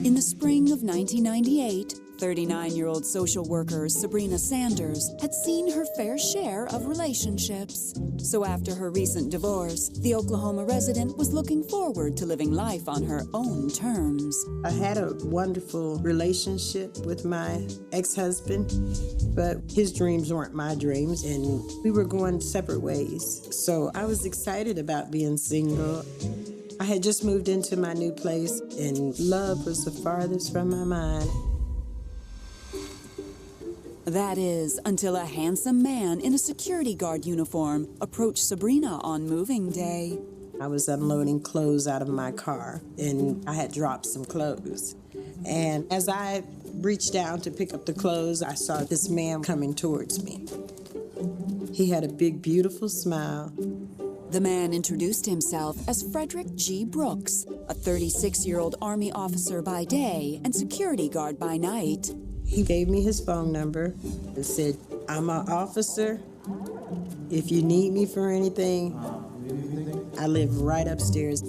In the spring of 1998, 39-year-old social worker Sabrina Sanders had seen her fair share of relationships. So after her recent divorce, the Oklahoma resident was looking forward to living life on her own terms. I had a wonderful relationship with my ex-husband, but his dreams weren't my dreams, and we were going separate ways. So I was excited about being single. I had just moved into my new place, and love was the farthest from my mind. That is, until a handsome man in a security guard uniform approached Sabrina on moving day. I was unloading clothes out of my car, and I had dropped some clothes. And as I reached down to pick up the clothes, I saw this man coming towards me. He had a big, beautiful smile. The man introduced himself as Frederick G. Brooks, a 36-year-old Army officer by day and security guard by night. He gave me his phone number and said, "I'm an officer. If you need me for anything, I live right upstairs,"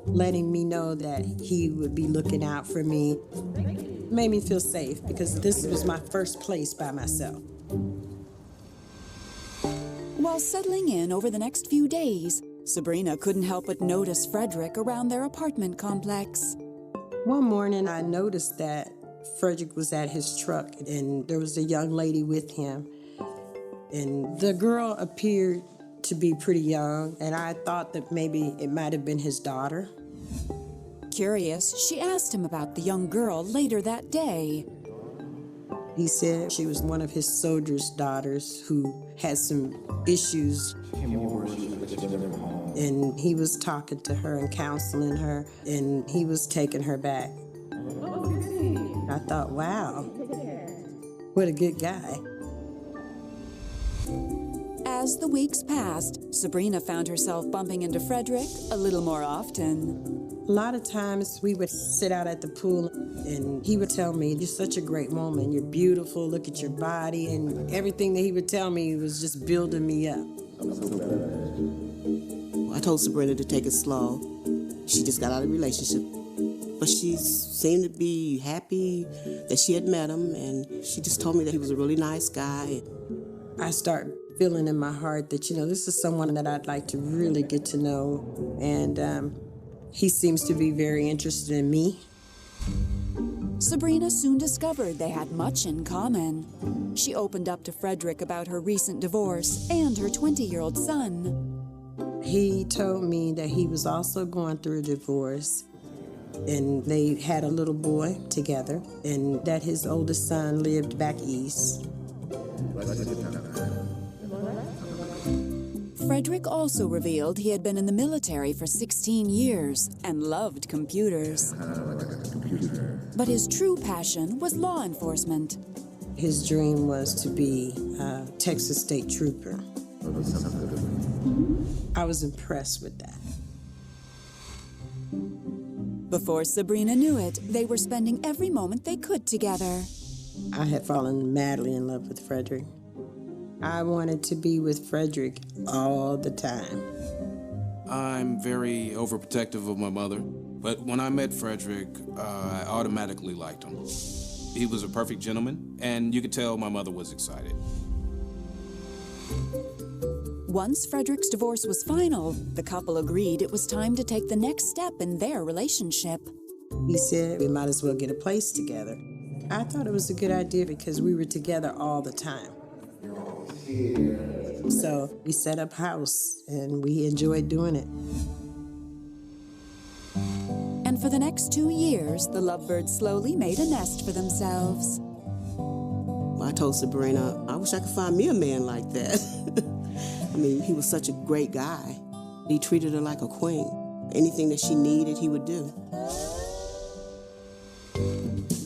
letting me know that he would be looking out for me. It made me feel safe because this was my first place by myself. While settling in over the next few days, Sabrina couldn't help but notice Frederick around their apartment complex. One morning, I noticed that Frederick was at his truck, and there was a young lady with him. And the girl appeared to be pretty young, and I thought that maybe it might have been his daughter. Curious, she asked him about the young girl later that day. He said she was one of his soldiers' daughters who had some issues. And he was talking to her and counseling her, and he was taking her back. I thought, wow, what a good guy. As the weeks passed, Sabrina found herself bumping into Frederick a little more often. A lot of times we would sit out at the pool and he would tell me, "You're such a great woman, you're beautiful, look at your body," and everything that he would tell me was just building me up. I told Sabrina to take it slow. She just got out of a relationship. But she seemed to be happy that she had met him, and she just told me that he was a really nice guy. I start feeling in my heart that, this is someone that I'd like to really get to know, and he seems to be very interested in me. Sabrina soon discovered they had much in common. She opened up to Frederick about her recent divorce and her 20-year-old son. He told me that he was also going through a divorce, and they had a little boy together, and that his oldest son lived back east. Frederick also revealed he had been in the military for 16 years and loved computers. But his true passion was law enforcement. His dream was to be a Texas State Trooper. I was impressed with that. Before Sabrina knew it, they were spending every moment they could together. I had fallen madly in love with Frederick. I wanted to be with Frederick all the time. I'm very overprotective of my mother, but when I met Frederick, I automatically liked him. He was a perfect gentleman, and you could tell my mother was excited. Once Frederick's divorce was final, the couple agreed it was time to take the next step in their relationship. He said we might as well get a place together. I thought it was a good idea because we were together all the time. So we set up house and we enjoyed doing it. And for the next 2 years, the lovebirds slowly made a nest for themselves. I told Sabrina, I wish I could find me a man like that. I mean, he was such a great guy. He treated her like a queen. Anything that she needed, he would do.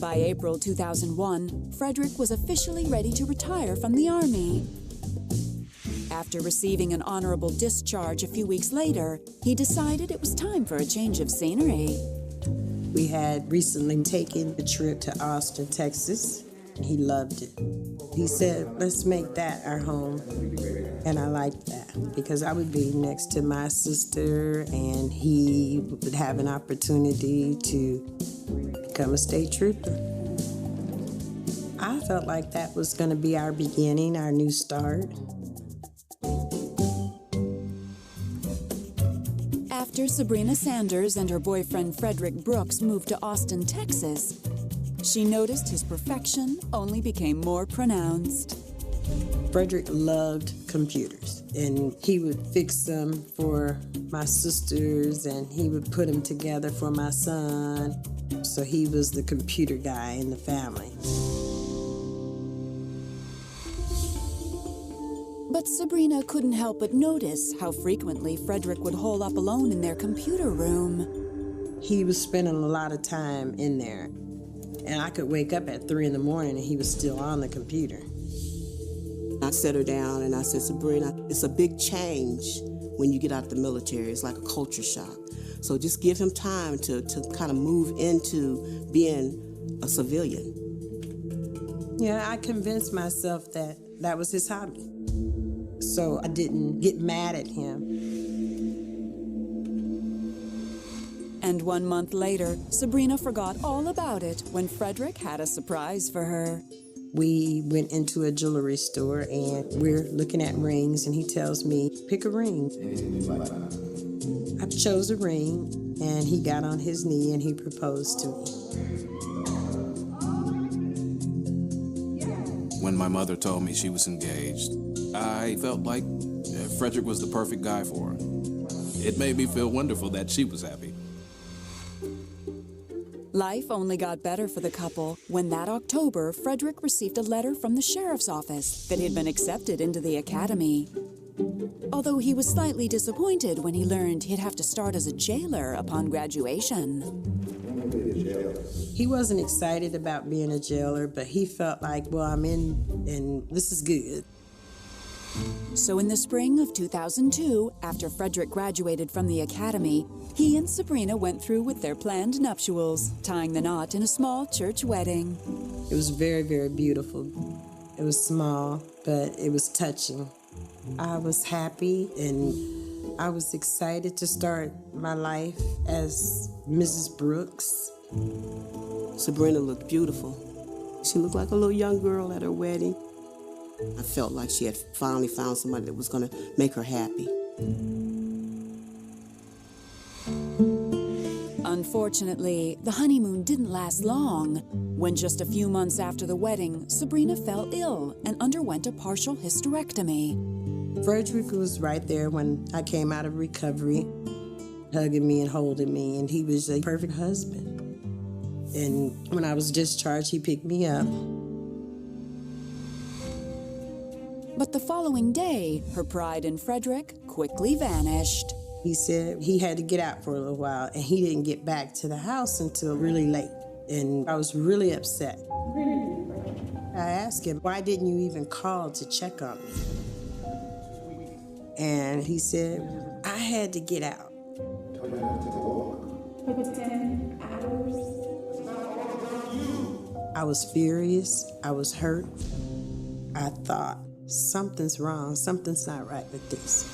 By April 2001, Frederick was officially ready to retire from the Army. After receiving an honorable discharge a few weeks later, he decided it was time for a change of scenery. We had recently taken a trip to Austin, Texas, He loved it. He said, let's make that our home. And I liked that because I would be next to my sister and he would have an opportunity to become a state trooper. I felt like that was going to be our beginning, our new start. After Sabrina Sanders and her boyfriend Frederick Brooks moved to Austin, Texas, she noticed his perfection only became more pronounced. Frederick loved computers, and he would fix them for my sisters, and he would put them together for my son. So he was the computer guy in the family. But Sabrina couldn't help but notice how frequently Frederick would hole up alone in their computer room. He was spending a lot of time in there, and I could wake up at 3 in the morning and he was still on the computer. I set her down and I said, Sabrina, it's a big change when you get out of the military. It's like a culture shock. So just give him time to kind of move into being a civilian. Yeah, I convinced myself that that was his hobby. So I didn't get mad at him. And 1 month later, Sabrina forgot all about it when Frederick had a surprise for her. We went into a jewelry store and we're looking at rings and he tells me, pick a ring. I chose a ring and he got on his knee and he proposed to me. When my mother told me she was engaged, I felt like Frederick was the perfect guy for her. It made me feel wonderful that she was happy. Life only got better for the couple when that October, Frederick received a letter from the sheriff's office that he'd been accepted into the academy. Although he was slightly disappointed when he learned he'd have to start as a jailer upon graduation. He wasn't excited about being a jailer, but he felt like, well, I'm in and this is good. So in the spring of 2002, after Frederick graduated from the academy, he and Sabrina went through with their planned nuptials, tying the knot in a small church wedding. It was very, very beautiful. It was small, but it was touching. I was happy and I was excited to start my life as Mrs. Brooks. Sabrina looked beautiful. She looked like a little young girl at her wedding. I felt like she had finally found somebody that was going to make her happy. Unfortunately, the honeymoon didn't last long. When just a few months after the wedding, Sabrina fell ill and underwent a partial hysterectomy. Frederick was right there when I came out of recovery, hugging me and holding me, and he was a perfect husband. And when I was discharged, he picked me up. But the following day, her pride in Frederick quickly vanished. He said he had to get out for a little while, and he didn't get back to the house until really late. And I was really upset. I asked him, why didn't you even call to check on me? And he said, I had to get out. I was furious. I was hurt. I thought, something's wrong. Something's not right with this.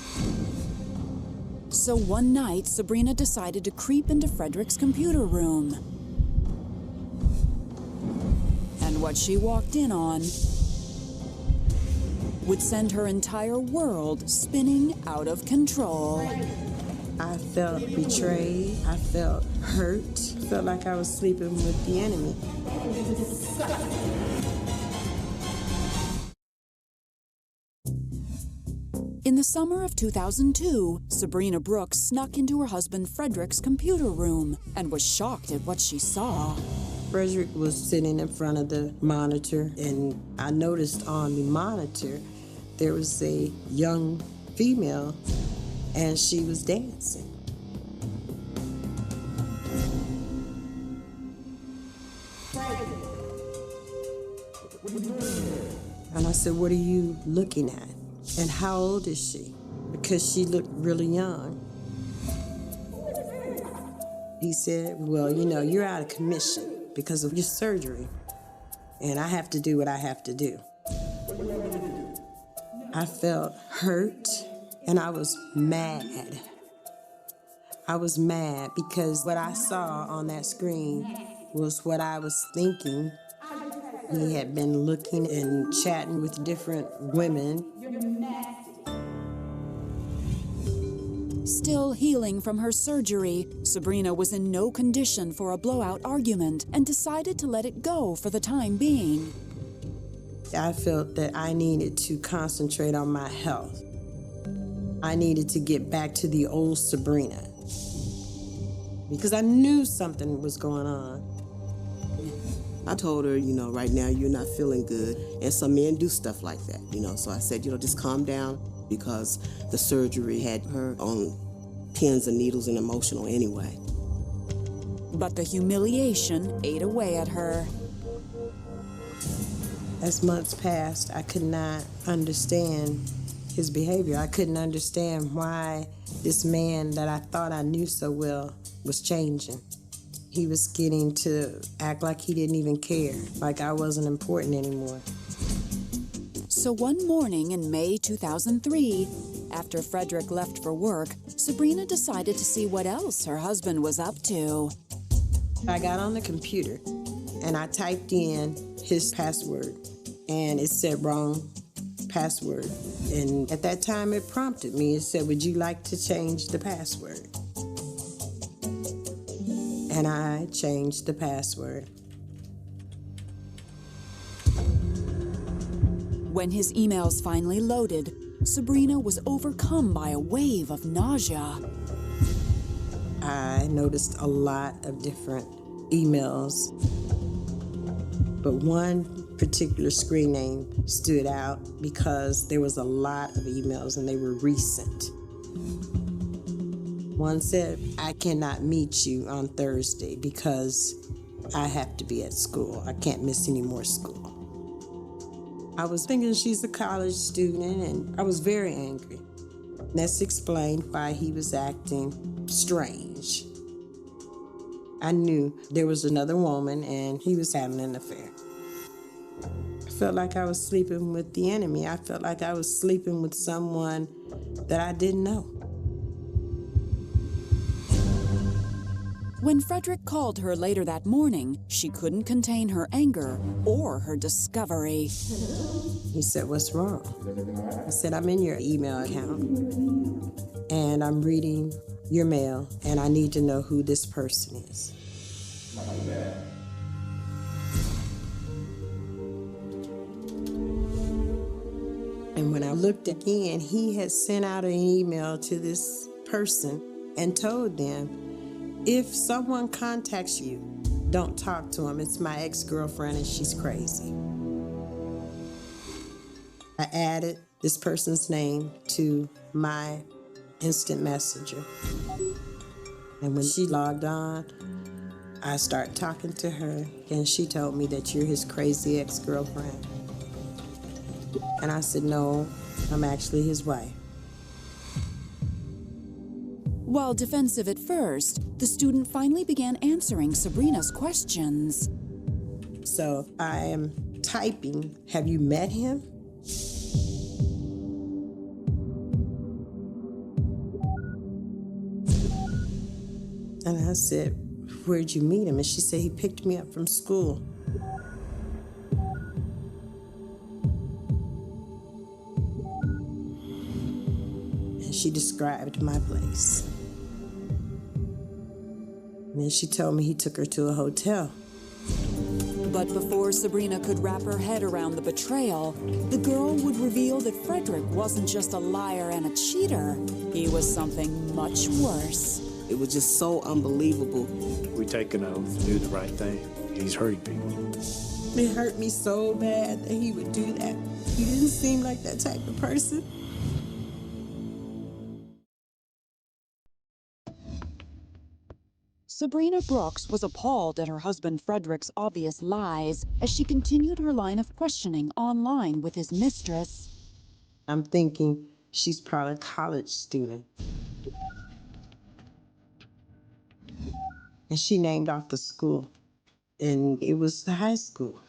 So one night, Sabrina decided to creep into Frederick's computer room. And what she walked in on would send her entire world spinning out of control. I felt betrayed. I felt hurt. I felt like I was sleeping with the enemy. In the summer of 2002, Sabrina Brooks snuck into her husband Frederick's computer room and was shocked at what she saw. Frederick was sitting in front of the monitor, and I noticed on the monitor there was a young female, and she was dancing. And I said, what are you looking at? And how old is she? Because she looked really young. He said, well, you know, you're out of commission because of your surgery. and I have to do what I have to do. I felt hurt, and I was mad. I was mad because what I saw on that screen was what I was thinking. He had been looking and chatting with different women. Still healing from her surgery, Sabrina was in no condition for a blowout argument and decided to let it go for the time being. I felt that I needed to concentrate on my health. I needed to get back to the old Sabrina because I knew something was going on. I told her, right now you're not feeling good, and some men do stuff like that, So I said, just calm down, because the surgery had her on pins and needles and emotional anyway. But the humiliation ate away at her. As months passed, I could not understand his behavior. I couldn't understand why this man that I thought I knew so well was changing. He was getting to act like he didn't even care, like I wasn't important anymore. So one morning in May 2003, after Frederick left for work, Sabrina decided to see what else her husband was up to. I got on the computer and I typed in his password, and it said wrong password. And at that time it prompted me. It said, would you like to change the password? And I changed the password. When his emails finally loaded, Sabrina was overcome by a wave of nausea. I noticed a lot of different emails, but one particular screen name stood out because there was a lot of emails and they were recent. One said, I cannot meet you on Thursday because I have to be at school. I can't miss any more school. I was thinking she's a college student, and I was very angry. This explained why he was acting strange. I knew there was another woman and he was having an affair. I felt like I was sleeping with the enemy. I felt like I was sleeping with someone that I didn't know. When Frederick called her later that morning, she couldn't contain her anger or her discovery. He said, what's wrong? I said, I'm in your email account and I'm reading your mail and I need to know who this person is. And when I looked again, he had sent out an email to this person and told them, if someone contacts you, don't talk to him. It's my ex-girlfriend and she's crazy. I added this person's name to my instant messenger. And when she logged on, I started talking to her and she told me that you're his crazy ex-girlfriend. And I said, no, I'm actually his wife. While defensive at first, the student finally began answering Sabrina's questions. So I am typing, have you met him? And I said, where'd you meet him? And she said, he picked me up from school. And she described my place. And then she told me he took her to a hotel. But before Sabrina could wrap her head around the betrayal, the girl would reveal that Frederick wasn't just a liar and a cheater. He was something much worse. It was just so unbelievable. We take an oath to do the right thing. He's hurting people. It hurt me so bad that he would do that. He didn't seem like that type of person. Sabrina Brooks was appalled at her husband Frederick's obvious lies as she continued her line of questioning online with his mistress. I'm thinking she's probably a college student. And she named off the school. And it was the high school.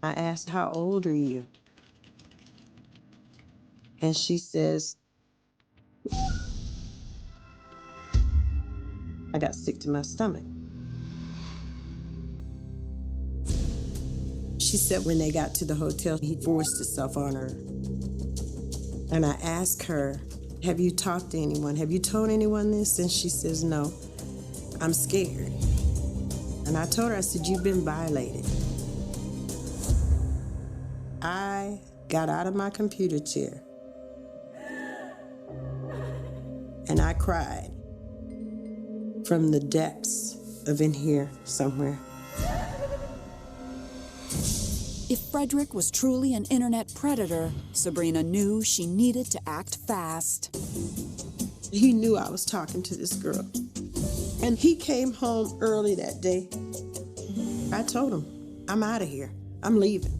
I asked, how old are you? And she says, I got sick to my stomach. She said when they got to the hotel, he forced himself on her. And I asked her, have you talked to anyone? Have you told anyone this? And she says, no, I'm scared. And I told her, I said, you've been violated. I got out of my computer chair and I cried from the depths of in here somewhere. If Frederick was truly an internet predator, Sabrina knew she needed to act fast. He knew I was talking to this girl. And he came home early that day. I told him, I'm out of here. I'm leaving.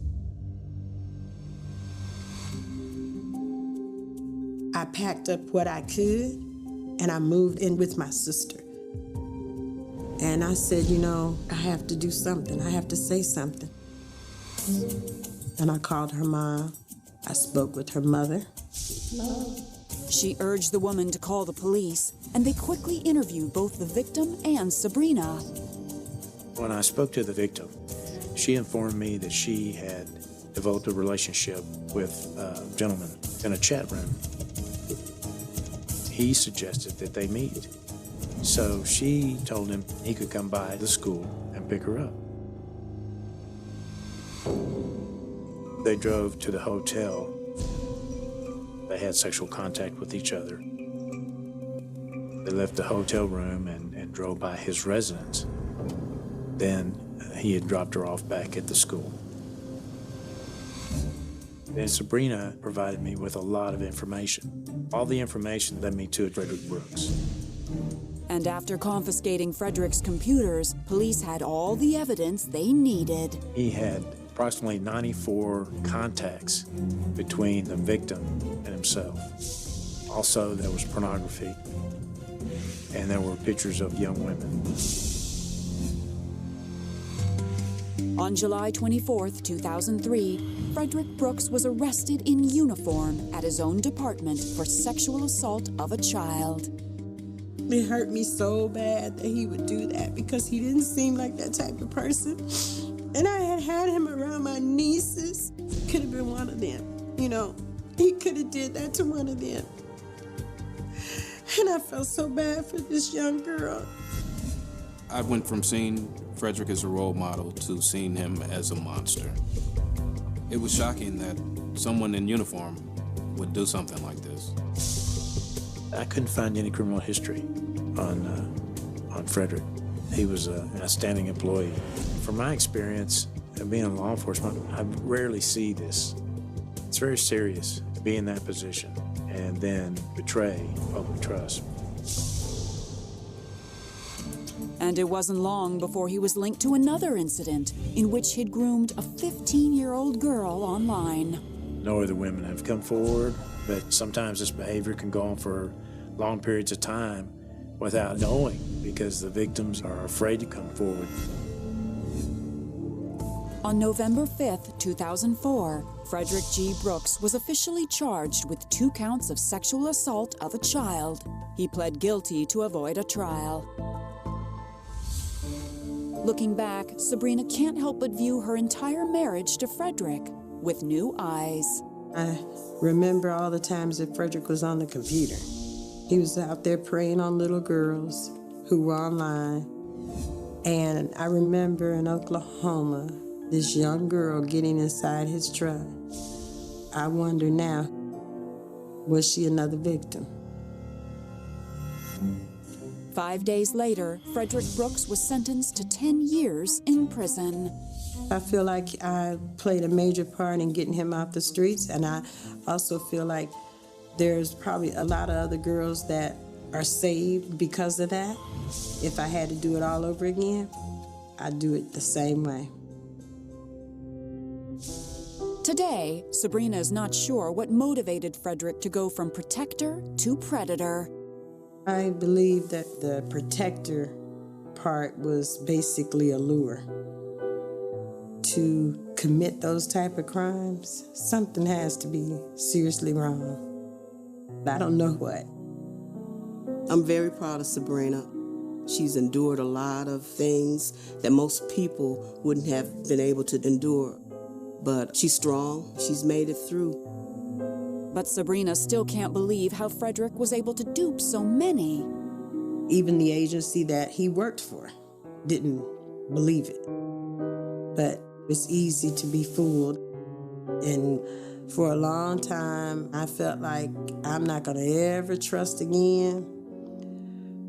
I packed up what I could and I moved in with my sister. And I said, you know, I have to do something. I have to say something. And I called her mom. I spoke with her mother. She urged the woman to call the police, and they quickly interviewed both the victim and Sabrina. When I spoke to the victim, she informed me that she had developed a relationship with a gentleman in a chat room. He suggested that they meet. So she told him he could come by the school and pick her up. They drove to the hotel. They had sexual contact with each other. They left the hotel room and drove by his residence. Then he had dropped her off back at the school. Then Sabrina provided me with a lot of information. All the information led me to Frederick Brooks. And after confiscating Frederick's computers, police had all the evidence they needed. He had approximately 94 contacts between the victim and himself. Also, there was pornography, and there were pictures of young women. On July 24, 2003, Frederick Brooks was arrested in uniform at his own department for sexual assault of a child. It hurt me so bad that he would do that because he didn't seem like that type of person. And I had him around my nieces. Could have been one of them, you know. He could have did that to one of them. And I felt so bad for this young girl. I went from seeing Frederick as a role model to seeing him as a monster. It was shocking that someone in uniform would do something like this. I couldn't find any criminal history on Frederick. He was an outstanding employee. From my experience of being in law enforcement, I rarely see this. It's very serious to be in that position and then betray public trust. And it wasn't long before he was linked to another incident in which he'd groomed a 15-year-old girl online. No other women have come forward, but sometimes this behavior can go on for long periods of time without knowing because the victims are afraid to come forward. On November 5th, 2004, Frederick G. Brooks was officially charged with 2 counts of sexual assault of a child. He pled guilty to avoid a trial. Looking back, Sabrina can't help but view her entire marriage to Frederick with new eyes. I remember all the times that Frederick was on the computer. He was out there preying on little girls who were online. And I remember in Oklahoma, this young girl getting inside his truck. I wonder now, was she another victim? 5 days later, Frederick Brooks was sentenced to 10 years in prison. I feel like I played a major part in getting him off the streets, and I also feel like there's probably a lot of other girls that are saved because of that. If I had to do it all over again, I'd do it the same way. Today, Sabrina is not sure what motivated Frederick to go from protector to predator. I believe that the protector part was basically a lure to commit those type of crimes, something has to be seriously wrong. I don't know what. I'm very proud of Sabrina. She's endured a lot of things that most people wouldn't have been able to endure. But she's strong. She's made it through. But Sabrina still can't believe how Frederick was able to dupe so many. Even the agency that he worked for didn't believe it. But it's easy to be fooled. And for a long time, I felt like I'm not going to ever trust again.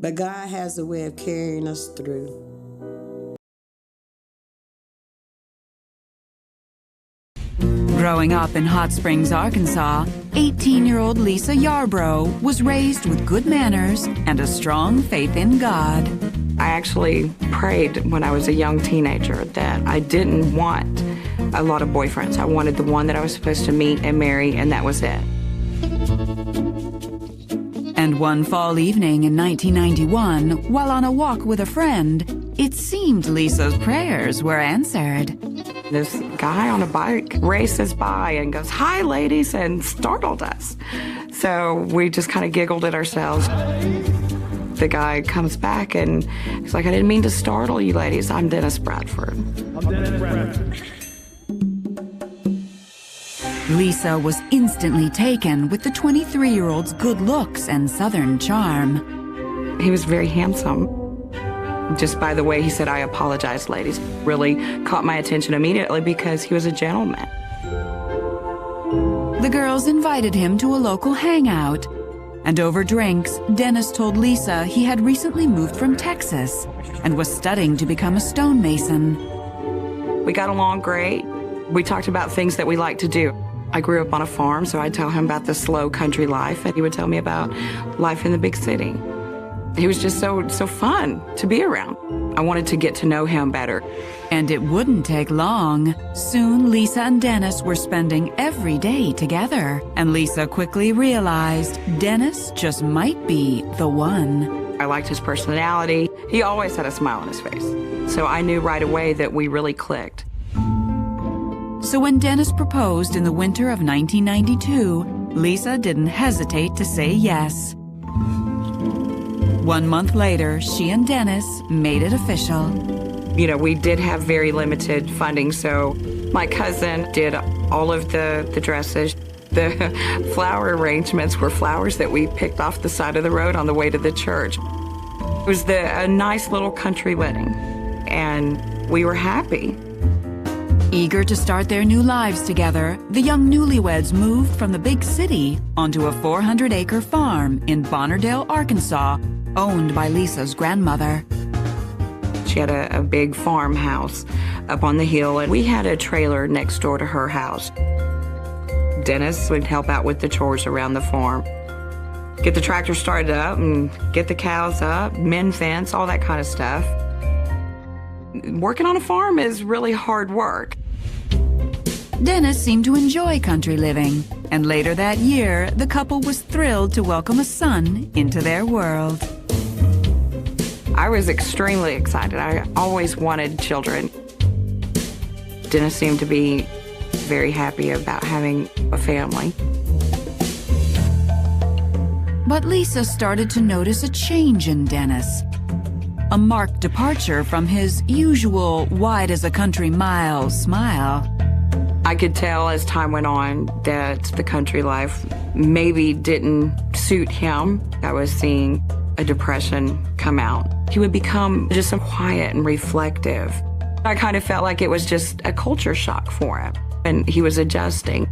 But God has a way of carrying us through. Growing up in Hot Springs, Arkansas, 18-year-old Lisa Yarbrough was raised with good manners and a strong faith in God. I actually prayed when I was a young teenager that I didn't want a lot of boyfriends. I wanted the one that I was supposed to meet and marry, and that was it. And one fall evening in 1991, while on a walk with a friend, it seemed Lisa's prayers were answered. This guy on a bike races by and goes, "Hi, ladies," and startled us. So we just kind of giggled at ourselves. The guy comes back and he's like, "I didn't mean to startle you ladies. I'm Dennis Bradford." Lisa was instantly taken with the 23-year-old's good looks and Southern charm. He was very handsome. Just by the way he said, "I apologize, ladies," really caught my attention immediately because he was a gentleman. The girls invited him to a local hangout. And over drinks, Dennis told Lisa he had recently moved from Texas and was studying to become a stonemason. We got along great. We talked about things that we like to do. I grew up on a farm, so I'd tell him about the slow country life, and he would tell me about life in the big city. He was just so fun to be around. I wanted to get to know him better. And it wouldn't take long. Soon, Lisa and Dennis were spending every day together. And Lisa quickly realized Dennis just might be the one. I liked his personality. He always had a smile on his face. So I knew right away that we really clicked. So when Dennis proposed in the winter of 1992, Lisa didn't hesitate to say yes. 1 month later, she and Dennis made it official. You know, we did have very limited funding, so my cousin did all of the dresses. The flower arrangements were flowers that we picked off the side of the road on the way to the church. It was a nice little country wedding, and we were happy. Eager to start their new lives together, the young newlyweds moved from the big city onto a 400-acre farm in Bonnerdale, Arkansas, owned by Lisa's grandmother. She had a big farmhouse up on the hill, and we had a trailer next door to her house. Dennis would help out with the chores around the farm. Get the tractor started up and get the cows up, mend fence, all that kind of stuff. Working on a farm is really hard work. Dennis seemed to enjoy country living, and later that year, the couple was thrilled to welcome a son into their world. I was extremely excited. I always wanted children. Dennis seemed to be very happy about having a family. But Lisa started to notice a change in Dennis. A marked departure from his usual wide-as-a-country-mile smile. I could tell as time went on that the country life maybe didn't suit him. I was seeing a depression come out. He would become just so quiet and reflective. I kind of felt like it was just a culture shock for him, and he was adjusting.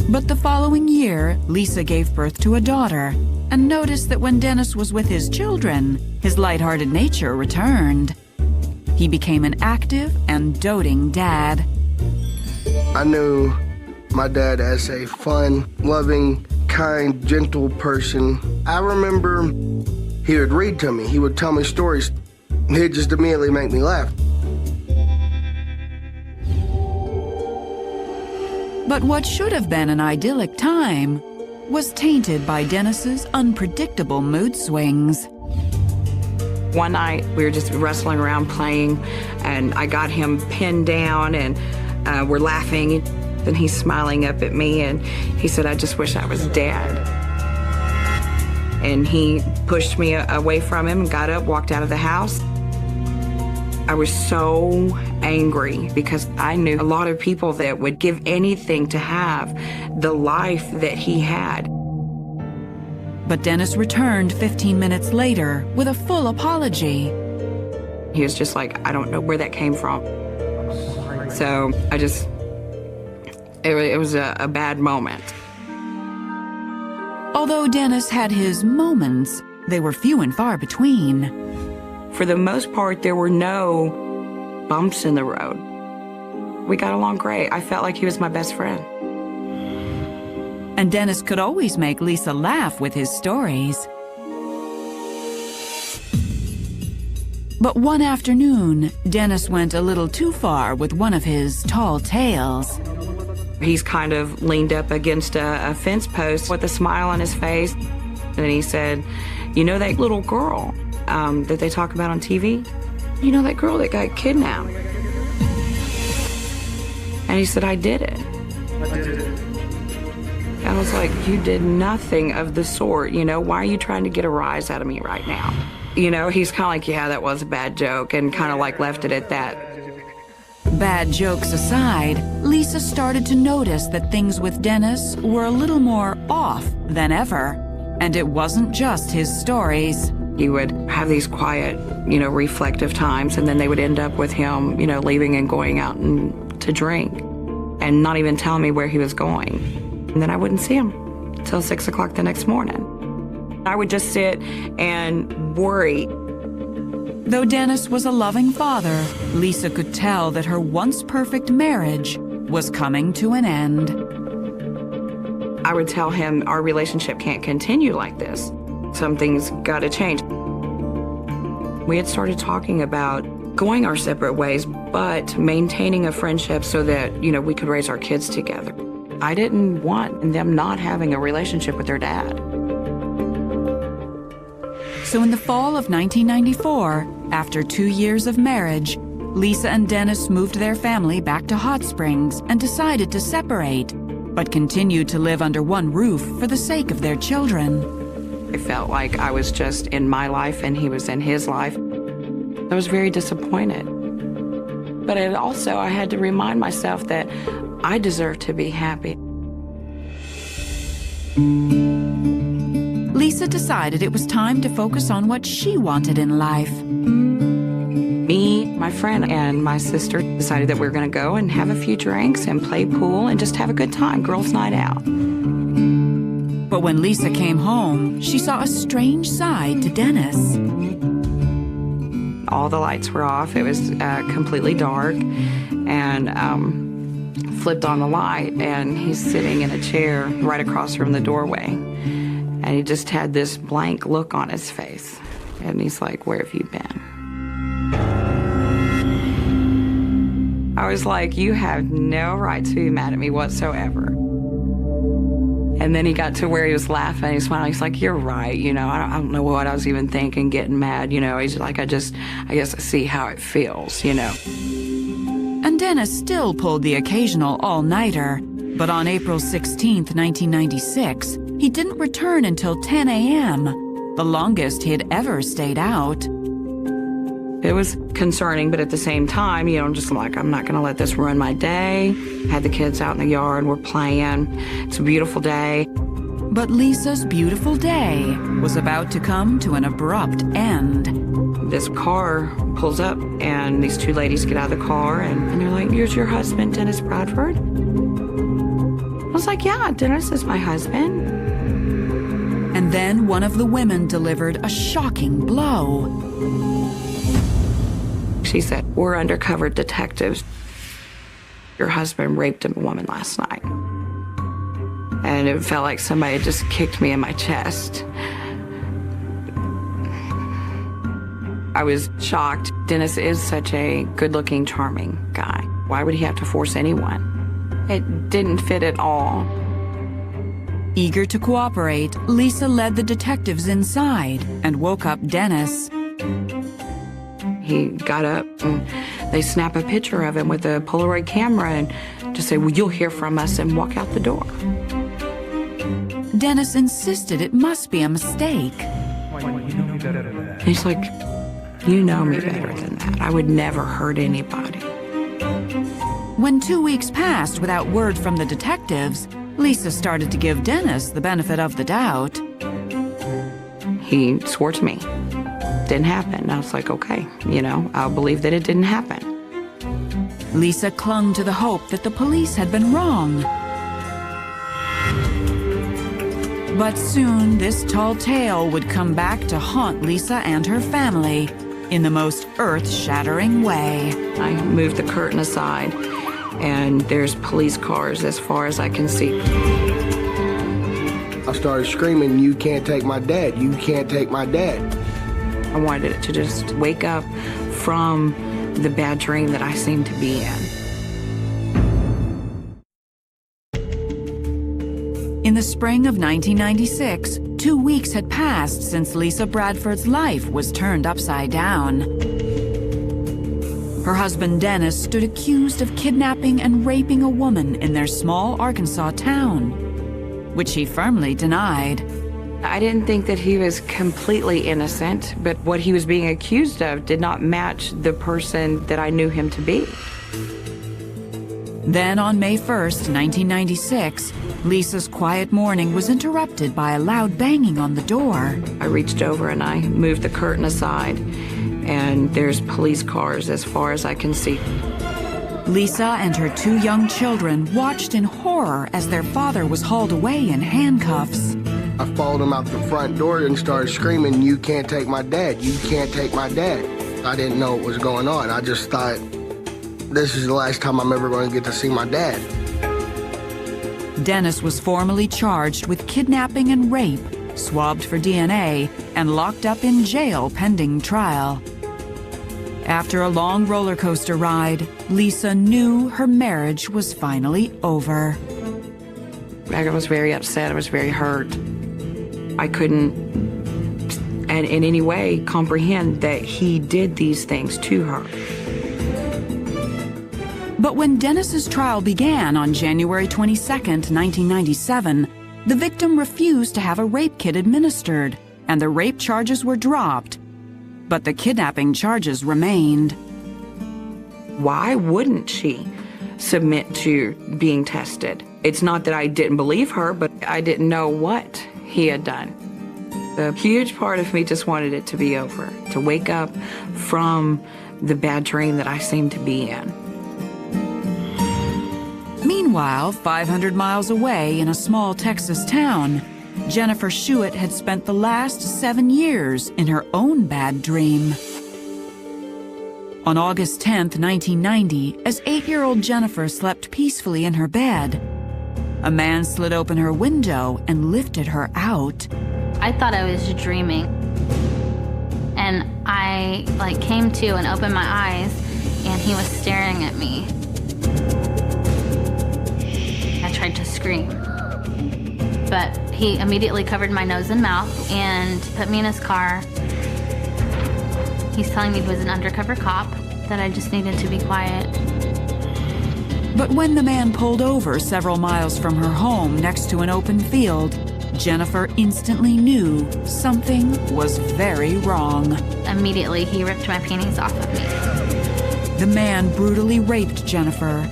But the following year, Lisa gave birth to a daughter and noticed that when Dennis was with his children, his lighthearted nature returned. He became an active and doting dad. I knew my dad as a fun, loving, kind, gentle person. I remember he would read to me. He would tell me stories. He'd just immediately make me laugh. But what should have been an idyllic time was tainted by Dennis's unpredictable mood swings. One night, we were just wrestling around playing, and I got him pinned down, and we're laughing. And he's smiling up at me, and he said, "I just wish I was dead." And he pushed me away from him, got up, walked out of the house. I was so angry because I knew a lot of people that would give anything to have the life that he had. But Dennis returned 15 minutes later with a full apology. He was just like, "I don't know where that came from." So it was a bad moment. Although Dennis had his moments, they were few and far between. For the most part, there were no bumps in the road. We got along great. I felt like he was my best friend. And Dennis could always make Lisa laugh with his stories. But one afternoon, Dennis went a little too far with one of his tall tales. He's kind of leaned up against a fence post with a smile on his face. And he said, "You know that little girl that they talk about on TV? You know that girl that got kidnapped?" And he said, "I did it." I was like, "You did nothing of the sort, you know? Why are you trying to get a rise out of me right now?" You know, he's kind of like, "Yeah, that was a bad joke," and kind of like left it at that. Bad jokes aside, Lisa started to notice that things with Dennis were a little more off than ever. And it wasn't just his stories. He would have these quiet, reflective times, and then they would end up with him, leaving and going out to drink and not even telling me where he was going. And then I wouldn't see him till 6 o'clock the next morning. I would just sit and worry. Though Dennis was a loving father, Lisa could tell that her once perfect marriage was coming to an end. I would tell him our relationship can't continue like this. Something's got to change. We had started talking about going our separate ways, but maintaining a friendship so that, we could raise our kids together. I didn't want them not having a relationship with their dad. So in the fall of 1994, after 2 years of marriage, Lisa and Dennis moved their family back to Hot Springs and decided to separate, but continued to live under one roof for the sake of their children. I felt like I was just in my life and he was in his life. I was very disappointed. But I had to remind myself that I deserve to be happy. Lisa decided it was time to focus on what she wanted in life. Me, my friend, and my sister decided that we were going to go and have a few drinks and play pool and just have a good time, girls' night out. But when Lisa came home, she saw a strange side to Dennis. All the lights were off. It was completely dark, and flipped on the light, and he's sitting in a chair right across from the doorway. And he just had this blank look on his face. And he's like, "Where have you been?" I was like, "You have no right to be mad at me whatsoever." And then he got to where he was laughing, he's smiling, he's like, "You're right, I don't know what I was even thinking, getting mad, He's like, I guess I see how it feels, And Dennis still pulled the occasional all-nighter, but on April 16th, 1996, he didn't return until 10 a.m., the longest he had ever stayed out. It was concerning, but at the same time, I'm just like, I'm not going to let this ruin my day. Had the kids out in the yard, we're playing. It's a beautiful day. But Lisa's beautiful day was about to come to an abrupt end. This car pulls up, and these two ladies get out of the car, and they're like, "Here's your husband, Dennis Bradford." I was like, "Yeah, Dennis is my husband." And then one of the women delivered a shocking blow. She said, "We're undercover detectives. Your husband raped a woman last night." And it felt like somebody had just kicked me in my chest. I was shocked. Dennis is such a good-looking, charming guy. Why would he have to force anyone? It didn't fit at all. Eager to cooperate, Lisa led the detectives inside and woke up Dennis. He got up and they snap a picture of him with a Polaroid camera and just say, well, you'll hear from us, and walk out the door. Dennis insisted it must be a mistake. And he's like, you know me better than that. I would never hurt anybody. When 2 weeks passed without word from the detectives, Lisa started to give Dennis the benefit of the doubt. He swore to me. Didn't happen. I was like, okay, I'll believe that it didn't happen. Lisa clung to the hope that the police had been wrong. But soon, this tall tale would come back to haunt Lisa and her family in the most earth-shattering way. I moved the curtain aside, and there's police cars as far as I can see. I started screaming, "You can't take my dad, you can't take my dad." I wanted it to just wake up from the bad dream that I seemed to be in. In the spring of 1996, 2 weeks had passed since Lisa Bradford's life was turned upside down. Her husband Dennis stood accused of kidnapping and raping a woman in their small Arkansas town, which he firmly denied. I didn't think that he was completely innocent, but what he was being accused of did not match the person that I knew him to be. Then on May 1st, 1996, Lisa's quiet morning was interrupted by a loud banging on the door. I reached over and I moved the curtain aside, and there's police cars as far as I can see. Lisa and her 2 young children watched in horror as their father was hauled away in handcuffs. I followed him out the front door and started screaming, "You can't take my dad, you can't take my dad." I didn't know what was going on. I just thought, this is the last time I'm ever going to get to see my dad. Dennis was formally charged with kidnapping and rape, swabbed for DNA, and locked up in jail pending trial. After a long roller coaster ride, Lisa knew her marriage was finally over. I was very upset. I was very hurt. I couldn't, in any way, comprehend that he did these things to her. But when Dennis's trial began on January 22nd, 1997, the victim refused to have a rape kit administered, and the rape charges were dropped. But the kidnapping charges remained. Why wouldn't she submit to being tested? It's not that I didn't believe her, but I didn't know what he had done. A huge part of me just wanted it to be over, to wake up from the bad dream that I seemed to be in. Meanwhile, 500 miles away in a small Texas town, Jennifer Schuett had spent the last 7 years in her own bad dream. On August 10th, 1990, as 8-year-old Jennifer slept peacefully in her bed, a man slid open her window and lifted her out. I thought I was dreaming. And I came to and opened my eyes, and he was staring at me. I tried to scream, but he immediately covered my nose and mouth and put me in his car. He's telling me he was an undercover cop, that I just needed to be quiet. But when the man pulled over several miles from her home next to an open field, Jennifer instantly knew something was very wrong. Immediately, he ripped my panties off of me. The man brutally raped Jennifer.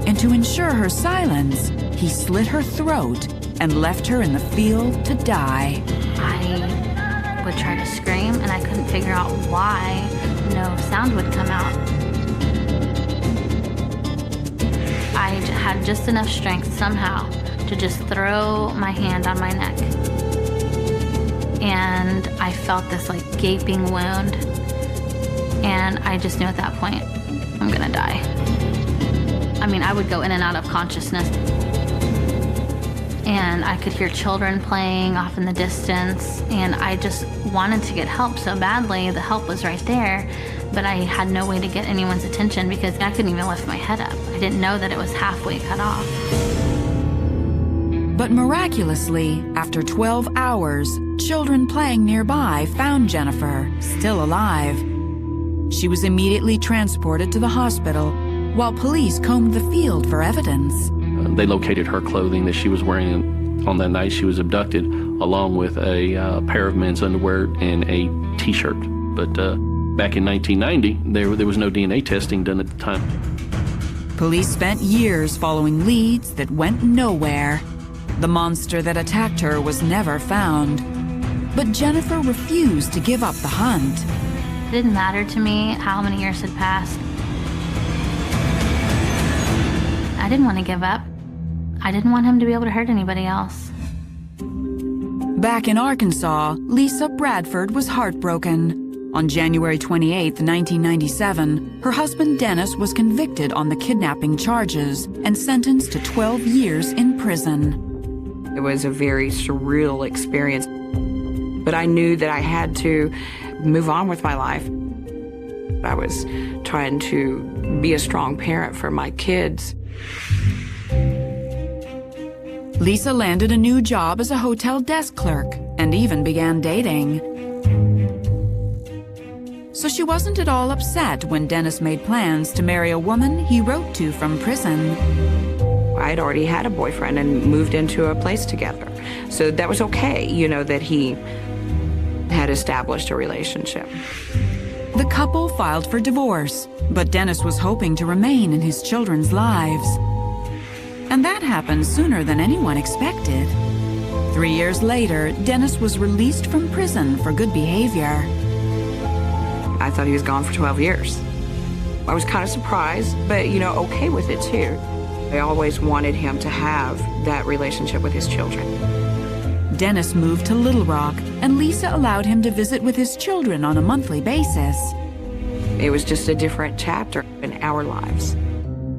And to ensure her silence, he slit her throat and left her in the field to die. I would try to scream, and I couldn't figure out why no sound would come out. I had just enough strength somehow to just throw my hand on my neck. And I felt this gaping wound. And I just knew at that point, I'm gonna die. I mean, I would go in and out of consciousness. And I could hear children playing off in the distance. And I just wanted to get help so badly. The help was right there. But I had no way to get anyone's attention because I couldn't even lift my head up. I didn't know that it was halfway cut off. But miraculously, after 12 hours, children playing nearby found Jennifer, still alive. She was immediately transported to the hospital, while police combed the field for evidence. They located her clothing that she was wearing on that night she was abducted, along with a pair of men's underwear and a T-shirt. But back in 1990, there was no DNA testing done at the time. Police spent years following leads that went nowhere. The monster that attacked her was never found. But Jennifer refused to give up the hunt. It didn't matter to me how many years had passed. I didn't want to give up. I didn't want him to be able to hurt anybody else. Back in Arkansas, Lisa Bradford was heartbroken. On January 28, 1997, her husband Dennis was convicted on the kidnapping charges and sentenced to 12 years in prison. It was a very surreal experience, but I knew that I had to move on with my life. I was trying to be a strong parent for my kids. Lisa landed a new job as a hotel desk clerk and even began dating. So she wasn't at all upset when Dennis made plans to marry a woman he wrote to from prison. I had already had a boyfriend and moved into a place together. So that was okay, you know, that he had established a relationship. The couple filed for divorce, but Dennis was hoping to remain in his children's lives. And that happened sooner than anyone expected. 3 years later, Dennis was released from prison for good behavior. I thought he was gone for 12 years. I was kind of surprised, but, you know, okay with it too. I always wanted him to have that relationship with his children. Dennis moved to Little Rock, and Lisa allowed him to visit with his children on a monthly basis. It was just a different chapter in our lives.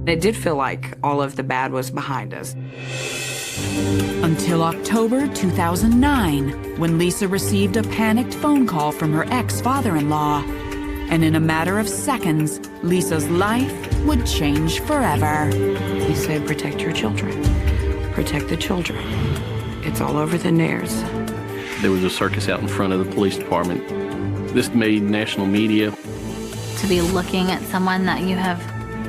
It did feel like all of the bad was behind us. Until October 2009, when Lisa received a panicked phone call from her ex-father-in-law. And in a matter of seconds, Lisa's life would change forever. He said, protect your children. Protect the children. It's all over the news. There was a circus out in front of the police department. This made national media. To be looking at someone that you have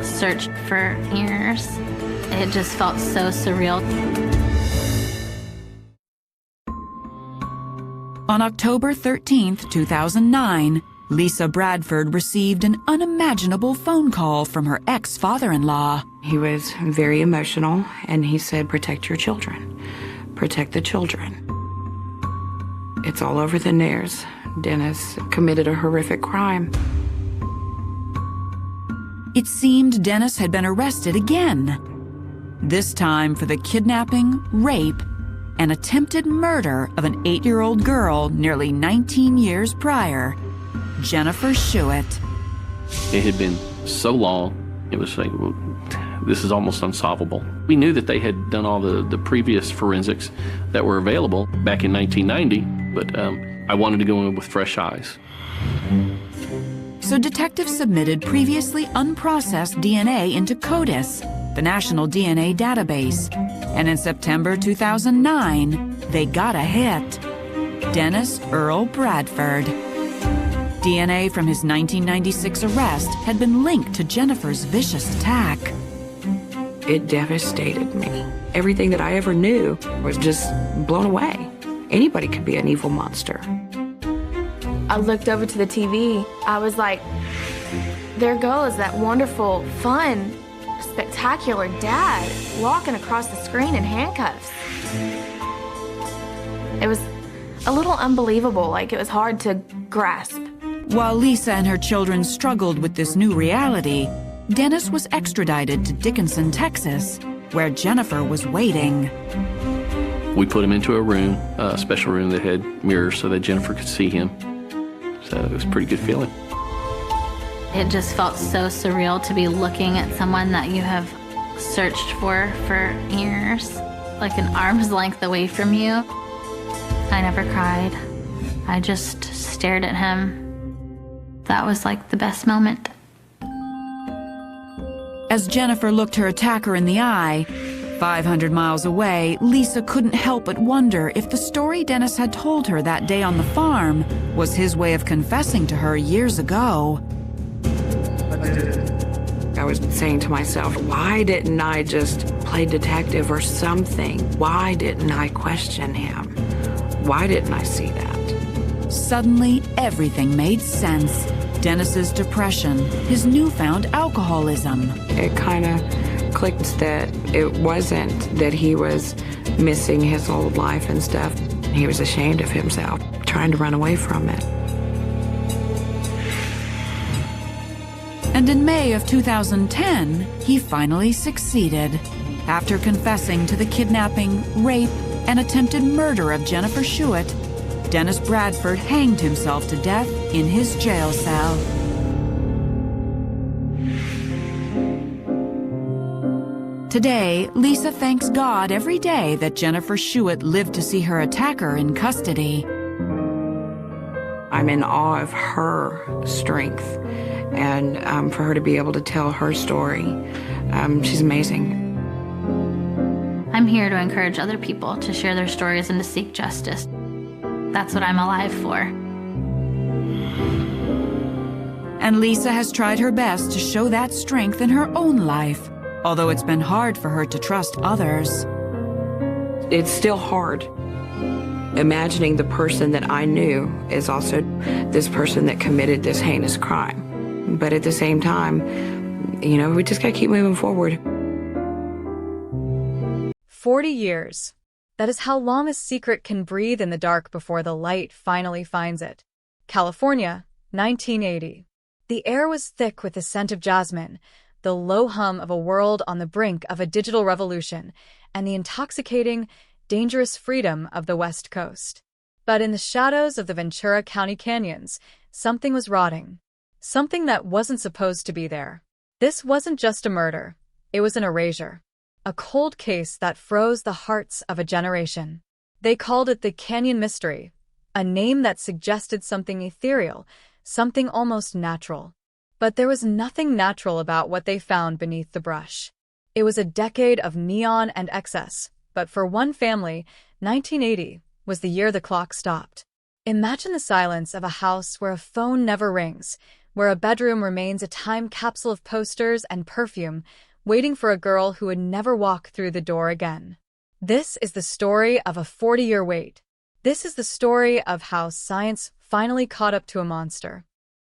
searched for years, it just felt so surreal. On October 13th, 2009, Lisa Bradford received an unimaginable phone call from her ex-father-in-law. He was very emotional, and he said, protect your children. Protect the children. It's all over the news. Dennis committed a horrific crime. It seemed Dennis had been arrested again. This time for the kidnapping, rape, and attempted murder of an 8-year-old girl nearly 19 years prior, Jennifer Schuett. It had been so long, it was like, well, this is almost unsolvable. We knew that they had done all the previous forensics that were available back in 1990, but I wanted to go in with fresh eyes. So detectives submitted previously unprocessed DNA into CODIS, the National DNA Database. And in September 2009, they got a hit. Dennis Earl Bradford. DNA from his 1996 arrest had been linked to Jennifer's vicious attack. It devastated me. Everything that I ever knew was just blown away. Anybody could be an evil monster. I looked over to the TV. I was like, there goes that wonderful, fun, spectacular dad walking across the screen in handcuffs. It was a little unbelievable, like it was hard to grasp. While Lisa and her children struggled with this new reality, Dennis was extradited to Dickinson, Texas, where Jennifer was waiting. We put him into a room, a special room that had mirrors so that Jennifer could see him. So it was a pretty good feeling. It just felt so surreal to be looking at someone that you have searched for years, like an arm's length away from you. I never cried. I just stared at him. That was like the best moment. As Jennifer looked her attacker in the eye, 500 miles away, Lisa couldn't help but wonder if the story Dennis had told her that day on the farm was his way of confessing to her years ago. I was saying to myself, why didn't I just play detective or something? Why didn't I question him? Why didn't I see that? Suddenly, everything made sense. Dennis's depression, his newfound alcoholism. It kind of clicked that it wasn't that he was missing his old life and stuff. He was ashamed of himself, trying to run away from it. And in May of 2010, he finally succeeded. After confessing to the kidnapping, rape, and attempted murder of Jennifer Schuett, Dennis Bradford hanged himself to death in his jail cell. Today, Lisa thanks God every day that Jennifer Schuett lived to see her attacker in custody. I'm in awe of her strength and for her to be able to tell her story. She's amazing. I'm here to encourage other people to share their stories and to seek justice. That's what I'm alive for. And Lisa has tried her best to show that strength in her own life, although it's been hard for her to trust others. It's still hard. Imagining the person that I knew is also this person that committed this heinous crime. But at the same time, we just gotta keep moving forward. 40 years. That is how long a secret can breathe in the dark before the light finally finds it. California, 1980. The air was thick with the scent of jasmine, the low hum of a world on the brink of a digital revolution, and the intoxicating, dangerous freedom of the West Coast. But in the shadows of the Ventura County canyons, something was rotting. Something that wasn't supposed to be there. This wasn't just a murder. It was an erasure. A cold case that froze the hearts of a generation. They called it the Canyon Mystery, a name that suggested something ethereal, something almost natural. But there was nothing natural about what they found beneath the brush. It was a decade of neon and excess, but for one family, 1980 was the year the clock stopped. Imagine the silence of a house where a phone never rings, where a bedroom remains a time capsule of posters and perfume, waiting for a girl who would never walk through the door again. This is the story of a 40-year wait. This is the story of how science finally caught up to a monster.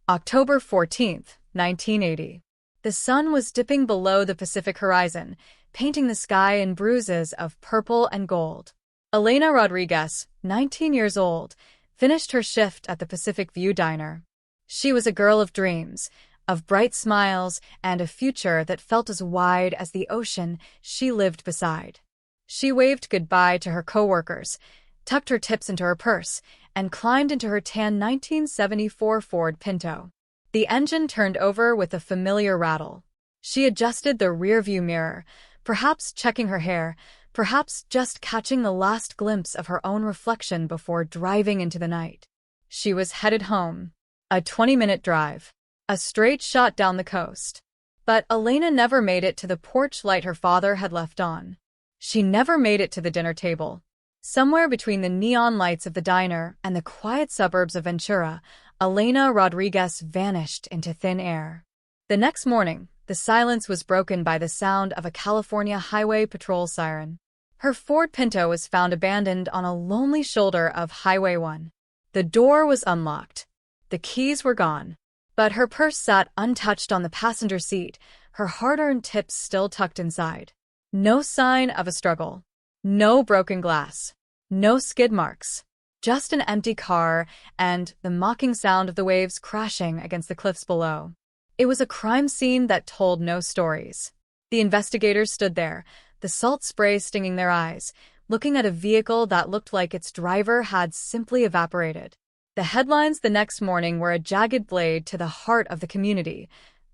October 14th, 1980. The sun was dipping below the Pacific horizon, painting the sky in bruises of purple and gold. Elena Rodriguez, 19 years old, finished her shift at the Pacific View Diner. She was a girl of dreams, of bright smiles, and a future that felt as wide as the ocean she lived beside. She waved goodbye to her coworkers, tucked her tips into her purse, and climbed into her tan 1974 Ford Pinto. The engine turned over with a familiar rattle. She adjusted the rearview mirror, perhaps checking her hair, perhaps just catching the last glimpse of her own reflection before driving into the night. She was headed home. A 20-minute drive. A straight shot down the coast. But Elena never made it to the porch light her father had left on. She never made it to the dinner table. Somewhere between the neon lights of the diner and the quiet suburbs of Ventura, Elena Rodriguez vanished into thin air. The next morning, the silence was broken by the sound of a California highway patrol siren. Her Ford Pinto was found abandoned on a lonely shoulder of Highway 1. The door was unlocked. The keys were gone. But her purse sat untouched on the passenger seat, her hard-earned tips still tucked inside. No sign of a struggle. No broken glass. No skid marks. Just an empty car and the mocking sound of the waves crashing against the cliffs below. It was a crime scene that told no stories. The investigators stood there, the salt spray stinging their eyes, looking at a vehicle that looked like its driver had simply evaporated. The headlines the next morning were a jagged blade to the heart of the community,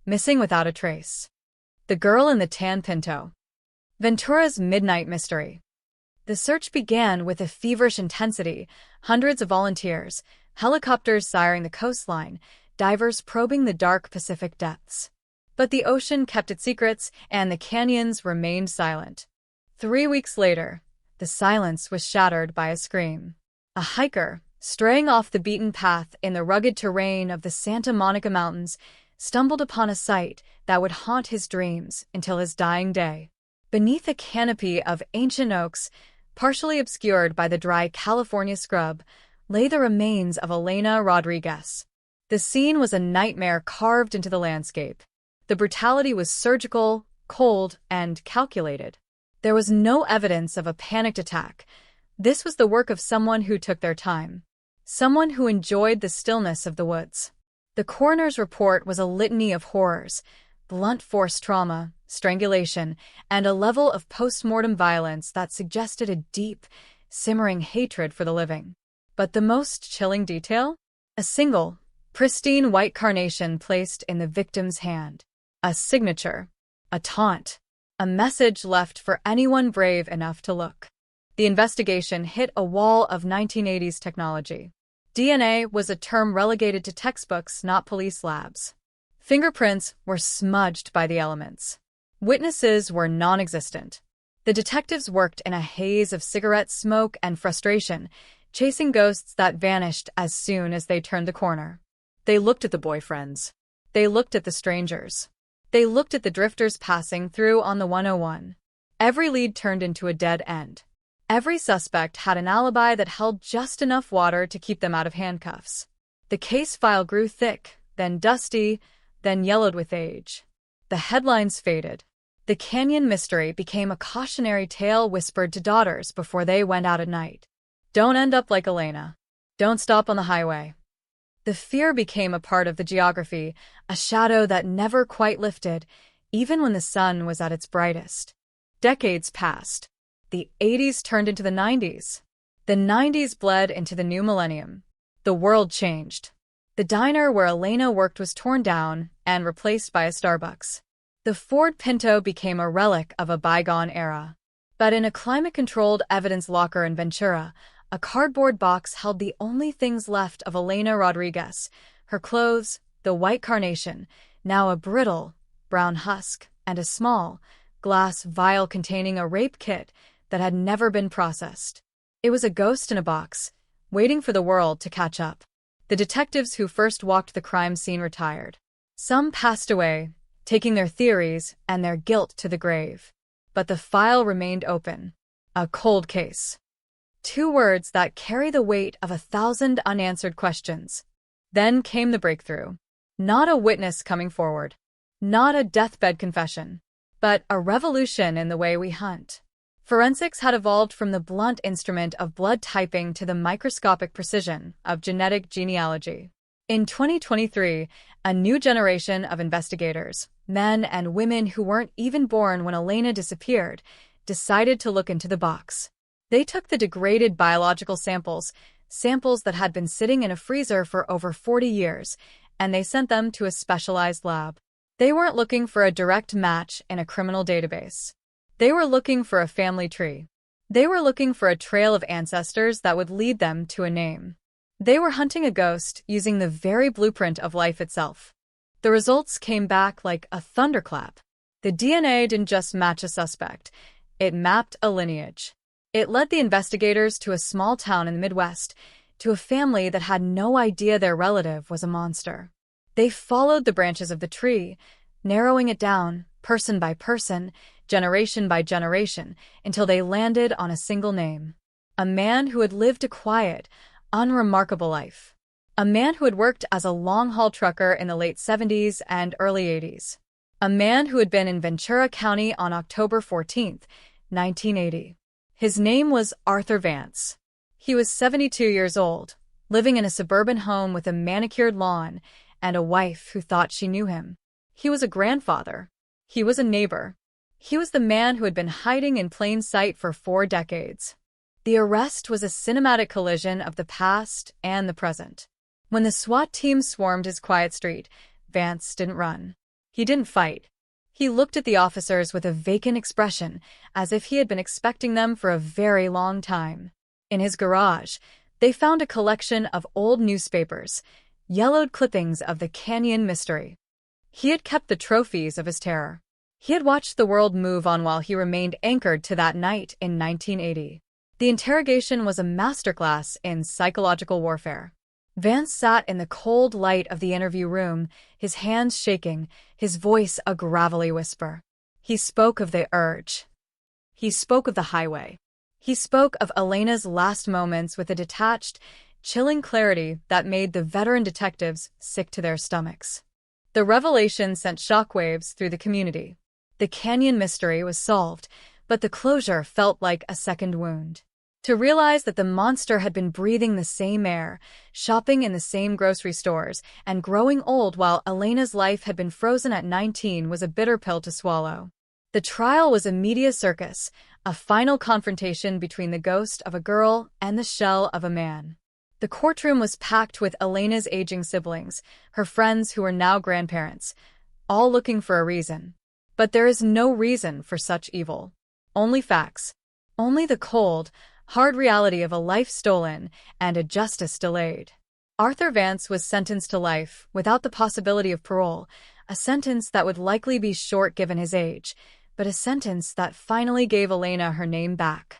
missing without a trace. The girl in the tan Pinto. Ventura's midnight mystery. The search began with a feverish intensity, hundreds of volunteers, helicopters siring the coastline, divers probing the dark Pacific depths. But the ocean kept its secrets, and the canyons remained silent. 3 weeks later, the silence was shattered by a scream. A hiker, straying off the beaten path in the rugged terrain of the Santa Monica Mountains, stumbled upon a sight that would haunt his dreams until his dying day. Beneath a canopy of ancient oaks, partially obscured by the dry California scrub, lay the remains of Elena Rodriguez. The scene was a nightmare carved into the landscape. The brutality was surgical, cold, and calculated. There was no evidence of a panicked attack. This was the work of someone who took their time. Someone who enjoyed the stillness of the woods. The coroner's report was a litany of horrors: blunt force trauma, strangulation, and a level of post-mortem violence that suggested a deep, simmering hatred for the living. But the most chilling detail? A single, pristine white carnation placed in the victim's hand. A signature. A taunt. A message left for anyone brave enough to look. The investigation hit a wall of 1980s technology. DNA was a term relegated to textbooks, not police labs. Fingerprints were smudged by the elements. Witnesses were non-existent. The detectives worked in a haze of cigarette smoke and frustration, chasing ghosts that vanished as soon as they turned the corner. They looked at the boyfriends. They looked at the strangers. They looked at the drifters passing through on the 101. Every lead turned into a dead end. Every suspect had an alibi that held just enough water to keep them out of handcuffs. The case file grew thick, then dusty, then yellowed with age. The headlines faded. The canyon mystery became a cautionary tale whispered to daughters before they went out at night. Don't end up like Elena. Don't stop on the highway. The fear became a part of the geography, a shadow that never quite lifted, even when the sun was at its brightest. Decades passed. The 80s turned into the 90s. The 90s bled into the new millennium. The world changed. The diner where Elena worked was torn down and replaced by a Starbucks. The Ford Pinto became a relic of a bygone era. But in a climate-controlled evidence locker in Ventura, a cardboard box held the only things left of Elena Rodriguez: her clothes, the white carnation, now a brittle, brown husk, and a small, glass vial containing a rape kit that had never been processed. It was a ghost in a box, waiting for the world to catch up. The detectives who first walked the crime scene retired. Some passed away, taking their theories and their guilt to the grave. But the file remained open. A cold case. 2 words that carry the weight of 1,000 unanswered questions. Then came the breakthrough. Not a witness coming forward. Not a deathbed confession. But a revolution in the way we hunt. Forensics had evolved from the blunt instrument of blood typing to the microscopic precision of genetic genealogy. In 2023, a new generation of investigators, men and women who weren't even born when Elena disappeared, decided to look into the box. They took the degraded biological samples that had been sitting in a freezer for over 40 years, and they sent them to a specialized lab. They weren't looking for a direct match in a criminal database. They were looking for a family tree. They were looking for a trail of ancestors that would lead them to a name. They were hunting a ghost using the very blueprint of life itself. The results came back like a thunderclap. The DNA didn't just match a suspect. It mapped a lineage. It led the investigators to a small town in the Midwest, to a family that had no idea their relative was a monster. They followed the branches of the tree, narrowing it down, person by person, generation by generation, until they landed on a single name. A man who had lived a quiet, unremarkable life. A man who had worked as a long-haul trucker in the late 70s and early 80s. A man who had been in Ventura County on October 14, 1980. His name was Arthur Vance. He was 72 years old, living in a suburban home with a manicured lawn and a wife who thought she knew him. He was a grandfather. He was a neighbor. He was the man who had been hiding in plain sight for 4 decades. The arrest was a cinematic collision of the past and the present. When the SWAT team swarmed his quiet street, Vance didn't run. He didn't fight. He looked at the officers with a vacant expression, as if he had been expecting them for a very long time. In his garage, they found a collection of old newspapers, yellowed clippings of the Canyon mystery. He had kept the trophies of his terror. He had watched the world move on while he remained anchored to that night in 1980. The interrogation was a masterclass in psychological warfare. Vance sat in the cold light of the interview room, his hands shaking, his voice a gravelly whisper. He spoke of the urge. He spoke of the highway. He spoke of Elena's last moments with a detached, chilling clarity that made the veteran detectives sick to their stomachs. The revelation sent shockwaves through the community. The canyon mystery was solved, but the closure felt like a second wound. To realize that the monster had been breathing the same air, shopping in the same grocery stores, and growing old while Elena's life had been frozen at 19 was a bitter pill to swallow. The trial was a media circus, a final confrontation between the ghost of a girl and the shell of a man. The courtroom was packed with Elena's aging siblings, her friends who were now grandparents, all looking for a reason. But there is no reason for such evil. Only facts. Only the cold, hard reality of a life stolen and a justice delayed. Arthur Vance was sentenced to life without the possibility of parole, a sentence that would likely be short given his age, but a sentence that finally gave Elena her name back.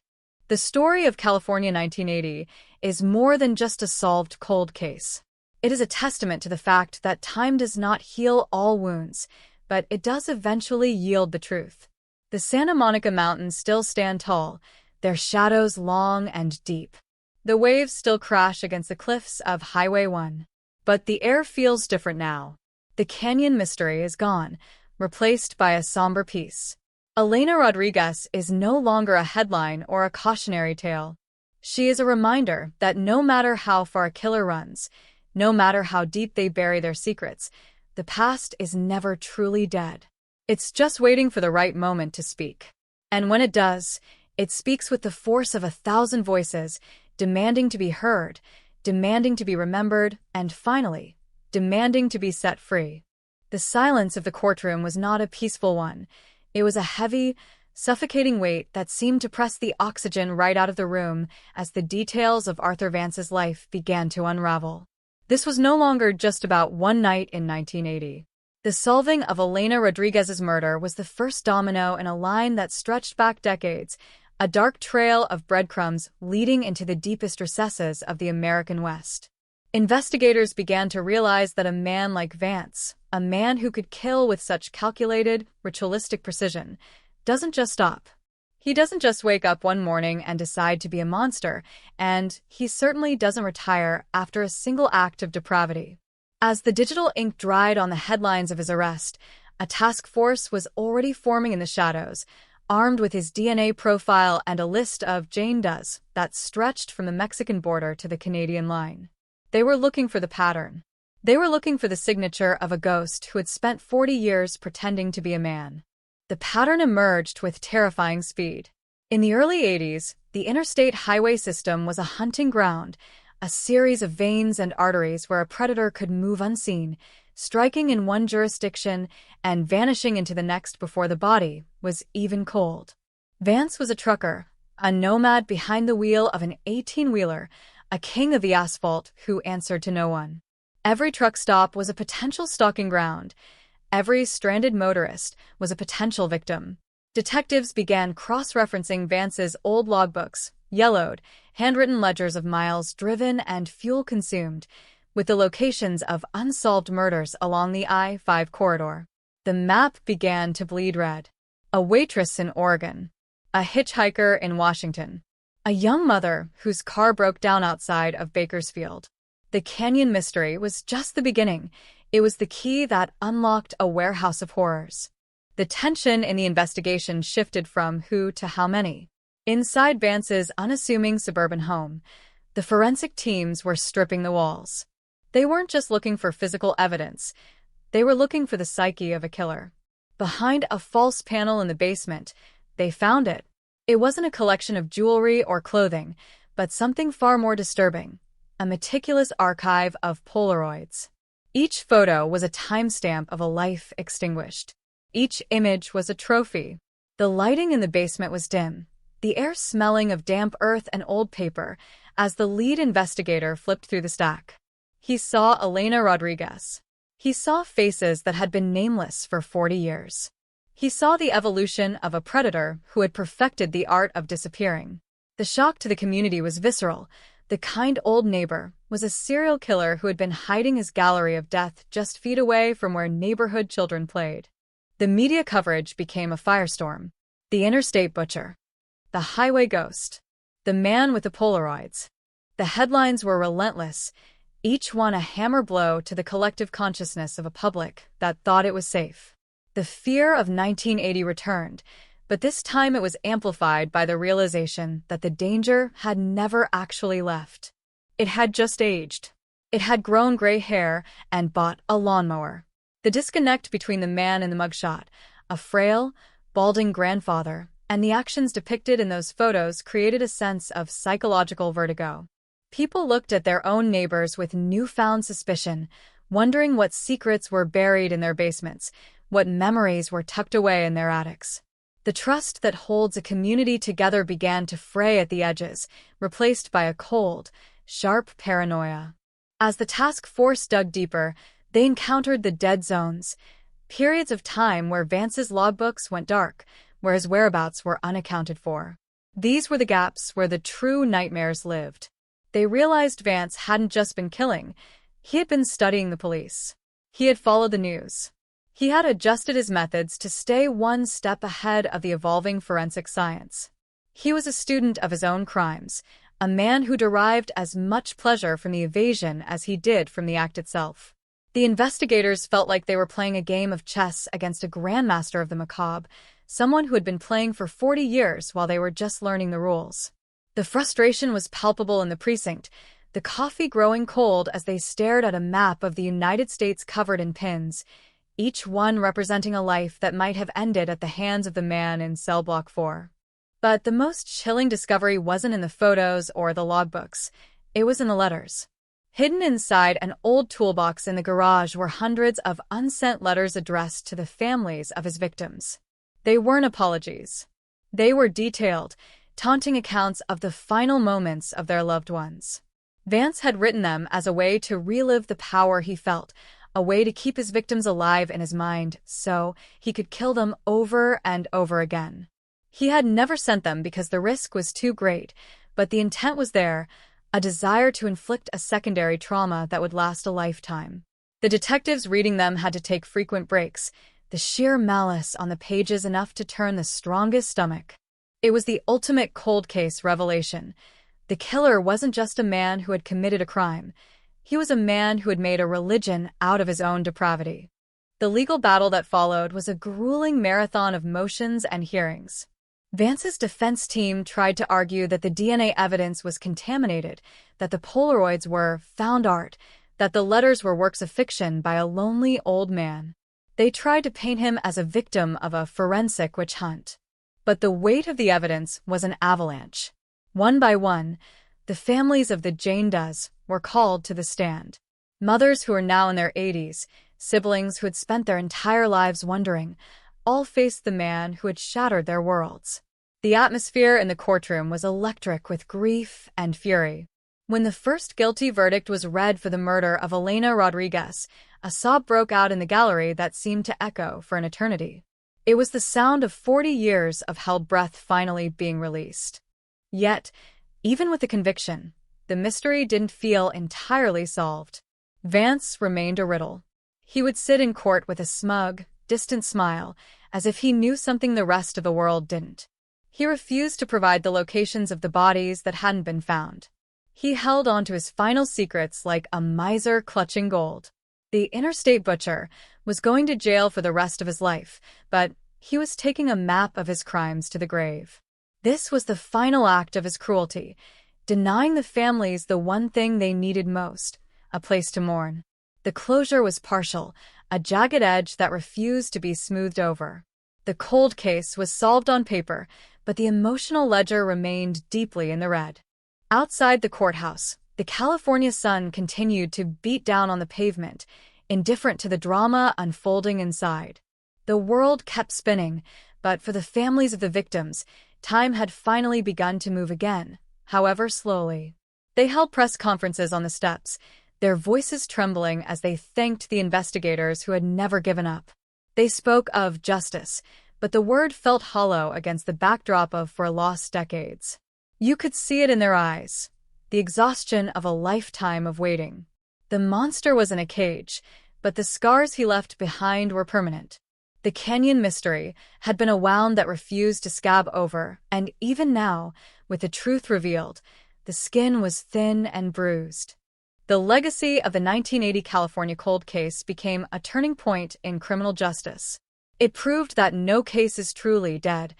The story of California 1980 is more than just a solved cold case. It is a testament to the fact that time does not heal all wounds, but it does eventually yield the truth. The Santa Monica Mountains still stand tall, their shadows long and deep. The waves still crash against the cliffs of Highway 1. But the air feels different now. The canyon mystery is gone, replaced by a somber peace. Elena Rodriguez is no longer a headline or a cautionary tale. She is a reminder that no matter how far a killer runs, no matter how deep they bury their secrets, the past is never truly dead. It's just waiting for the right moment to speak. And when it does, it speaks with the force of 1,000 voices, demanding to be heard, demanding to be remembered, and finally, demanding to be set free. The silence of the courtroom was not a peaceful one. It was a heavy, suffocating weight that seemed to press the oxygen right out of the room as the details of Arthur Vance's life began to unravel. This was no longer just about one night in 1980. The solving of Elena Rodriguez's murder was the first domino in a line that stretched back decades, a dark trail of breadcrumbs leading into the deepest recesses of the American West. Investigators began to realize that a man like Vance, a man who could kill with such calculated, ritualistic precision, doesn't just stop. He doesn't just wake up one morning and decide to be a monster, and he certainly doesn't retire after a single act of depravity. As the digital ink dried on the headlines of his arrest, a task force was already forming in the shadows, armed with his DNA profile and a list of Jane Does that stretched from the Mexican border to the Canadian line. They were looking for the pattern. They were looking for the signature of a ghost who had spent 40 years pretending to be a man. The pattern emerged with terrifying speed. In the early 80s, the interstate highway system was a hunting ground, a series of veins and arteries where a predator could move unseen, striking in one jurisdiction and vanishing into the next before the body was even cold. Vance was a trucker, a nomad behind the wheel of an 18-wheeler, a king of the asphalt who answered to no one. Every truck stop was a potential stalking ground. Every stranded motorist was a potential victim. Detectives began cross-referencing Vance's old logbooks, yellowed, handwritten ledgers of miles driven and fuel consumed, with the locations of unsolved murders along the I-5 corridor. The map began to bleed red. A waitress in Oregon, a hitchhiker in Washington, a young mother whose car broke down outside of Bakersfield. The canyon mystery was just the beginning. It was the key that unlocked a warehouse of horrors. The tension in the investigation shifted from who to how many. Inside Vance's unassuming suburban home, the forensic teams were stripping the walls. They weren't just looking for physical evidence. They were looking for the psyche of a killer. Behind a false panel in the basement, they found it. It wasn't a collection of jewelry or clothing, but something far more disturbing, a meticulous archive of Polaroids. Each photo was a timestamp of a life extinguished. Each image was a trophy. The lighting in the basement was dim, the air smelling of damp earth and old paper, as the lead investigator flipped through the stack. He saw Elena Rodriguez. He saw faces that had been nameless for 40 years. He saw the evolution of a predator who had perfected the art of disappearing. The shock to the community was visceral. The kind old neighbor was a serial killer who had been hiding his gallery of death just feet away from where neighborhood children played. The media coverage became a firestorm. The interstate butcher. The highway ghost. The man with the Polaroids. The headlines were relentless, each one a hammer blow to the collective consciousness of a public that thought it was safe. The fear of 1980 returned, but this time it was amplified by the realization that the danger had never actually left. It had just aged. It had grown gray hair and bought a lawnmower. The disconnect between the man in the mugshot, a frail, balding grandfather, and the actions depicted in those photos created a sense of psychological vertigo. People looked at their own neighbors with newfound suspicion, wondering what secrets were buried in their basements, what memories were tucked away in their attics. The trust that holds a community together began to fray at the edges, replaced by a cold, sharp paranoia. As the task force dug deeper, they encountered the dead zones, periods of time where Vance's logbooks went dark, where his whereabouts were unaccounted for. These were the gaps where the true nightmares lived. They realized Vance hadn't just been killing, he had been studying the police. He had followed the news. He had adjusted his methods to stay one step ahead of the evolving forensic science. He was a student of his own crimes, a man who derived as much pleasure from the evasion as he did from the act itself. The investigators felt like they were playing a game of chess against a grandmaster of the macabre, someone who had been playing for 40 years while they were just learning the rules. The frustration was palpable in the precinct, the coffee growing cold as they stared at a map of the United States covered in pins, each one representing a life that might have ended at the hands of the man in cell block 4. But the most chilling discovery wasn't in the photos or the logbooks. It was in the letters. Hidden inside an old toolbox in the garage were hundreds of unsent letters addressed to the families of his victims. They weren't apologies. They were detailed, taunting accounts of the final moments of their loved ones. Vance had written them as a way to relive the power he felt, a way to keep his victims alive in his mind so he could kill them over and over again. He had never sent them because the risk was too great, but the intent was there, a desire to inflict a secondary trauma that would last a lifetime. The detectives reading them had to take frequent breaks, the sheer malice on the pages enough to turn the strongest stomach. It was the ultimate cold case revelation. The killer wasn't just a man who had committed a crime. He was a man who had made a religion out of his own depravity. The legal battle that followed was a grueling marathon of motions and hearings. Vance's defense team tried to argue that the DNA evidence was contaminated, that the Polaroids were found art, that the letters were works of fiction by a lonely old man. They tried to paint him as a victim of a forensic witch hunt. But the weight of the evidence was an avalanche. One by one, the families of the Jane Does were called to the stand. Mothers who were now in their 80s, siblings who had spent their entire lives wondering, all faced the man who had shattered their worlds. The atmosphere in the courtroom was electric with grief and fury. When the first guilty verdict was read for the murder of Elena Rodriguez, a sob broke out in the gallery that seemed to echo for an eternity. It was the sound of 40 years of held breath finally being released. Yet, even with the conviction, the mystery didn't feel entirely solved. Vance remained a riddle. He would sit in court with a smug, distant smile, as if he knew something the rest of the world didn't. He refused to provide the locations of the bodies that hadn't been found. He held on to his final secrets like a miser clutching gold. The interstate butcher was going to jail for the rest of his life, but he was taking a map of his crimes to the grave. This was the final act of his cruelty, denying the families the one thing they needed most, a place to mourn. The closure was partial, a jagged edge that refused to be smoothed over. The cold case was solved on paper, but the emotional ledger remained deeply in the red. Outside the courthouse, the California sun continued to beat down on the pavement, indifferent to the drama unfolding inside. The world kept spinning, but for the families of the victims, time had finally begun to move again, however slowly. They held press conferences on the steps, their voices trembling as they thanked the investigators who had never given up. They spoke of justice, but the word felt hollow against the backdrop of four lost decades. You could see it in their eyes, the exhaustion of a lifetime of waiting. The monster was in a cage, but the scars he left behind were permanent. The canyon mystery had been a wound that refused to scab over, and even now, with the truth revealed, the skin was thin and bruised. The legacy of the 1980 California cold case became a turning point in criminal justice. It proved that no case is truly dead,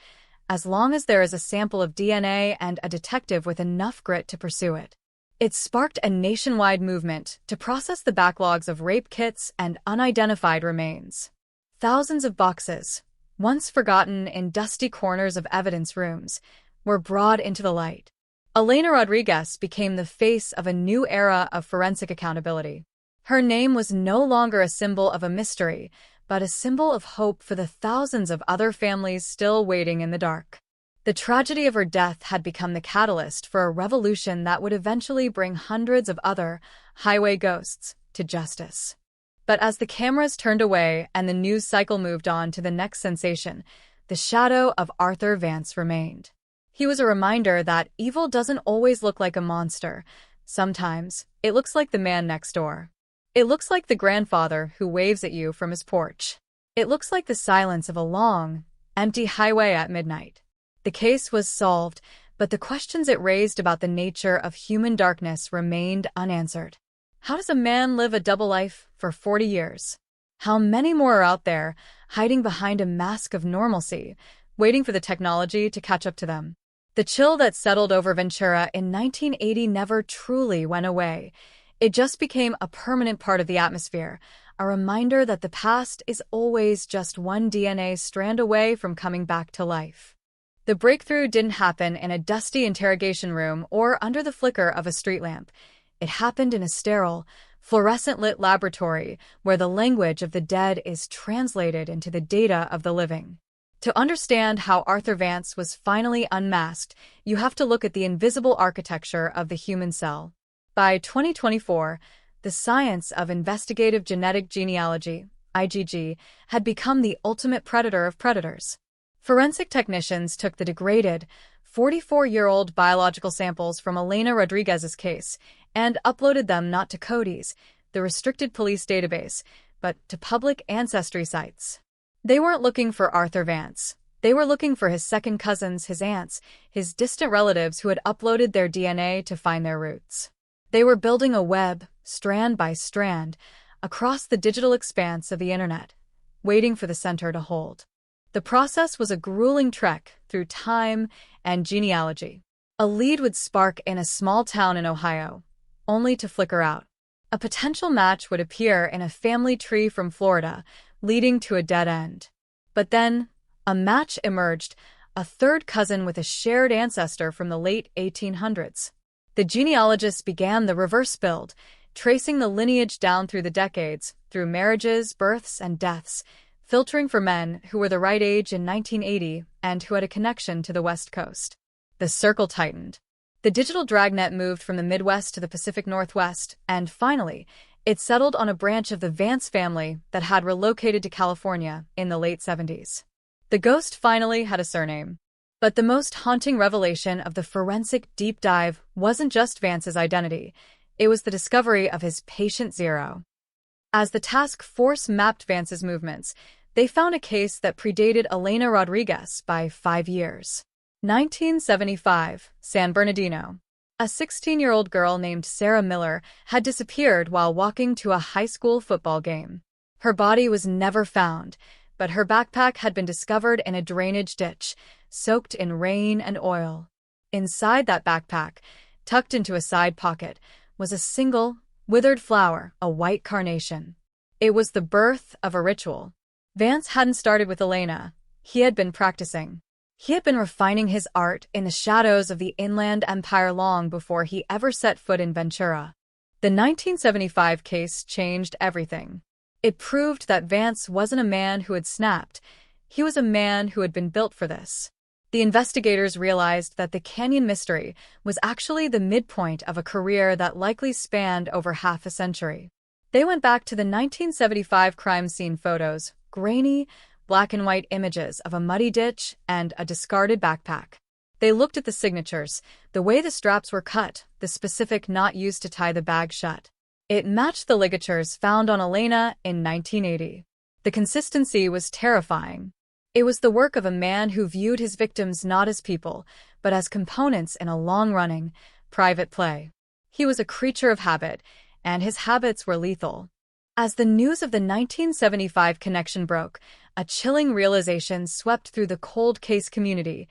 as long as there is a sample of DNA and a detective with enough grit to pursue it. It sparked a nationwide movement to process the backlogs of rape kits and unidentified remains. Thousands of boxes, once forgotten in dusty corners of evidence rooms, were brought into the light. Elena Rodriguez became the face of a new era of forensic accountability. Her name was no longer a symbol of a mystery, but a symbol of hope for the thousands of other families still waiting in the dark. The tragedy of her death had become the catalyst for a revolution that would eventually bring hundreds of other highway ghosts to justice. But as the cameras turned away and the news cycle moved on to the next sensation, the shadow of Arthur Vance remained. He was a reminder that evil doesn't always look like a monster. Sometimes, it looks like the man next door. It looks like the grandfather who waves at you from his porch. It looks like the silence of a long, empty highway at midnight. The case was solved, but the questions it raised about the nature of human darkness remained unanswered. How does a man live a double life for 40 years? How many more are out there, hiding behind a mask of normalcy, waiting for the technology to catch up to them? The chill that settled over Ventura in 1980 never truly went away. It just became a permanent part of the atmosphere, a reminder that the past is always just one DNA strand away from coming back to life. The breakthrough didn't happen in a dusty interrogation room or under the flicker of a street lamp. It happened in a sterile, fluorescent-lit laboratory where the language of the dead is translated into the data of the living. To understand how Arthur Vance was finally unmasked, you have to look at the invisible architecture of the human cell. By 2024, the science of investigative genetic genealogy, IgG, had become the ultimate predator of predators. Forensic technicians took the degraded, 44-year-old biological samples from Elena Rodriguez's case and uploaded them not to CODIS, the restricted police database, but to public ancestry sites. They weren't looking for Arthur Vance. They were looking for his second cousins, his aunts, his distant relatives who had uploaded their DNA to find their roots. They were building a web, strand by strand, across the digital expanse of the internet, waiting for the center to hold. The process was a grueling trek through time and genealogy. A lead would spark in a small town in Ohio, only to flicker out. A potential match would appear in a family tree from Florida, leading to a dead end. But then, a match emerged, a third cousin with a shared ancestor from the late 1800s. The genealogists began the reverse build, tracing the lineage down through the decades, through marriages, births, and deaths, filtering for men who were the right age in 1980 and who had a connection to the West Coast. The circle tightened. The digital dragnet moved from the Midwest to the Pacific Northwest, and finally, it settled on a branch of the Vance family that had relocated to California in the late 70s. The ghost finally had a surname. But the most haunting revelation of the forensic deep dive wasn't just Vance's identity. It was the discovery of his patient zero. As the task force mapped Vance's movements, they found a case that predated Elena Rodriguez by 5 years. 1975, San Bernardino. A 16-year-old girl named Sarah Miller had disappeared while walking to a high school football game. Her body was never found, but her backpack had been discovered in a drainage ditch, soaked in rain and oil. Inside that backpack, tucked into a side pocket, was a single, withered flower, a white carnation. It was the birth of a ritual. Vance hadn't started with Elena. He had been practicing. He had been refining his art in the shadows of the Inland Empire long before he ever set foot in Ventura. The 1975 case changed everything. It proved that Vance wasn't a man who had snapped. He was a man who had been built for this. The investigators realized that the canyon mystery was actually the midpoint of a career that likely spanned over half a century. They went back to the 1975 crime scene photos, grainy, black and white images of a muddy ditch and a discarded backpack. They looked at the signatures, the way the straps were cut, the specific knot used to tie the bag shut. It matched the ligatures found on Elena in 1980. The consistency was terrifying. It was the work of a man who viewed his victims not as people, but as components in a long-running, private play. He was a creature of habit, and his habits were lethal. As the news of the 1975 connection broke, a chilling realization swept through the cold case community.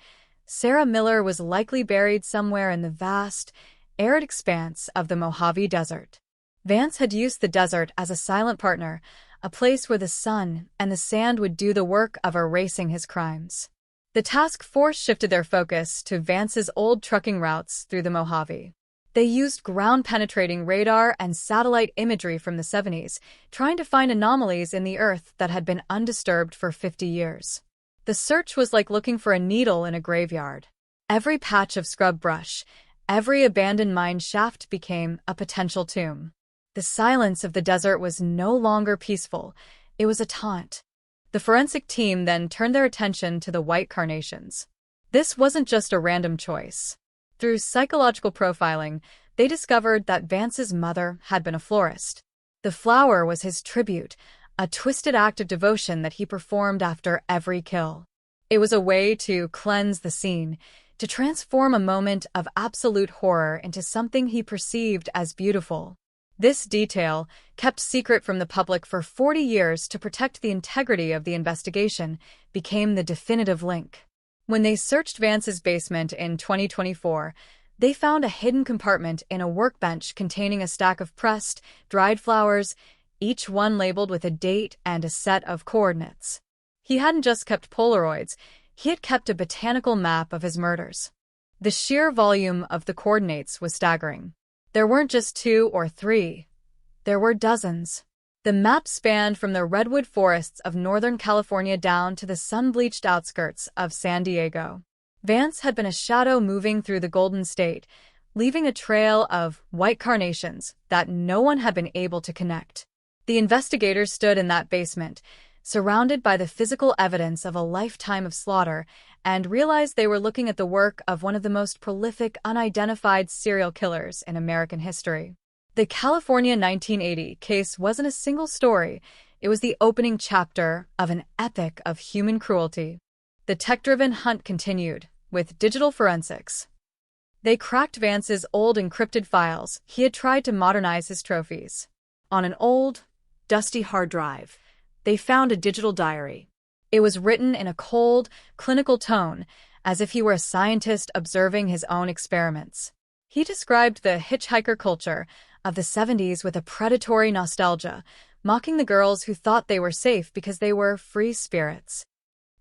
Sarah Miller was likely buried somewhere in the vast, arid expanse of the Mojave Desert. Vance had used the desert as a silent partner, a place where the sun and the sand would do the work of erasing his crimes. The task force shifted their focus to Vance's old trucking routes through the Mojave. They used ground-penetrating radar and satellite imagery from the 70s, trying to find anomalies in the earth that had been undisturbed for 50 years. The search was like looking for a needle in a graveyard. Every patch of scrub brush, every abandoned mine shaft became a potential tomb. The silence of the desert was no longer peaceful. It was a taunt. The forensic team then turned their attention to the white carnations. This wasn't just a random choice. Through psychological profiling, they discovered that Vance's mother had been a florist. The flower was his tribute, a twisted act of devotion that he performed after every kill. It was a way to cleanse the scene, to transform a moment of absolute horror into something he perceived as beautiful. This detail, kept secret from the public for 40 years to protect the integrity of the investigation, became the definitive link. When they searched Vance's basement in 2024, they found a hidden compartment in a workbench containing a stack of pressed, dried flowers, each one labeled with a date and a set of coordinates. He hadn't just kept Polaroids, he had kept a botanical map of his murders. The sheer volume of the coordinates was staggering. There weren't just 2 or 3. There were dozens. The map spanned from the redwood forests of Northern California down to the sun-bleached outskirts of San Diego. Vance had been a shadow moving through the Golden State, leaving a trail of white carnations that no one had been able to connect. The investigators stood in that basement, surrounded by the physical evidence of a lifetime of slaughter, and realized they were looking at the work of one of the most prolific unidentified serial killers in American history. The California 1980 case wasn't a single story. It was the opening chapter of an epic of human cruelty. The tech-driven hunt continued, with digital forensics. They cracked Vance's old encrypted files. He had tried to modernize his trophies. On an old, dusty hard drive, they found a digital diary. It was written in a cold, clinical tone, as if he were a scientist observing his own experiments. He described the hitchhiker culture of the 70s with a predatory nostalgia, mocking the girls who thought they were safe because they were free spirits.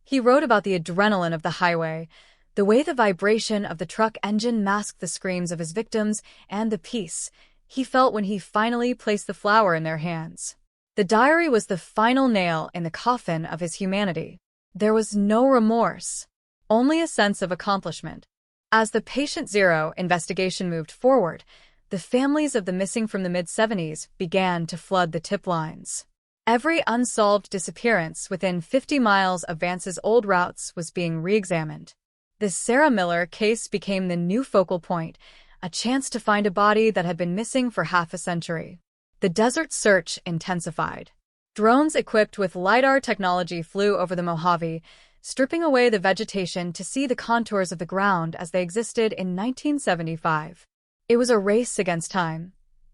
He wrote about the adrenaline of the highway, the way the vibration of the truck engine masked the screams of his victims, and the peace he felt when he finally placed the flower in their hands. The diary was the final nail in the coffin of his humanity. There was no remorse, only a sense of accomplishment. As the Patient Zero investigation moved forward, the families of the missing from the mid-70s began to flood the tip lines. Every unsolved disappearance within 50 miles of Vance's old routes was being re-examined. The Sarah Miller case became the new focal point, a chance to find a body that had been missing for half a century. The desert search intensified. Drones equipped with LiDAR technology flew over the Mojave, stripping away the vegetation to see the contours of the ground as they existed in 1975. It was a race against time.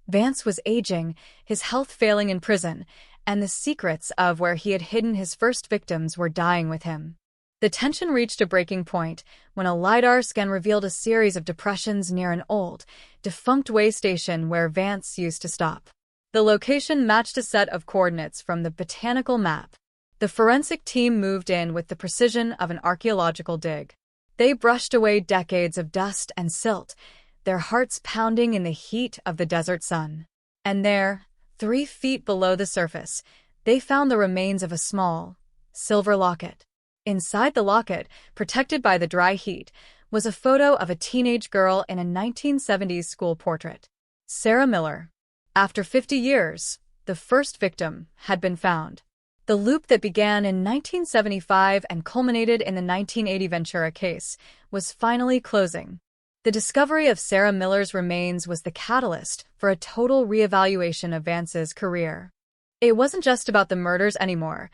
Vance was aging, his health failing in prison, and the secrets of where he had hidden his first victims were dying with him. The tension reached a breaking point when a LiDAR scan revealed a series of depressions near an old, defunct way station where Vance used to stop. The location matched a set of coordinates from the botanical map. The forensic team moved in with the precision of an archaeological dig. They brushed away decades of dust and silt, their hearts pounding in the heat of the desert sun. And there, 3 feet below the surface, they found the remains of a small, silver locket. Inside the locket, protected by the dry heat, was a photo of a teenage girl in a 1970s school portrait. Sarah Miller. After 50 years, the first victim had been found. The loop that began in 1975 and culminated in the 1980 Ventura case was finally closing. The discovery of Sarah Miller's remains was the catalyst for a total reevaluation of Vance's career. It wasn't just about the murders anymore.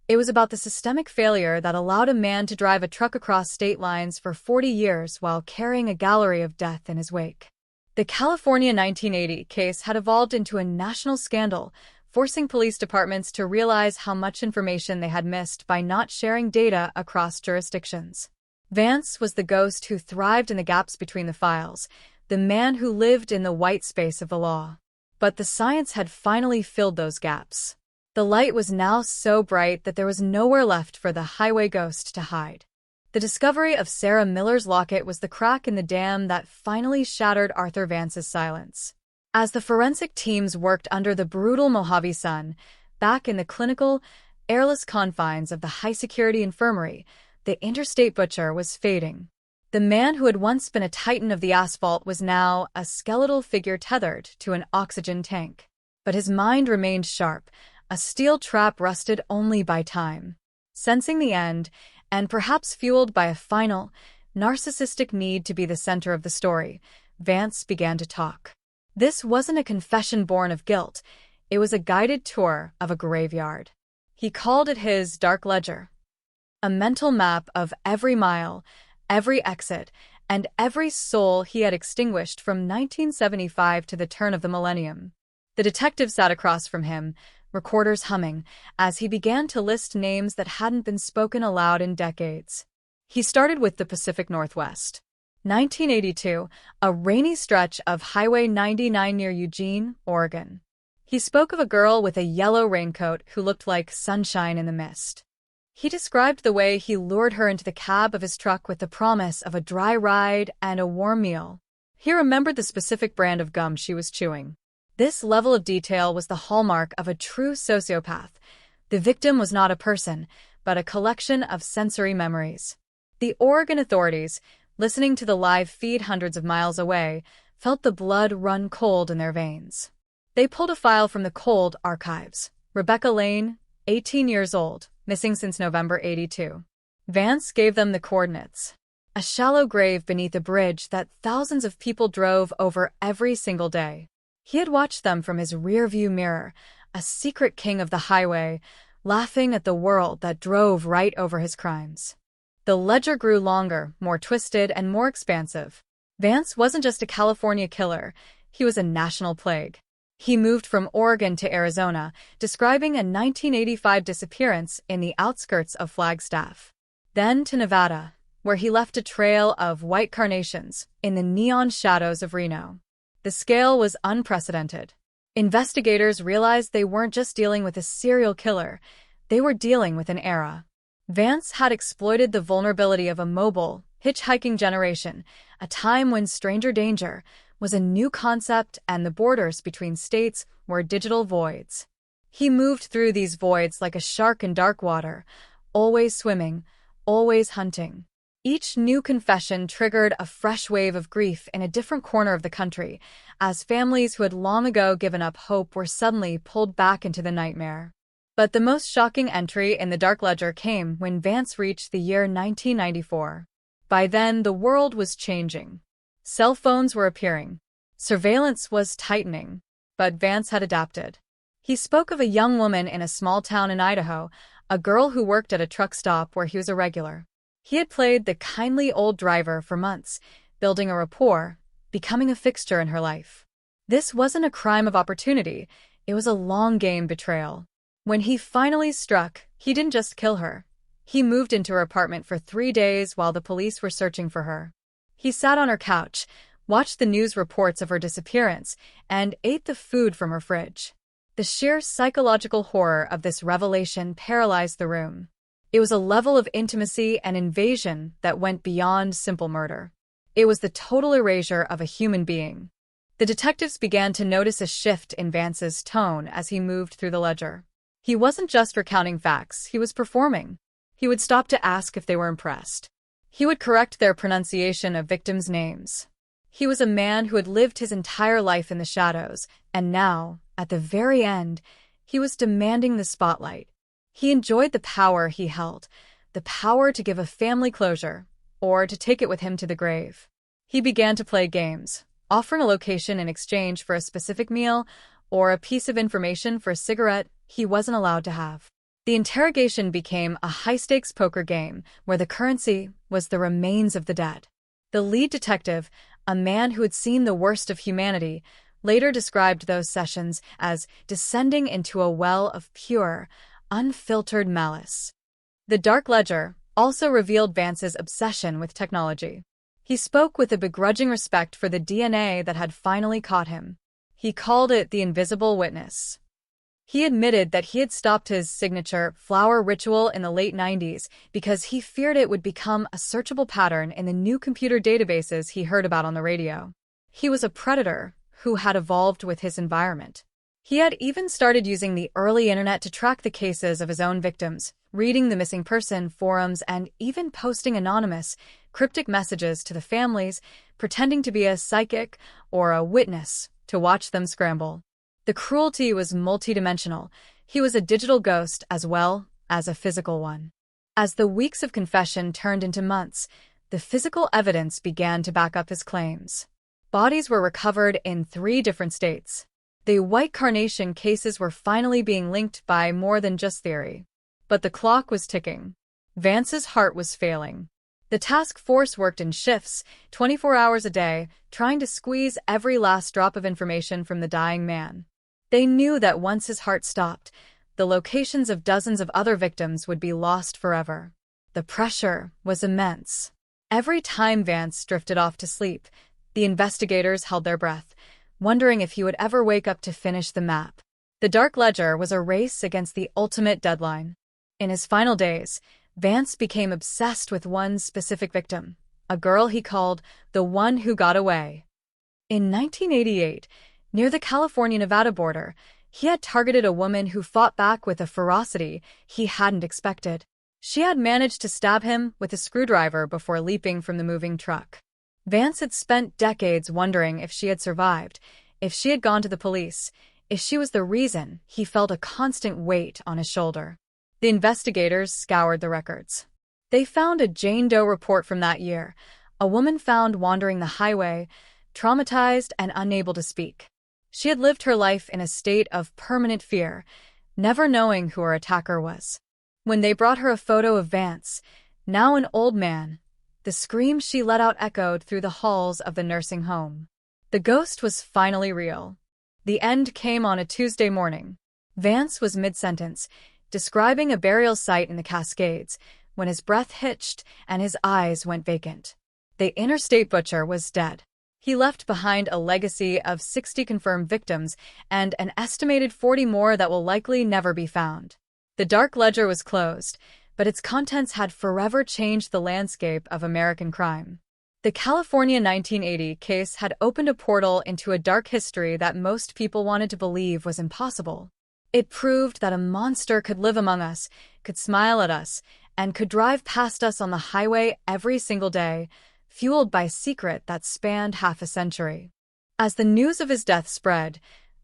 It was about the systemic failure that allowed a man to drive a truck across state lines for 40 years while carrying a gallery of death in his wake. The California 1980 case had evolved into a national scandal, forcing police departments to realize how much information they had missed by not sharing data across jurisdictions. Vance was the ghost who thrived in the gaps between the files, the man who lived in the white space of the law. But the science had finally filled those gaps. The light was now so bright that there was nowhere left for the highway ghost to hide. The discovery of Sarah Miller's locket was the crack in the dam that finally shattered Arthur Vance's silence. As the forensic teams worked under the brutal Mojave sun, back in the clinical, airless confines of the high-security infirmary, the interstate butcher was fading. The man who had once been a titan of the asphalt was now a skeletal figure tethered to an oxygen tank. But his mind remained sharp, a steel trap rusted only by time. Sensing the end, and perhaps fueled by a final, narcissistic need to be the center of the story, Vance began to talk. This wasn't a confession born of guilt. It was a guided tour of a graveyard. He called it his dark ledger, a mental map of every mile, every exit, and every soul he had extinguished from 1975 to the turn of the millennium. The detective sat across from him, recorders humming, as he began to list names that hadn't been spoken aloud in decades. He started with the Pacific Northwest. 1982, a rainy stretch of Highway 99 near Eugene, Oregon. He spoke of a girl with a yellow raincoat who looked like sunshine in the mist. He described the way he lured her into the cab of his truck with the promise of a dry ride and a warm meal. He remembered the specific brand of gum she was chewing. This level of detail was the hallmark of a true sociopath. The victim was not a person, but a collection of sensory memories. The Oregon authorities, listening to the live feed hundreds of miles away, felt the blood run cold in their veins. They pulled a file from the cold archives. Rebecca Lane, 18 years old, missing since November '82. Vance gave them the coordinates. A shallow grave beneath a bridge that thousands of people drove over every single day. He had watched them from his rearview mirror, a secret king of the highway, laughing at the world that drove right over his crimes. The ledger grew longer, more twisted, and more expansive. Vance wasn't just a California killer, he was a national plague. He moved from Oregon to Arizona, describing a 1985 disappearance in the outskirts of Flagstaff. Then to Nevada, where he left a trail of white carnations in the neon shadows of Reno. The scale was unprecedented. Investigators realized they weren't just dealing with a serial killer, they were dealing with an era. Vance had exploited the vulnerability of a mobile, hitchhiking generation, a time when stranger danger was a new concept and the borders between states were digital voids. He moved through these voids like a shark in dark water, always swimming, always hunting. Each new confession triggered a fresh wave of grief in a different corner of the country, as families who had long ago given up hope were suddenly pulled back into the nightmare. But the most shocking entry in the dark ledger came when Vance reached the year 1994. By then, the world was changing. Cell phones were appearing. Surveillance was tightening. But Vance had adapted. He spoke of a young woman in a small town in Idaho, a girl who worked at a truck stop where he was a regular. He had played the kindly old driver for months, building a rapport, becoming a fixture in her life. This wasn't a crime of opportunity, it was a long-game betrayal. When he finally struck, he didn't just kill her. He moved into her apartment for 3 days while the police were searching for her. He sat on her couch, watched the news reports of her disappearance, and ate the food from her fridge. The sheer psychological horror of this revelation paralyzed the room. It was a level of intimacy and invasion that went beyond simple murder. It was the total erasure of a human being. The detectives began to notice a shift in Vance's tone as he moved through the ledger. He wasn't just recounting facts, he was performing. He would stop to ask if they were impressed. He would correct their pronunciation of victims' names. He was a man who had lived his entire life in the shadows, and now, at the very end, he was demanding the spotlight. He enjoyed the power he held, the power to give a family closure, or to take it with him to the grave. He began to play games, offering a location in exchange for a specific meal or a piece of information for a cigarette he wasn't allowed to have. The interrogation became a high-stakes poker game where the currency was the remains of the dead. The lead detective, a man who had seen the worst of humanity, later described those sessions as descending into a well of pure, unfiltered malice. The Dark Ledger also revealed Vance's obsession with technology. He spoke with a begrudging respect for the DNA that had finally caught him. He called it the invisible witness. He admitted that he had stopped his signature flower ritual in the late 90s because he feared it would become a searchable pattern in the new computer databases he heard about on the radio. He was a predator who had evolved with his environment. He had even started using the early internet to track the cases of his own victims, reading the missing person forums, and even posting anonymous, cryptic messages to the families, pretending to be a psychic or a witness to watch them scramble. The cruelty was multidimensional. He was a digital ghost as well as a physical one. As the weeks of confession turned into months, the physical evidence began to back up his claims. Bodies were recovered in 3 different states. The white carnation cases were finally being linked by more than just theory. But the clock was ticking. Vance's heart was failing. The task force worked in shifts, 24 hours a day, trying to squeeze every last drop of information from the dying man. They knew that once his heart stopped, the locations of dozens of other victims would be lost forever. The pressure was immense. Every time Vance drifted off to sleep, the investigators held their breath, wondering if he would ever wake up to finish the map. The Dark Ledger was a race against the ultimate deadline. In his final days, Vance became obsessed with one specific victim, a girl he called the one who got away. In 1988, near the California-Nevada border, he had targeted a woman who fought back with a ferocity he hadn't expected. She had managed to stab him with a screwdriver before leaping from the moving truck. Vance had spent decades wondering if she had survived, if she had gone to the police, if she was the reason he felt a constant weight on his shoulder. The investigators scoured the records. They found a Jane Doe report from that year, a woman found wandering the highway, traumatized and unable to speak. She had lived her life in a state of permanent fear, never knowing who her attacker was. When they brought her a photo of Vance, now an old man, the scream she let out echoed through the halls of the nursing home. The ghost was finally real. The end came on a Tuesday morning. Vance was mid-sentence, describing a burial site in the Cascades, when his breath hitched and his eyes went vacant. The interstate butcher was dead. He left behind a legacy of 60 confirmed victims and an estimated 40 more that will likely never be found. The Dark Ledger was closed, but its contents had forever changed the landscape of American crime. The California 1980 case had opened a portal into a dark history that most people wanted to believe was impossible. It proved that a monster could live among us, could smile at us, and could drive past us on the highway every single day, fueled by a secret that spanned half a century. As the news of his death spread,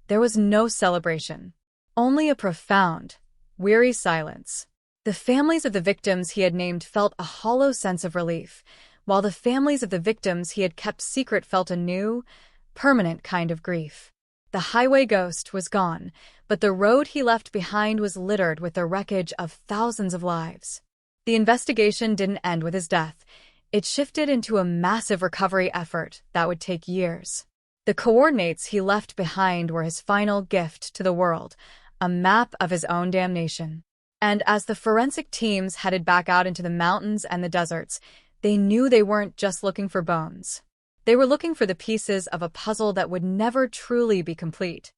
there was no celebration, only a profound, weary silence. The families of the victims he had named felt a hollow sense of relief, while the families of the victims he had kept secret felt a new, permanent kind of grief. The highway ghost was gone, but the road he left behind was littered with the wreckage of thousands of lives. The investigation didn't end with his death. It shifted into a massive recovery effort that would take years. The coordinates he left behind were his final gift to the world, a map of his own damnation. And as the forensic teams headed back out into the mountains and the deserts, they knew they weren't just looking for bones. They were looking for the pieces of a puzzle that would never truly be complete.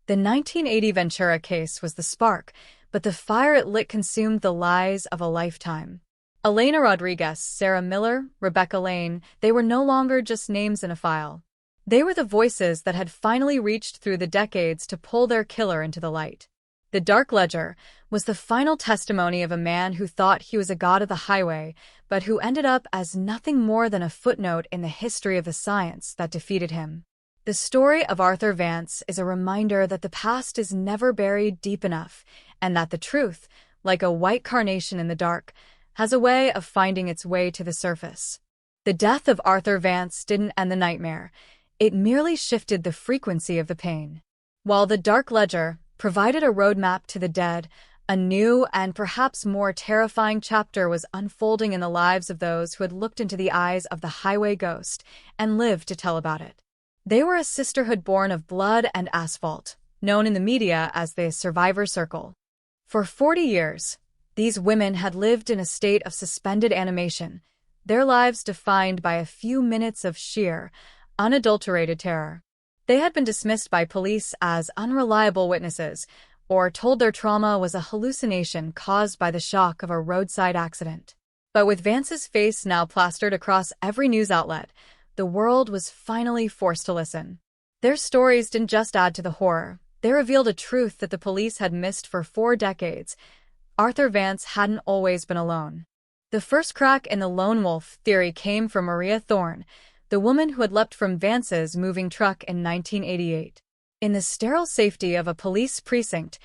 The 1980 Ventura case was the spark, but the fire it lit consumed the lies of a lifetime. Elena Rodriguez, Sarah Miller, Rebecca Lane, they were no longer just names in a file. They were the voices that had finally reached through the decades to pull their killer into the light. The Dark Ledger was the final testimony of a man who thought he was a god of the highway, but who ended up as nothing more than a footnote in the history of the science that defeated him. The story of Arthur Vance is a reminder that the past is never buried deep enough, and that the truth like a white carnation in the dark, has a way of finding its way to the surface. The death of Arthur Vance didn't end the nightmare. It merely shifted the frequency of the pain. While the dark ledger provided a roadmap to the dead, a new and perhaps more terrifying chapter was unfolding in the lives of those who had looked into the eyes of the highway ghost and lived to tell about it. They were a sisterhood born of blood and asphalt, known in the media as the Survivor Circle. For 40 years, these women had lived in a state of suspended animation, their lives defined by a few minutes of sheer, unadulterated terror. They had been dismissed by police as unreliable witnesses, or told their trauma was a hallucination caused by the shock of a roadside accident. But with Vance's face now plastered across every news outlet, the world was finally forced to listen. Their stories didn't just add to the horror, they revealed a truth that the police had missed for 4 decades. Arthur Vance hadn't always been alone. The first crack in the lone wolf theory came from Maria Thorne, the woman who had leapt from Vance's moving truck in 1988. In the sterile safety of a police precinct,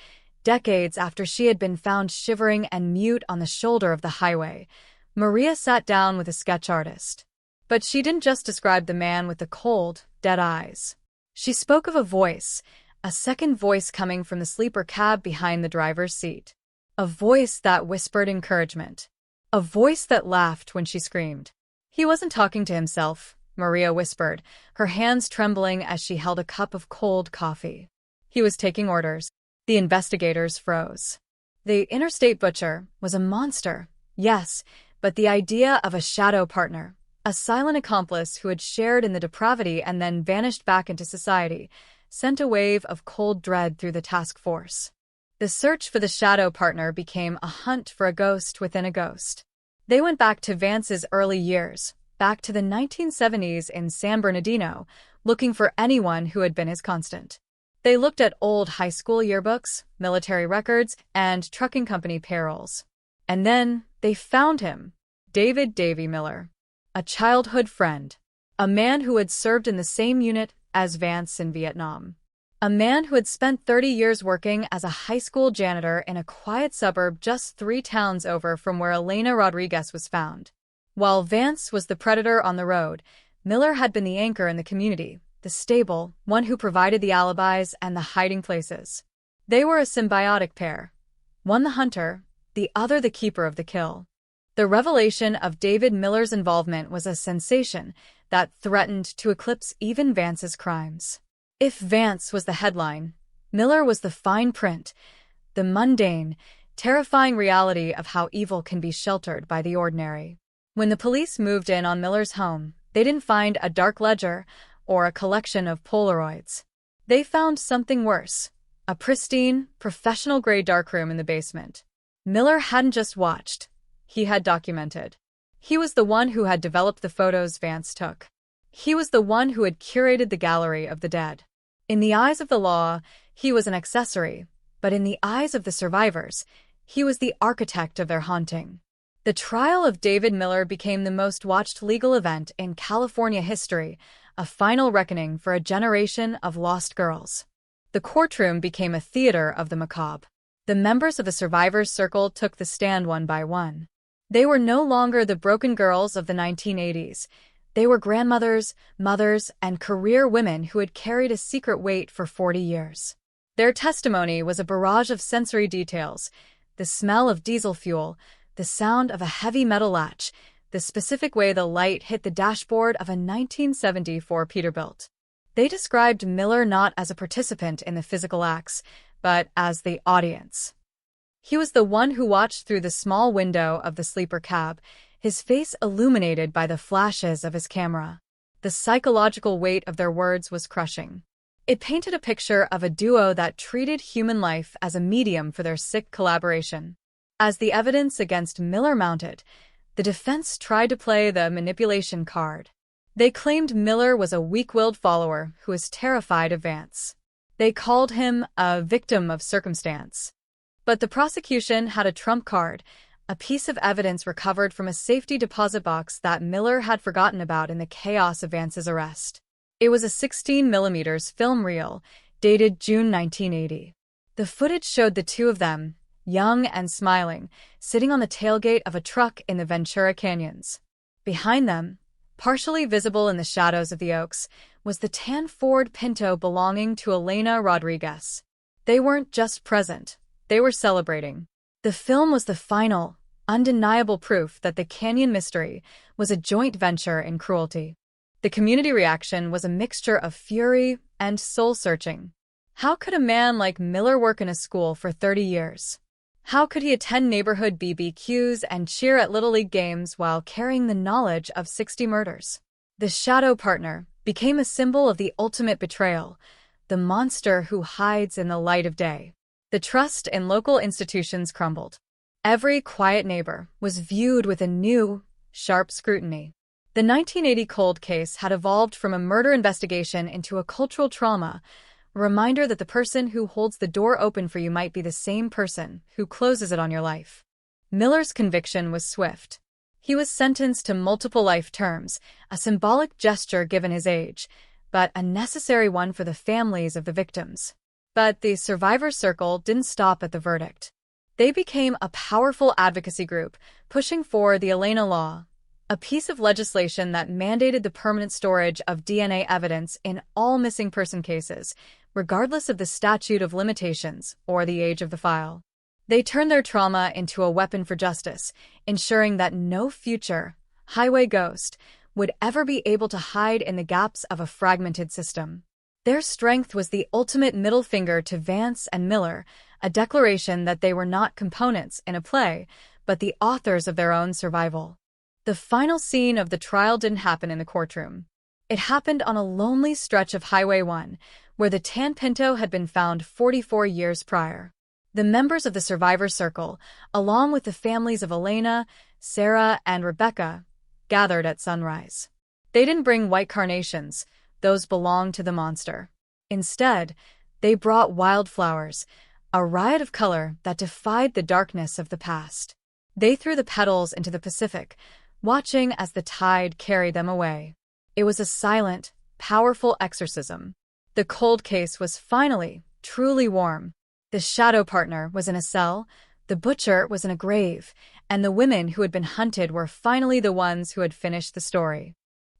decades after she had been found shivering and mute on the shoulder of the highway, Maria sat down with a sketch artist. But she didn't just describe the man with the cold, dead eyes. She spoke of a second voice coming from the sleeper cab behind the driver's seat. A voice that whispered encouragement. A voice that laughed when she screamed. He wasn't talking to himself, Maria whispered, her hands trembling as she held a cup of cold coffee. He was taking orders. The investigators froze. The interstate butcher was a monster, yes, but the idea of a shadow partner, a silent accomplice who had shared in the depravity and then vanished back into society, sent a wave of cold dread through the task force. The search for the shadow partner became a hunt for a ghost within a ghost. They went back to Vance's early years, back to the 1970s in San Bernardino, looking for anyone who had been his constant. They looked at old high school yearbooks, military records, and trucking company payrolls. And then they found him, David "Davy" Miller, a childhood friend, a man who had served in the same unit as Vance in Vietnam, a man who had spent 30 years working as a high school janitor in a quiet suburb just 3 towns over from where Elena Rodriguez was found. While Vance was the predator on the road, Miller had been the anchor in the community, the stable, one who provided the alibis and the hiding places. They were a symbiotic pair, one the hunter, the other the keeper of the kill. The revelation of David Miller's involvement was a sensation that threatened to eclipse even Vance's crimes. If Vance was the headline, Miller was the fine print, the mundane, terrifying reality of how evil can be sheltered by the ordinary. When the police moved in on Miller's home, they didn't find a dark ledger or a collection of Polaroids. They found something worse, a pristine, professional-grade darkroom in the basement. Miller hadn't just watched, he had documented. He was the one who had developed the photos Vance took. He was the one who had curated the gallery of the dead. In the eyes of the law, he was an accessory, but in the eyes of the survivors, he was the architect of their haunting. The trial of David Miller became the most watched legal event in California history, a final reckoning for a generation of lost girls. The courtroom became a theater of the macabre. The members of the survivors' circle took the stand one by one. They were no longer the broken girls of the 1980s. They were grandmothers, mothers, and career women who had carried a secret weight for 40 years. Their testimony was a barrage of sensory details: the smell of diesel fuel, the sound of a heavy metal latch, the specific way the light hit the dashboard of a 1974 Peterbilt. They described Miller not as a participant in the physical acts, but as the audience. He was the one who watched through the small window of the sleeper cab, his face illuminated by the flashes of his camera. The psychological weight of their words was crushing. It painted a picture of a duo that treated human life as a medium for their sick collaboration. As the evidence against Miller mounted, the defense tried to play the manipulation card. They claimed Miller was a weak-willed follower who was terrified of Vance. They called him a victim of circumstance. But the prosecution had a trump card, a piece of evidence recovered from a safety deposit box that Miller had forgotten about in the chaos of Vance's arrest. It was a 16mm film reel, dated June 1980. The footage showed the two of them, young and smiling, sitting on the tailgate of a truck in the Ventura Canyons. Behind them, partially visible in the shadows of the oaks, was the tan Ford Pinto belonging to Elena Rodriguez. They weren't just present, they were celebrating. The film was the final, undeniable proof that the Canyon mystery was a joint venture in cruelty. The community reaction was a mixture of fury and soul-searching. How could a man like Miller work in a school for 30 years? How could he attend neighborhood BBQs and cheer at Little League games while carrying the knowledge of 60 murders? The shadow partner became a symbol of the ultimate betrayal, the monster who hides in the light of day. The trust in local institutions crumbled. Every quiet neighbor was viewed with a new, sharp scrutiny. The 1980 cold case had evolved from a murder investigation into a cultural trauma, a reminder that the person who holds the door open for you might be the same person who closes it on your life. Miller's conviction was swift. He was sentenced to multiple life terms, a symbolic gesture given his age, but a necessary one for the families of the victims. But the survivor circle didn't stop at the verdict. They became a powerful advocacy group, pushing for the Elena Law, a piece of legislation that mandated the permanent storage of DNA evidence in all missing person cases, regardless of the statute of limitations or the age of the file. They turned their trauma into a weapon for justice, ensuring that no future highway ghost would ever be able to hide in the gaps of a fragmented system. Their strength was the ultimate middle finger to Vance and Miller, a declaration that they were not components in a play, but the authors of their own survival. The final scene of the trial didn't happen in the courtroom. It happened on a lonely stretch of Highway 1, where the tan Pinto had been found 44 years prior. The members of the survivor circle, along with the families of Elena, Sarah, and Rebecca, gathered at sunrise. They didn't bring white carnations, those belonged to the monster. Instead, they brought wildflowers, a riot of color that defied the darkness of the past. They threw the petals into the Pacific, watching as the tide carried them away. It was a silent, powerful exorcism. The cold case was finally, truly warm. The shadow partner was in a cell, the butcher was in a grave, and the women who had been hunted were finally the ones who had finished the story.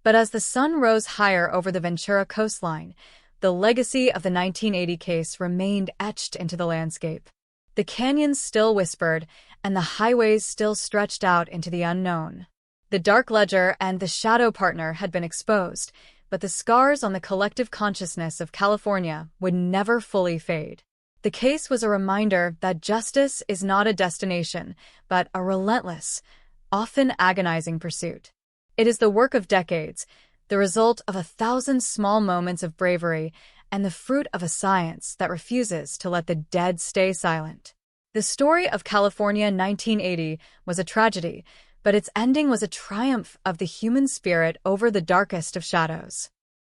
But as the sun rose higher over the Ventura coastline, the legacy of the 1980 case remained etched into the landscape. The canyons still whispered, and the highways still stretched out into the unknown. The dark ledger and the shadow partner had been exposed, but the scars on the collective consciousness of California would never fully fade. The case was a reminder that justice is not a destination, but a relentless, often agonizing pursuit. It is the work of decades, the result of 1,000 small moments of bravery, and the fruit of a science that refuses to let the dead stay silent. The story of California 1980 was a tragedy, but its ending was a triumph of the human spirit over the darkest of shadows.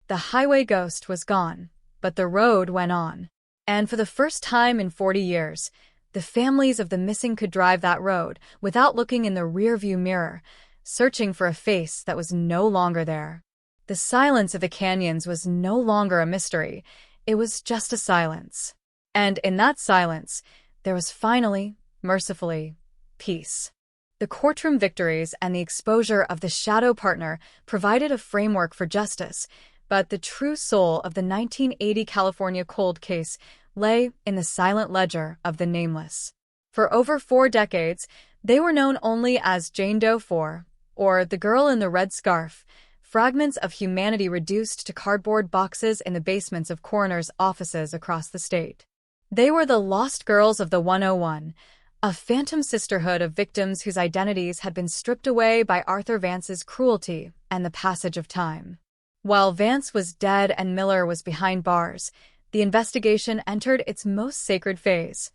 The highway ghost was gone, but the road went on. And for the first time in 40 years, the families of the missing could drive that road without looking in the rearview mirror, searching for a face that was no longer there. The silence of the canyons was no longer a mystery, it was just a silence. And in that silence, there was finally, mercifully, peace. The courtroom victories and the exposure of the shadow partner provided a framework for justice, but the true soul of the 1980 California cold case lay in the silent ledger of the nameless. For over 4 decades, they were known only as Jane Doe 4, or the girl in the red scarf, fragments of humanity reduced to cardboard boxes in the basements of coroners' offices across the state. They were the lost girls of the 101, a phantom sisterhood of victims whose identities had been stripped away by Arthur Vance's cruelty and the passage of time. While Vance was dead and Miller was behind bars, the investigation entered its most sacred phase,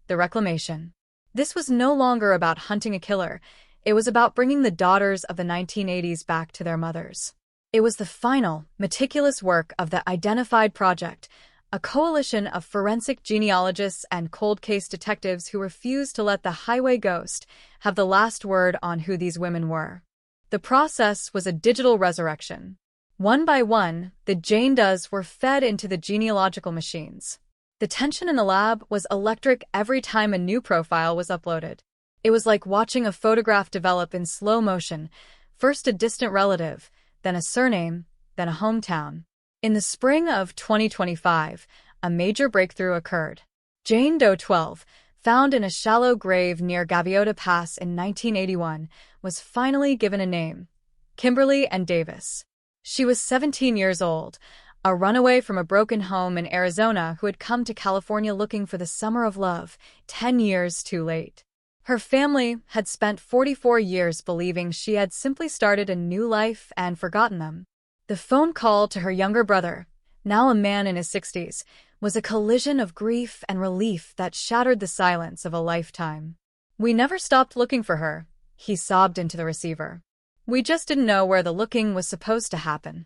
the reclamation. This was no longer about hunting a killer, it was about bringing the daughters of the 1980s back to their mothers. It was the final, meticulous work of the Identified Project, a coalition of forensic genealogists and cold case detectives who refused to let the highway ghost have the last word on who these women were. The process was a digital resurrection. One by one, the Jane Does were fed into the genealogical machines. The tension in the lab was electric every time a new profile was uploaded. It was like watching a photograph develop in slow motion, first a distant relative, then a surname, then a hometown. In the spring of 2025, a major breakthrough occurred. Jane Doe 12, found in a shallow grave near Gaviota Pass in 1981, was finally given a name: Kimberly Ann Davis. She was 17 years old, a runaway from a broken home in Arizona who had come to California looking for the summer of love, 10 years too late. Her family had spent 44 years believing she had simply started a new life and forgotten them. The phone call to her younger brother, now a man in his 60s, was a collision of grief and relief that shattered the silence of a lifetime. "We never stopped looking for her," he sobbed into the receiver. "We just didn't know where the looking was supposed to happen."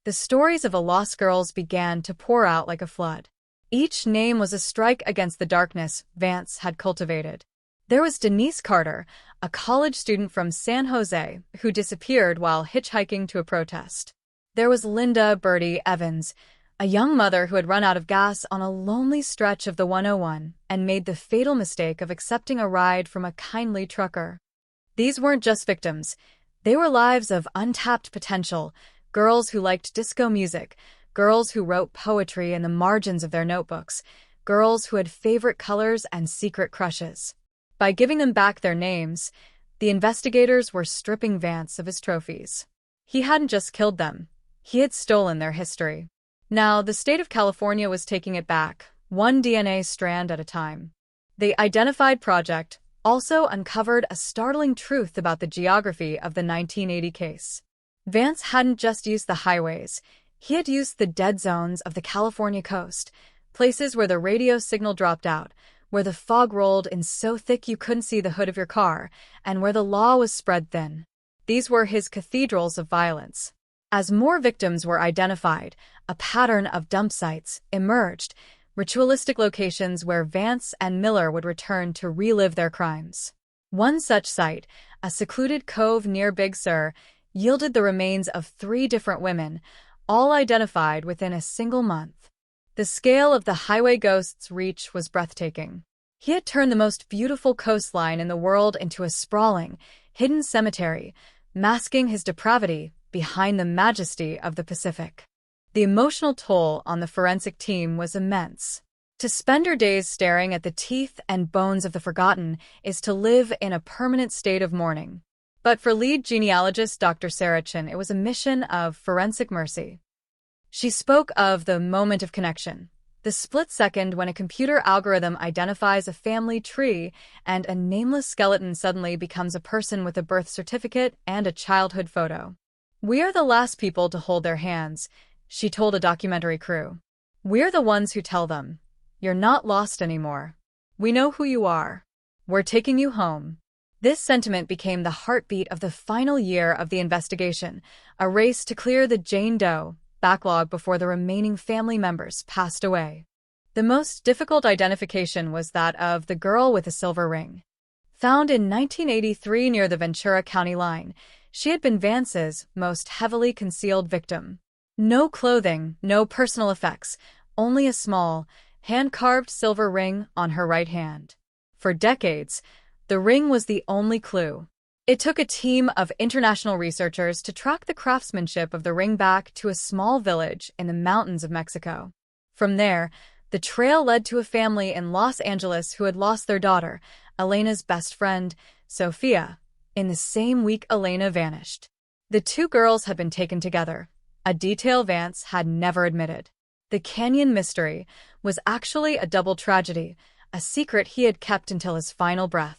The stories of the lost girls began to pour out like a flood. Each name was a strike against the darkness Vance had cultivated. There was Denise Carter, a college student from San Jose who disappeared while hitchhiking to a protest. There was Linda Birdie Evans, a young mother who had run out of gas on a lonely stretch of the 101 and made the fatal mistake of accepting a ride from a kindly trucker. These weren't just victims. They were lives of untapped potential, girls who liked disco music, girls who wrote poetry in the margins of their notebooks, girls who had favorite colors and secret crushes. By giving them back their names, the investigators were stripping Vance of his trophies. He hadn't just killed them. He had stolen their history. Now, the state of California was taking it back, one DNA strand at a time. The Identified Project also uncovered a startling truth about the geography of the 1980 case. Vance hadn't just used the highways. He had used the dead zones of the California coast, places where the radio signal dropped out, where the fog rolled in so thick you couldn't see the hood of your car, and where the law was spread thin. These were his cathedrals of violence. As more victims were identified, a pattern of dump sites emerged, ritualistic locations where Vance and Miller would return to relive their crimes. One such site, a secluded cove near Big Sur, yielded the remains of 3 different women, all identified within a single month. The scale of the highway ghost's reach was breathtaking. He had turned the most beautiful coastline in the world into a sprawling, hidden cemetery, masking his depravity behind the majesty of the Pacific. The emotional toll on the forensic team was immense. To spend your days staring at the teeth and bones of the forgotten is to live in a permanent state of mourning. But for lead genealogist Dr. Sarah Chin, it was a mission of forensic mercy. She spoke of the moment of connection, the split second when a computer algorithm identifies a family tree and a nameless skeleton suddenly becomes a person with a birth certificate and a childhood photo. "We are the last people to hold their hands," she told a documentary crew. "We're the ones who tell them, you're not lost anymore. We know who you are. We're taking you home." This sentiment became the heartbeat of the final year of the investigation, a race to clear the Jane Doe backlog before the remaining family members passed away. The most difficult identification was that of the girl with a silver ring. Found in 1983 near the Ventura County line, she had been Vance's most heavily concealed victim. No clothing, no personal effects, only a small, hand-carved silver ring on her right hand. For decades, the ring was the only clue. It took a team of international researchers to track the craftsmanship of the ring back to a small village in the mountains of Mexico. From there, the trail led to a family in Los Angeles who had lost their daughter, Elena's best friend, Sophia, in the same week Elena vanished. The 2 girls had been taken together, a detail Vance had never admitted. The canyon mystery was actually a double tragedy, a secret he had kept until his final breath.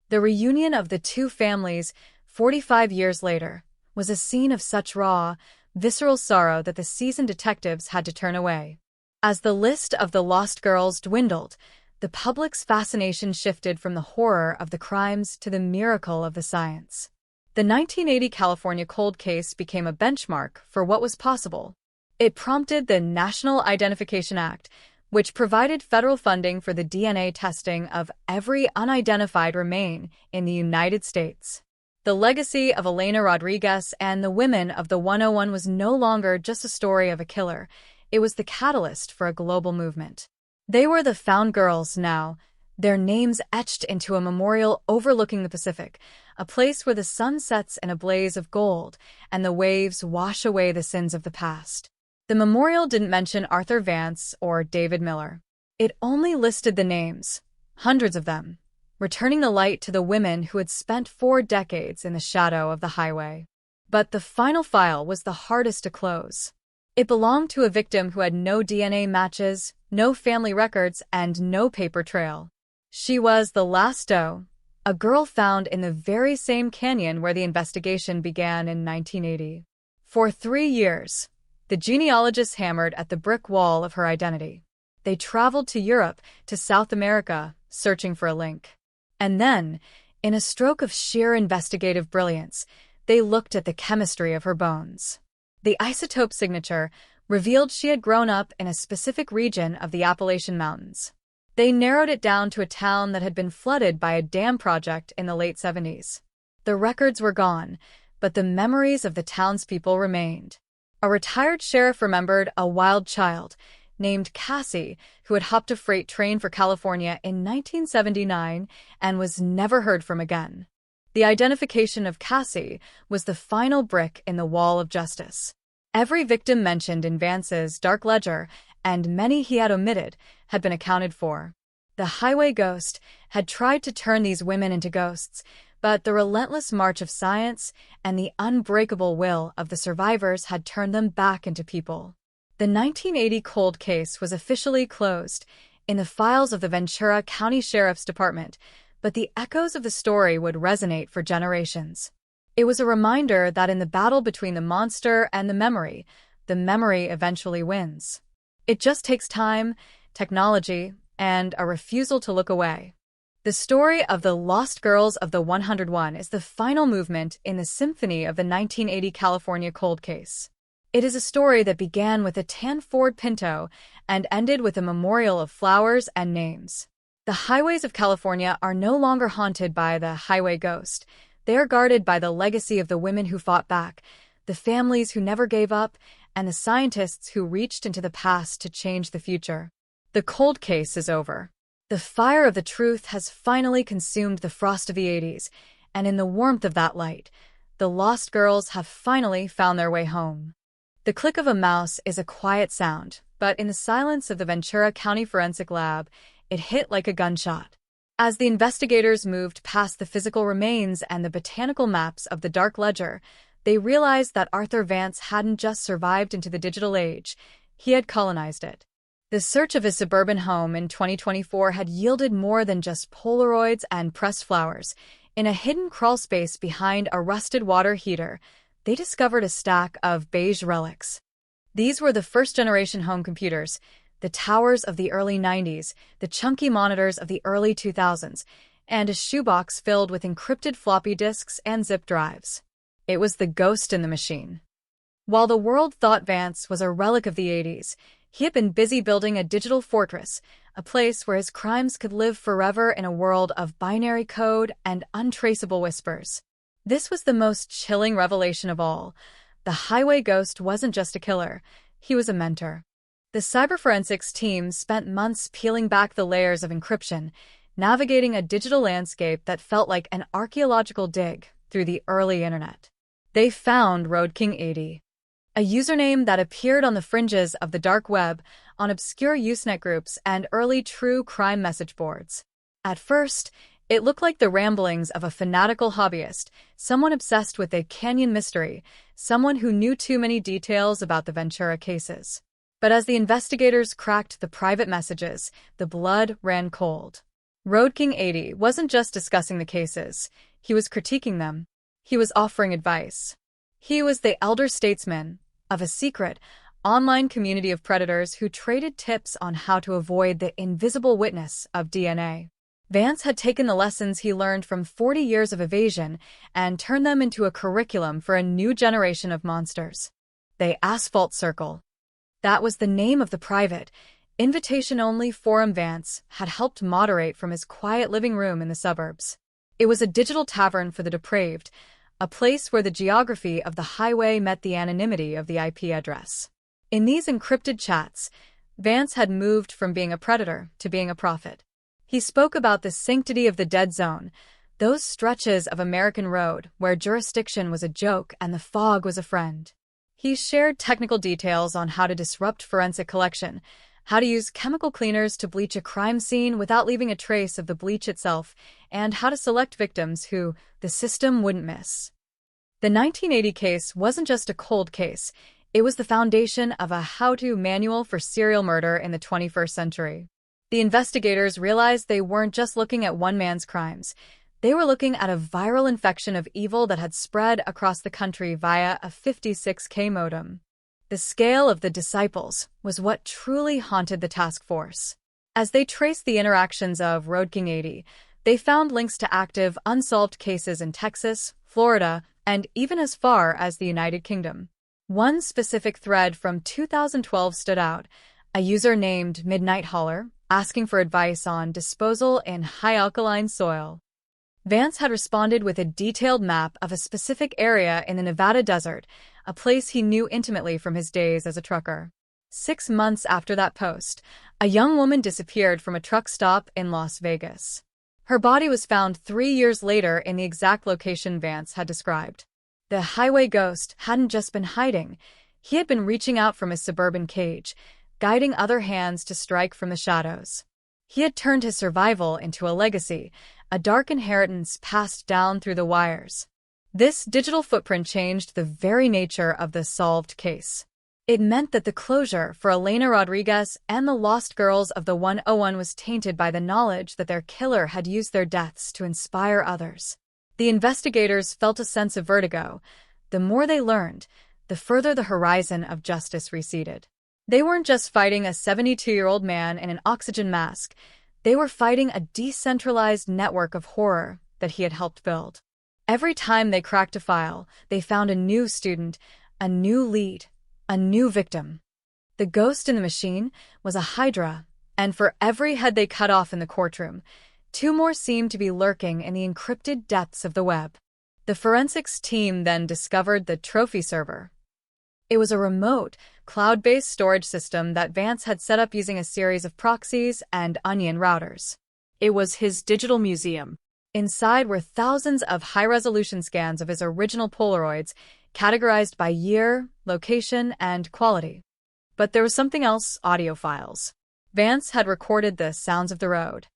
The reunion of the 2 families, 45 years later, was a scene of such raw, visceral sorrow that the seasoned detectives had to turn away. As the list of the lost girls dwindled, the public's fascination shifted from the horror of the crimes to the miracle of the science. The 1980 California cold case became a benchmark for what was possible. It prompted the National Identification Act, which provided federal funding for the DNA testing of every unidentified remain in the United States. The legacy of Elena Rodriguez and the women of the 101 was no longer just a story of a killer. It was the catalyst for a global movement. They were the found girls now, their names etched into a memorial overlooking the Pacific, a place where the sun sets in a blaze of gold and the waves wash away the sins of the past. The memorial didn't mention Arthur Vance or David Miller. It only listed the names, hundreds of them, returning the light to the women who had spent 4 decades in the shadow of the highway. But the final file was the hardest to close. It belonged to a victim who had no DNA matches, no family records, and no paper trail. She was the last doe, a girl found in the very same canyon where the investigation began in 1980. For 3 years, the genealogists hammered at the brick wall of her identity. They traveled to Europe, to South America, searching for a link. And then, in a stroke of sheer investigative brilliance, they looked at the chemistry of her bones. The isotope signature revealed she had grown up in a specific region of the Appalachian Mountains. They narrowed it down to a town that had been flooded by a dam project in the late 70s. The records were gone, but the memories of the townspeople remained. A retired sheriff remembered a wild child named Cassie who had hopped a freight train for California in 1979 and was never heard from again. The identification of Cassie was the final brick in the wall of justice. Every victim mentioned in Vance's dark ledger, and many he had omitted, had been accounted for. The highway ghost had tried to turn these women into ghosts, but the relentless march of science and the unbreakable will of the survivors had turned them back into people. The 1980 cold case was officially closed in the files of the Ventura County Sheriff's Department, but the echoes of the story would resonate for generations. It was a reminder that in the battle between the monster and the memory eventually wins. It just takes time, technology, and a refusal to look away. The story of the Lost Girls of the 101 is the final movement in the symphony of the 1980 California cold case. It is a story that began with a tan Ford Pinto and ended with a memorial of flowers and names. The highways of California are no longer haunted by the highway ghost. They are guarded by the legacy of the women who fought back, the families who never gave up, and the scientists who reached into the past to change the future. The cold case is over. The fire of the truth has finally consumed the frost of the 80s, and in the warmth of that light, the lost girls have finally found their way home. The click of a mouse is a quiet sound, but in the silence of the Ventura County Forensic Lab, it hit like a gunshot. As the investigators moved past the physical remains and the botanical maps of the dark ledger, they realized that Arthur Vance hadn't just survived into the digital age, he had colonized it. The search of his suburban home in 2024 had yielded more than just Polaroids and pressed flowers. In a hidden crawlspace behind a rusted water heater, they discovered a stack of beige relics. These were the first-generation home computers, the towers of the early 90s, the chunky monitors of the early 2000s, and a shoebox filled with encrypted floppy disks and zip drives. It was the ghost in the machine. While the world thought Vance was a relic of the 80s, he had been busy building a digital fortress, a place where his crimes could live forever in a world of binary code and untraceable whispers. This was the most chilling revelation of all. The highway ghost wasn't just a killer, he was a mentor. The cyberforensics team spent months peeling back the layers of encryption, navigating a digital landscape that felt like an archaeological dig through the early internet. They found RoadKing80, a username that appeared on the fringes of the dark web, on obscure Usenet groups and early true crime message boards. At first, it looked like the ramblings of a fanatical hobbyist, someone obsessed with a canyon mystery, someone who knew too many details about the Ventura cases. But as the investigators cracked the private messages, the blood ran cold. RoadKing80 wasn't just discussing the cases, he was critiquing them. He was offering advice. He was the elder statesman of a secret, online community of predators who traded tips on how to avoid the invisible witness of DNA. Vance had taken the lessons he learned from 40 years of evasion and turned them into a curriculum for a new generation of monsters. The Asphalt Circle. That was the name of the private, invitation-only forum Vance had helped moderate from his quiet living room in the suburbs. It was a digital tavern for the depraved, a place where the geography of the highway met the anonymity of the IP address. In these encrypted chats, Vance had moved from being a predator to being a prophet. He spoke about the sanctity of the dead zone, those stretches of American road where jurisdiction was a joke and the fog was a friend. He shared technical details on how to disrupt forensic collection, how to use chemical cleaners to bleach a crime scene without leaving a trace of the bleach itself, and how to select victims who the system wouldn't miss. The 1980 case wasn't just a cold case, it was the foundation of a how-to manual for serial murder in the 21st century. The investigators realized they weren't just looking at one man's crimes. They were looking at a viral infection of evil that had spread across the country via a 56K modem. The scale of the disciples was what truly haunted the task force. As they traced the interactions of Road King 80, they found links to active, unsolved cases in Texas, Florida, and even as far as the United Kingdom. One specific thread from 2012 stood out, a user named Midnight Holler, asking for advice on disposal in high alkaline soil. Vance had responded with a detailed map of a specific area in the Nevada desert, a place he knew intimately from his days as a trucker. 6 months after that post, a young woman disappeared from a truck stop in Las Vegas. Her body was found 3 years later in the exact location Vance had described. The highway ghost hadn't just been hiding, he had been reaching out from his suburban cage, guiding other hands to strike from the shadows. He had turned his survival into a legacy, a dark inheritance passed down through the wires. This digital footprint changed the very nature of the solved case. It meant that the closure for Elena Rodriguez and the lost girls of the 101 was tainted by the knowledge that their killer had used their deaths to inspire others. The investigators felt a sense of vertigo. The more they learned, the further the horizon of justice receded. They weren't just fighting a 72-year-old man in an oxygen mask. They were fighting a decentralized network of horror that he had helped build. Every time they cracked a file, they found a new student, a new lead, a new victim. The ghost in the machine was a hydra, and for every head they cut off in the courtroom, 2 more seemed to be lurking in the encrypted depths of the web. The forensics team then discovered the trophy server. It was a remote, cloud-based storage system that Vance had set up using a series of proxies and onion routers. It was his digital museum. Inside were thousands of high-resolution scans of his original Polaroids, categorized by year, location, and quality. But there was something else: audio files. Vance had recorded the sounds of the road.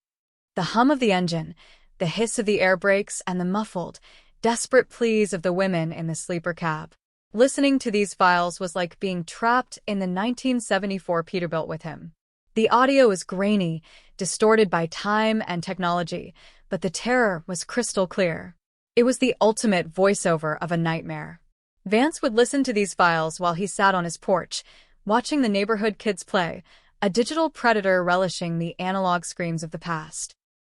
The hum of the engine, the hiss of the air brakes, and the muffled, desperate pleas of the women in the sleeper cab. Listening to these files was like being trapped in the 1974 Peterbilt with him. The audio was grainy, distorted by time and technology, but the terror was crystal clear. It was the ultimate voiceover of a nightmare. Vance would listen to these files while he sat on his porch, watching the neighborhood kids play, a digital predator relishing the analog screams of the past.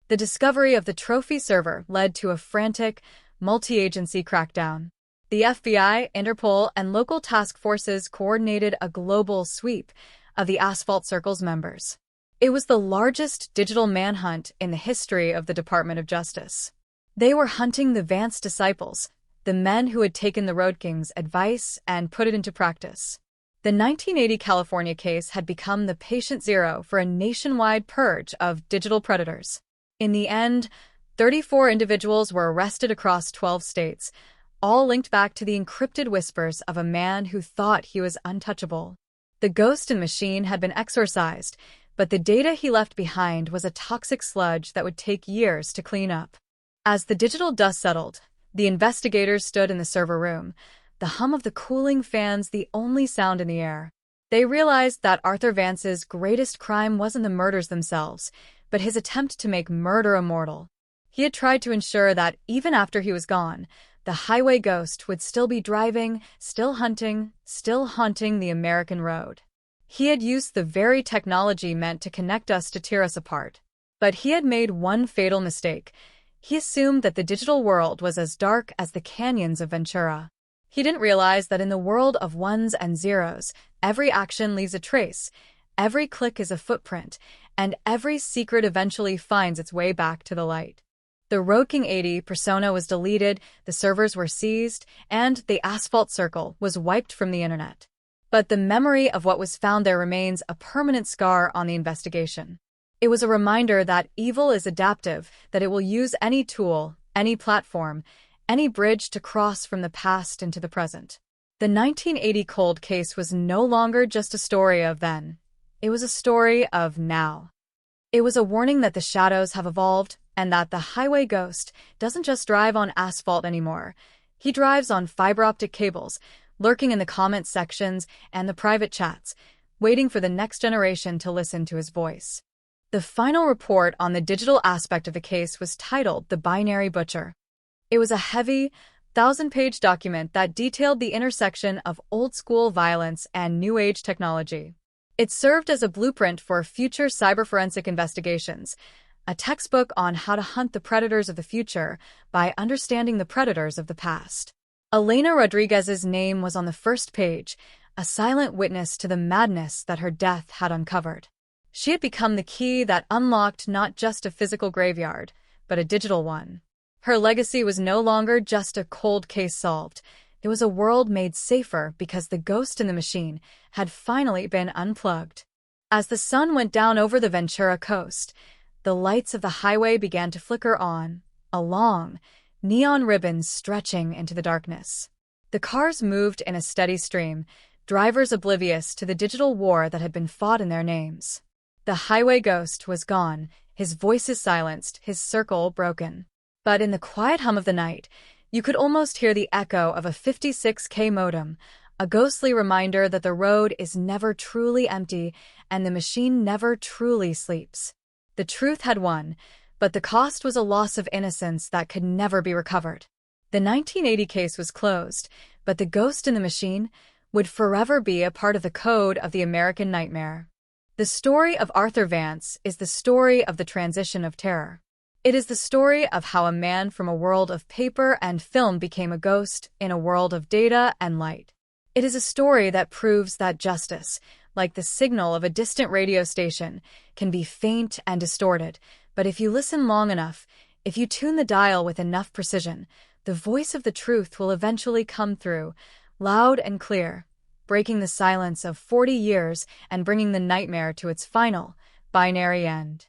The discovery of the trophy server led to a frantic, multi-agency crackdown. The FBI, Interpol, and local task forces coordinated a global sweep of the Asphalt Circle's members. It was the largest digital manhunt in the history of the Department of Justice. They were hunting the Vance disciples, the men who had taken the Road King's advice and put it into practice. The 1980 California case had become the patient zero for a nationwide purge of digital predators. In the end, 34 individuals were arrested across 12 states, all linked back to the encrypted whispers of a man who thought he was untouchable. The ghost in the machine had been exorcised, but the data he left behind was a toxic sludge that would take years to clean up. As the digital dust settled, the investigators stood in the server room, the hum of the cooling fans the only sound in the air. They realized that Arthur Vance's greatest crime wasn't the murders themselves, but his attempt to make murder immortal. He had tried to ensure that even after he was gone, the highway ghost would still be driving, still hunting, still haunting the American road. He had used the very technology meant to connect us to tear us apart. But he had made one fatal mistake. He assumed that the digital world was as dark as the canyons of Ventura. He didn't realize that in the world of ones and zeros, every action leaves a trace, every click is a footprint, and every secret eventually finds its way back to the light. The Road King 80 persona was deleted, the servers were seized, and the Asphalt Circle was wiped from the internet. But the memory of what was found there remains a permanent scar on the investigation. It was a reminder that evil is adaptive, that it will use any tool, any platform, any bridge to cross from the past into the present. The 1980 cold case was no longer just a story of then. It was a story of now. It was a warning that the shadows have evolved and that the highway ghost doesn't just drive on asphalt anymore. He drives on fiber optic cables, lurking in the comment sections and the private chats, waiting for the next generation to listen to his voice. The final report on the digital aspect of the case was titled The Binary Butcher. It was a heavy, 1,000-page document that detailed the intersection of old-school violence and new-age technology. It served as a blueprint for future cyberforensic investigations, a textbook on how to hunt the predators of the future by understanding the predators of the past. Elena Rodriguez's name was on the first page, a silent witness to the madness that her death had uncovered. She had become the key that unlocked not just a physical graveyard, but a digital one. Her legacy was no longer just a cold case solved. It was a world made safer because the ghost in the machine had finally been unplugged. As the sun went down over the Ventura coast, the lights of the highway began to flicker on, along, neon ribbons stretching into the darkness. The cars moved in a steady stream, drivers oblivious to the digital war that had been fought in their names. The highway ghost was gone, his voices silenced, his circle broken. But in the quiet hum of the night, you could almost hear the echo of a 56K modem, a ghostly reminder that the road is never truly empty and the machine never truly sleeps. The truth had won, but the cost was a loss of innocence that could never be recovered. The 1980 case was closed, but the ghost in the machine would forever be a part of the code of the American nightmare. The story of Arthur Vance is the story of the transition of terror. It is the story of how a man from a world of paper and film became a ghost in a world of data and light. It is a story that proves that justice, like the signal of a distant radio station, can be faint and distorted, but if you listen long enough, if you tune the dial with enough precision, the voice of the truth will eventually come through, loud and clear, breaking the silence of 40 years and bringing the nightmare to its final, binary end.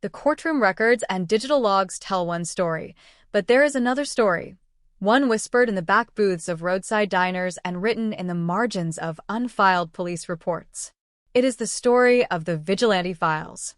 The courtroom records and digital logs tell one story, but there is another story, one whispered in the back booths of roadside diners and written in the margins of unfiled police reports. It is the story of the Vigilante Files.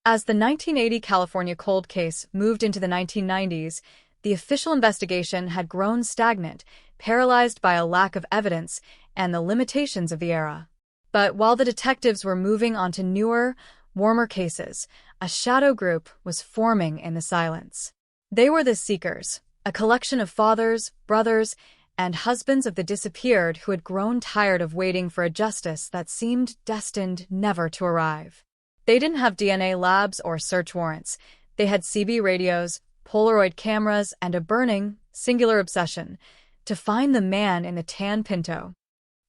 As the 1980 California cold case moved into the 1990s, the official investigation had grown stagnant, paralyzed by a lack of evidence and the limitations of the era. But while the detectives were moving on to newer, warmer cases, a shadow group was forming in the silence. They were the Seekers, a collection of fathers, brothers, and husbands of the disappeared who had grown tired of waiting for a justice that seemed destined never to arrive. They didn't have DNA labs or search warrants. They had CB radios, Polaroid cameras, and a burning, singular obsession to find the man in the tan Pinto.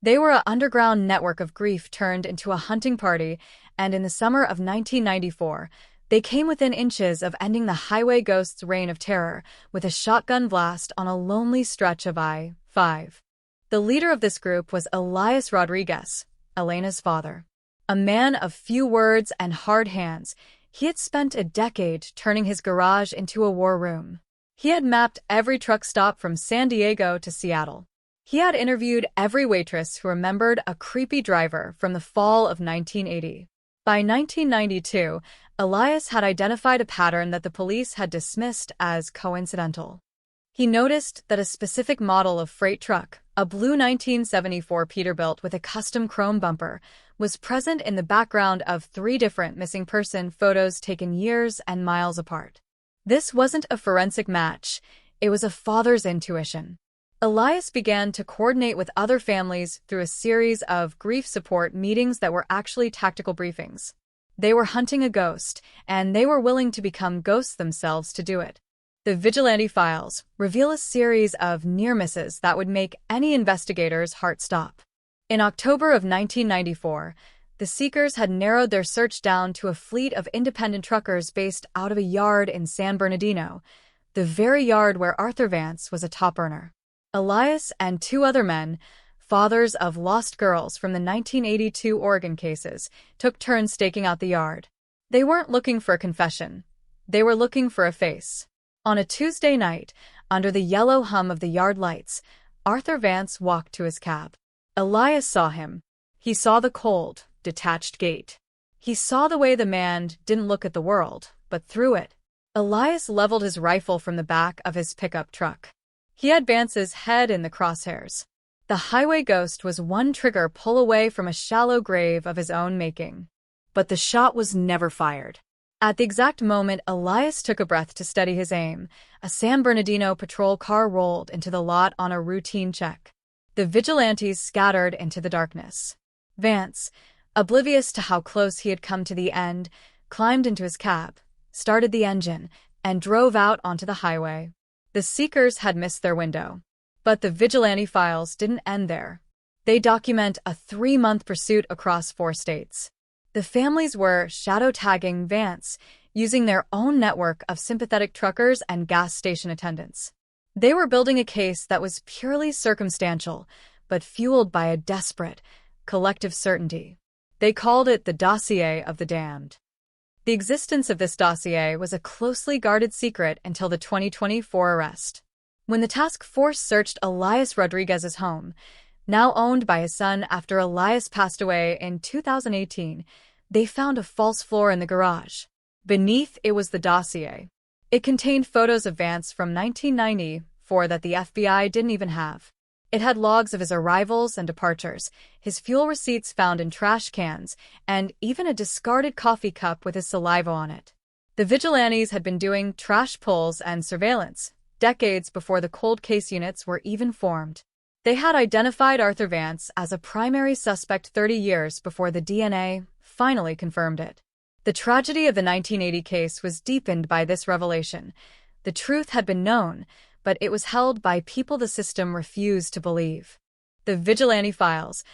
They were an underground network of grief turned into a hunting party, and in the summer of 1994, they came within inches of ending the highway ghost's reign of terror with a shotgun blast on a lonely stretch of I-5. The leader of this group was Elias Rodriguez, Elena's father. A man of few words and hard hands, he had spent a decade turning his garage into a war room. He had mapped every truck stop from San Diego to Seattle. He had interviewed every waitress who remembered a creepy driver from the fall of 1980. By 1992, Elias had identified a pattern that the police had dismissed as coincidental. He noticed that a specific model of freight truck, a blue 1974 Peterbilt with a custom chrome bumper, was present in the background of 3 different missing person photos taken years and miles apart. This wasn't a forensic match, it was a father's intuition. Elias began to coordinate with other families through a series of grief support meetings that were actually tactical briefings. They were hunting a ghost, and they were willing to become ghosts themselves to do it. The Vigilante Files reveal a series of near misses that would make any investigator's heart stop. In October of 1994, the Seekers had narrowed their search down to a fleet of independent truckers based out of a yard in San Bernardino, the very yard where Arthur Vance was a top earner. Elias and 2 other men, Fathers of lost girls from the 1982 Oregon cases took turns staking out the yard. They weren't looking for a confession. They were looking for a face. On a Tuesday night, under the yellow hum of the yard lights, Arthur Vance walked to his cab. Elias saw him. He saw the cold, detached gait. He saw the way the man didn't look at the world, but through it. Elias leveled his rifle from the back of his pickup truck. He had Vance's head in the crosshairs. The highway ghost was one trigger pull away from a shallow grave of his own making. But the shot was never fired. At the exact moment Elias took a breath to steady his aim, a San Bernardino patrol car rolled into the lot on a routine check. The vigilantes scattered into the darkness. Vance, oblivious to how close he had come to the end, climbed into his cab, started the engine, and drove out onto the highway. The seekers had missed their window. But the vigilante files didn't end there. They document a 3-month pursuit across 4 states. The families were shadow-tagging Vance, using their own network of sympathetic truckers and gas station attendants. They were building a case that was purely circumstantial, but fueled by a desperate, collective certainty. They called it the dossier of the damned. The existence of this dossier was a closely guarded secret until the 2024 arrest. When the task force searched Elias Rodriguez's home, now owned by his son after Elias passed away in 2018, they found a false floor in the garage. Beneath it was the dossier. It contained photos of Vance from 1994 that the FBI didn't even have. It had logs of his arrivals and departures, his fuel receipts found in trash cans, and even a discarded coffee cup with his saliva on it. The vigilantes had been doing trash pulls and surveillance, decades before the cold case units were even formed. They had identified Arthur Vance as a primary suspect 30 years before the DNA finally confirmed it. The tragedy of the 1980 case was deepened by this revelation. The truth had been known, but it was held by people the system refused to believe. The vigilante files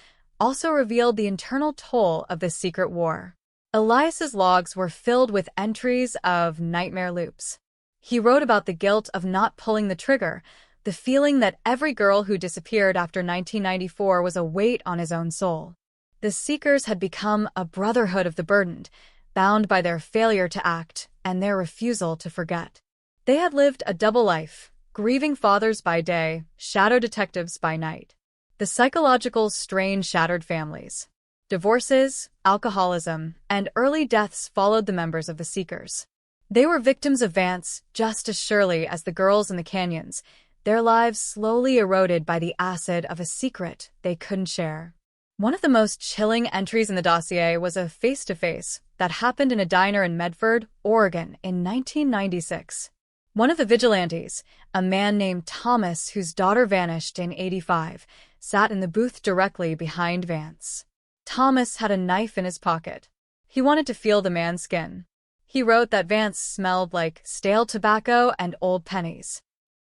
also revealed the internal toll of this secret war. Elias's logs were filled with entries of nightmare loops. He wrote about the guilt of not pulling the trigger, the feeling that every girl who disappeared after 1994 was a weight on his own soul. The seekers had become a brotherhood of the burdened, bound by their failure to act and their refusal to forget. They had lived a double life, grieving fathers by day, shadow detectives by night. The psychological strain shattered families. Divorces, alcoholism, and early deaths followed the members of the seekers. They were victims of Vance just as surely as the girls in the canyons, their lives slowly eroded by the acid of a secret they couldn't share. One of the most chilling entries in the dossier was a face-to-face that happened in a diner in Medford, Oregon in 1996. One of the vigilantes, a man named Thomas whose daughter vanished in '85, sat in the booth directly behind Vance. Thomas had a knife in his pocket. He wanted to feel the man's skin. He wrote that Vance smelled like stale tobacco and old pennies.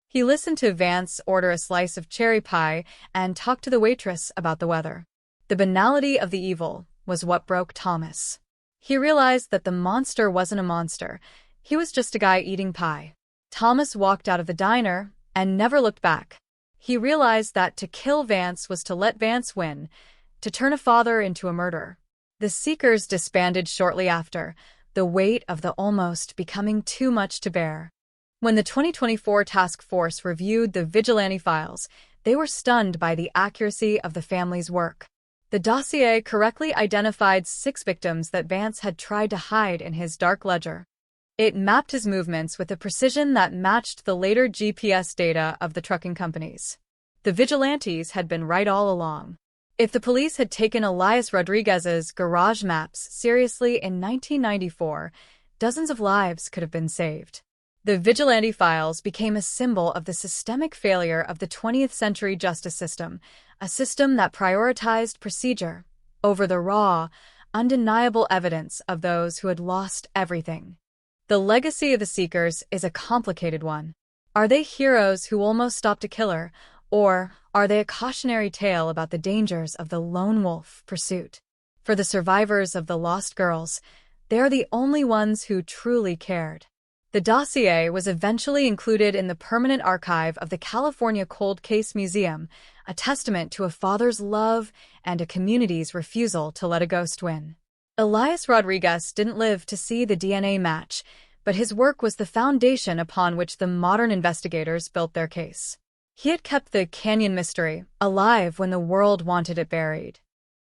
He listened to Vance order a slice of cherry pie and talk to the waitress about the weather. The banality of the evil was what broke Thomas. He realized that the monster wasn't a monster. He was just a guy eating pie. Thomas walked out of the diner and never looked back. He realized that to kill Vance was to let Vance win, to turn a father into a murderer. The seekers disbanded shortly after, the weight of the almost becoming too much to bear. When the 2024 task force reviewed the vigilante files, they were stunned by the accuracy of the family's work. The dossier correctly identified 6 victims that Vance had tried to hide in his dark ledger. It mapped his movements with a precision that matched the later GPS data of the trucking companies. The vigilantes had been right all along. If the police had taken Elias Rodriguez's garage maps seriously in 1994, dozens of lives could have been saved. The vigilante files became a symbol of the systemic failure of the 20th century justice system, a system that prioritized procedure over the raw, undeniable evidence of those who had lost everything. The legacy of the seekers is a complicated one. Are they heroes who almost stopped a killer, or are they a cautionary tale about the dangers of the lone wolf pursuit? For the survivors of the lost girls, they are the only ones who truly cared. The dossier was eventually included in the permanent archive of the California Cold Case Museum, a testament to a father's love and a community's refusal to let a ghost win. Elias Rodriguez didn't live to see the DNA match, but his work was the foundation upon which the modern investigators built their case. He had kept the canyon mystery alive when the world wanted it buried.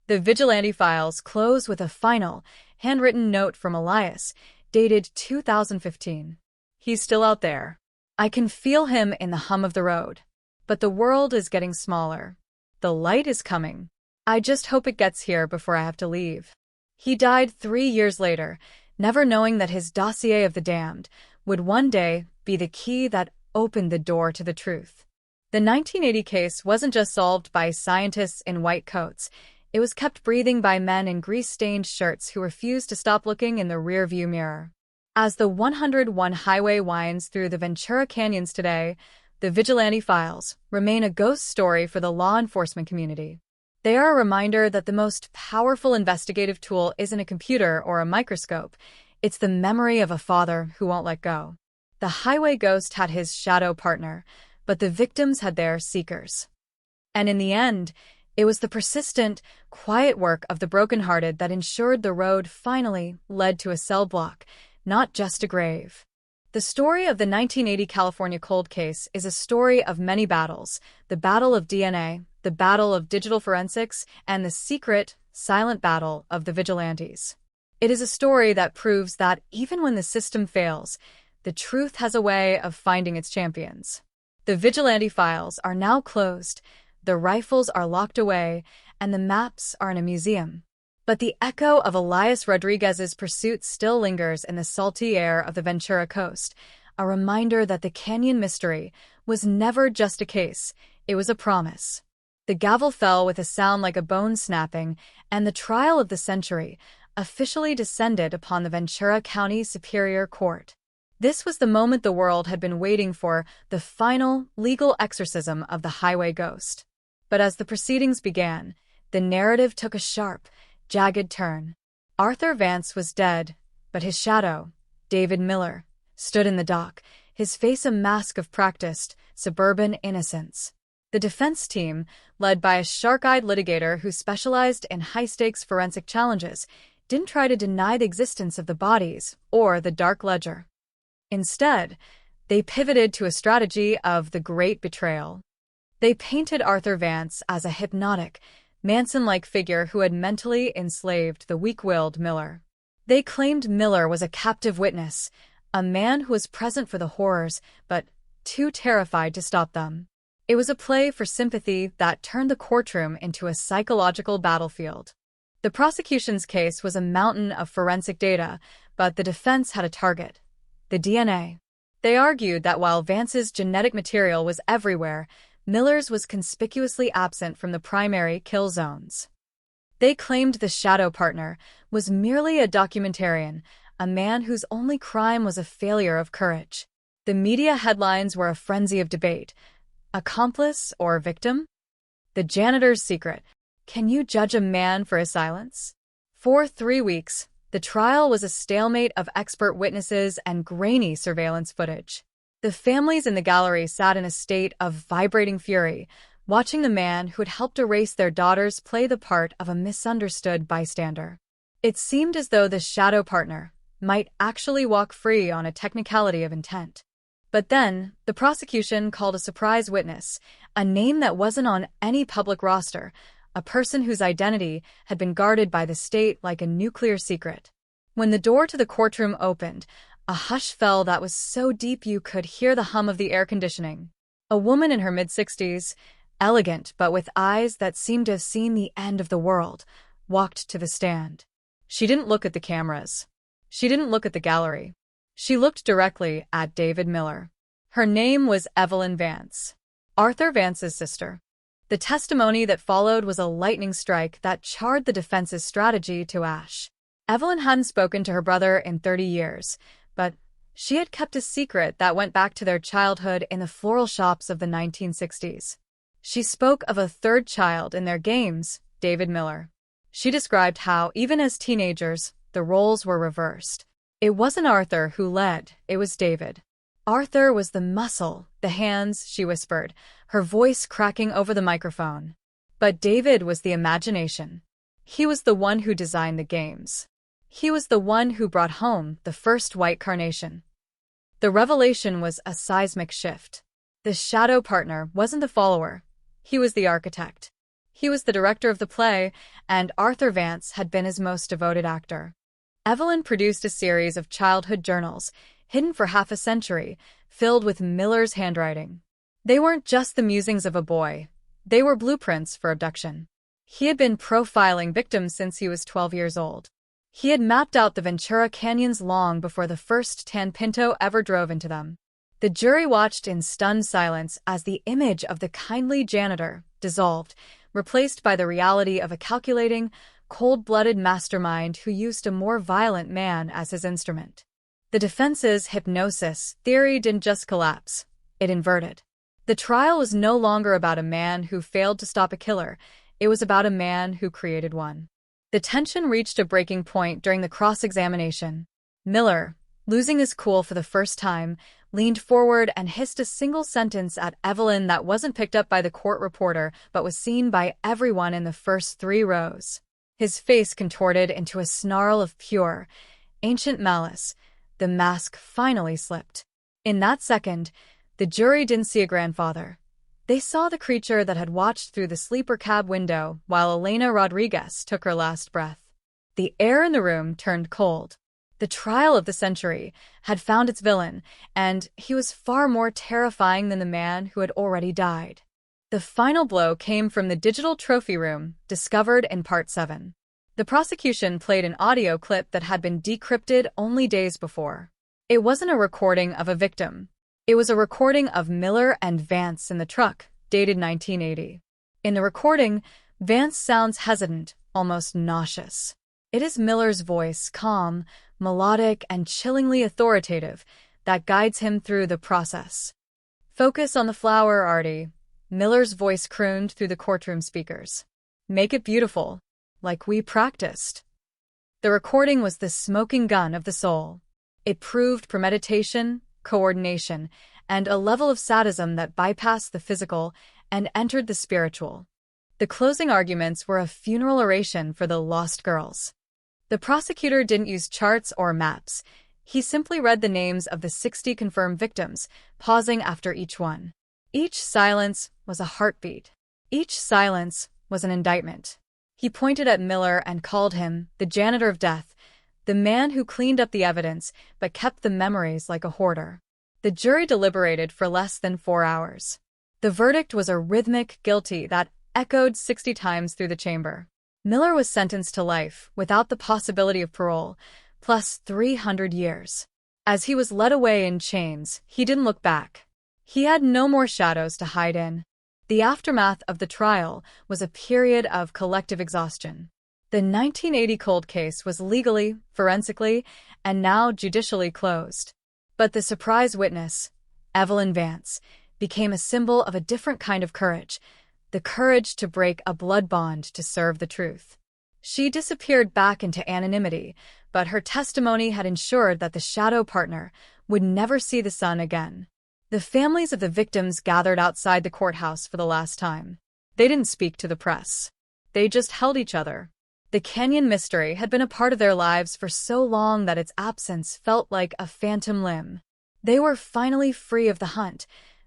The Vigilante files close with a final, handwritten note from Elias, dated 2015. He's still out there. I can feel him in the hum of the road. But the world is getting smaller. The light is coming. I just hope it gets here before I have to leave. He died 3 years later, never knowing that his dossier of the damned would one day be the key that opened the door to the truth. The 1980 case wasn't just solved by scientists in white coats. It was kept breathing by men in grease-stained shirts who refused to stop looking in the rearview mirror. As the 101 highway winds through the Ventura Canyons today, the Vigilante files remain a ghost story for the law enforcement community. They are a reminder that the most powerful investigative tool isn't a computer or a microscope. It's the memory of a father who won't let go. The highway ghost had his shadow partner, but the victims had their seekers. And in the end, it was the persistent, quiet work of the brokenhearted that ensured the road finally led to a cell block, not just a grave. The story of the 1980 California cold case is a story of many battles: the battle of DNA, the battle of digital forensics, and the secret, silent battle of the vigilantes. It is a story that proves that even when the system fails, the truth has a way of finding its champions. The Vigilante files are now closed, the rifles are locked away, and the maps are in a museum. But the echo of Elias Rodriguez's pursuit still lingers in the salty air of the Ventura coast, a reminder that the canyon mystery was never just a case, it was a promise. The gavel fell with a sound like a bone snapping, and the trial of the century officially descended upon the Ventura County Superior Court. This was the moment the world had been waiting for, the final legal exorcism of the highway ghost. But as the proceedings began, the narrative took a sharp, jagged turn. Arthur Vance was dead, but his shadow, David Miller, stood in the dock, his face a mask of practiced, suburban innocence. The defense team, led by a shark-eyed litigator who specialized in high-stakes forensic challenges, didn't try to deny the existence of the bodies or the dark ledger. Instead, they pivoted to a strategy of the great betrayal. They painted Arthur Vance as a hypnotic, Manson-like figure who had mentally enslaved the weak-willed Miller. They claimed Miller was a captive witness, a man who was present for the horrors, but too terrified to stop them. It was a play for sympathy that turned the courtroom into a psychological battlefield. The prosecution's case was a mountain of forensic data, but the defense had a target: the DNA. They argued that while Vance's genetic material was everywhere, Miller's was conspicuously absent from the primary kill zones. They claimed the shadow partner was merely a documentarian, a man whose only crime was a failure of courage. The media headlines were a frenzy of debate: accomplice or victim? The janitor's secret. Can you judge a man for his silence? For 3 weeks, the trial was a stalemate of expert witnesses and grainy surveillance footage. The families in the gallery sat in a state of vibrating fury, watching the man who had helped erase their daughters play the part of a misunderstood bystander. It seemed as though the shadow partner might actually walk free on a technicality of intent. But then, the prosecution called a surprise witness, a name that wasn't on any public roster, a person whose identity had been guarded by the state like a nuclear secret. When the door to the courtroom opened, a hush fell that was so deep you could hear the hum of the air conditioning. A woman in her mid-60s, elegant but with eyes that seemed to have seen the end of the world, walked to the stand. She didn't look at the cameras. She didn't look at the gallery. She looked directly at David Miller. Her name was Evelyn Vance, Arthur Vance's sister. The testimony that followed was a lightning strike that charred the defense's strategy to ash. Evelyn hadn't spoken to her brother in 30 years, but she had kept a secret that went back to their childhood in the floral shops of the 1960s. She spoke of a third child in their games, David Miller. She described how, even as teenagers, the roles were reversed. It wasn't Arthur who led, it was David. Arthur was the muscle, the hands, she whispered, her voice cracking over the microphone. But David was the imagination. He was the one who designed the games. He was the one who brought home the first white carnation. The revelation was a seismic shift. The shadow partner wasn't the follower. He was the architect. He was the director of the play, and Arthur Vance had been his most devoted actor. Evelyn produced a series of childhood journals, hidden for half a century, filled with Miller's handwriting. They weren't just the musings of a boy. They were blueprints for abduction. He had been profiling victims since he was 12 years old. He had mapped out the Ventura Canyons long before the first tan Pinto ever drove into them. The jury watched in stunned silence as the image of the kindly janitor dissolved, replaced by the reality of a calculating, cold-blooded mastermind who used a more violent man as his instrument. The defense's hypnosis theory didn't just collapse, it inverted. The trial was no longer about a man who failed to stop a killer, it was about a man who created one. The tension reached a breaking point during the cross-examination. Miller, losing his cool for the first time, leaned forward and hissed a single sentence at Evelyn that wasn't picked up by the court reporter but was seen by everyone in the first 3 rows. His face contorted into a snarl of pure, ancient malice. The mask finally slipped. In that second, the jury didn't see a grandfather. They saw the creature that had watched through the sleeper cab window while Elena Rodriguez took her last breath. The air in the room turned cold. The trial of the century had found its villain, and he was far more terrifying than the man who had already died. The final blow came from the digital trophy room, discovered in Part 7. The prosecution played an audio clip that had been decrypted only days before. It wasn't a recording of a victim. It was a recording of Miller and Vance in the truck, dated 1980. In the recording, Vance sounds hesitant, almost nauseous. It is Miller's voice, calm, melodic, and chillingly authoritative, that guides him through the process. "Focus on the flower, Artie," Miller's voice crooned through the courtroom speakers. "Make it beautiful, like we practiced." The recording was the smoking gun of the soul. It proved premeditation, coordination, and a level of sadism that bypassed the physical and entered the spiritual. The closing arguments were a funeral oration for the lost girls. The prosecutor didn't use charts or maps. He simply read the names of the 60 confirmed victims, pausing after each one. Each silence was a heartbeat. Each silence was an indictment. He pointed at Miller and called him the janitor of death, the man who cleaned up the evidence but kept the memories like a hoarder. The jury deliberated for less than 4 hours. The verdict was a rhythmic guilty that echoed 60 times through the chamber. Miller was sentenced to life without the possibility of parole, plus 300 years. As he was led away in chains, he didn't look back. He had no more shadows to hide in. The aftermath of the trial was a period of collective exhaustion. The 1980 cold case was legally, forensically, and now judicially closed. But the surprise witness, Evelyn Vance, became a symbol of a different kind of courage, the courage to break a blood bond to serve the truth. She disappeared back into anonymity, but her testimony had ensured that the shadow partner would never see the sun again. The families of the victims gathered outside the courthouse for the last time. They didn't speak to the press. They just held each other. The canyon mystery had been a part of their lives for so long that its absence felt like a phantom limb. They were finally free of the hunt,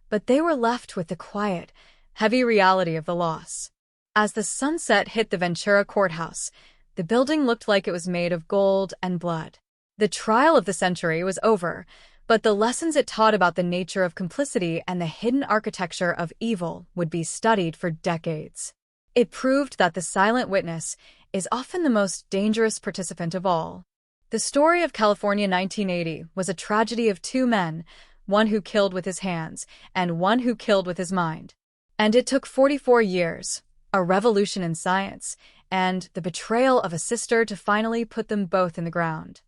but they were left with the quiet, heavy reality of the loss. As the sunset hit the Ventura courthouse, the building looked like it was made of gold and blood. The trial of the century was over, but the lessons it taught about the nature of complicity and the hidden architecture of evil would be studied for decades. It proved that the silent witness is often the most dangerous participant of all. The story of California 1980 was a tragedy of 2 men, one who killed with his hands and one who killed with his mind. And it took 44 years, a revolution in science, and the betrayal of a sister to finally put them both in the ground.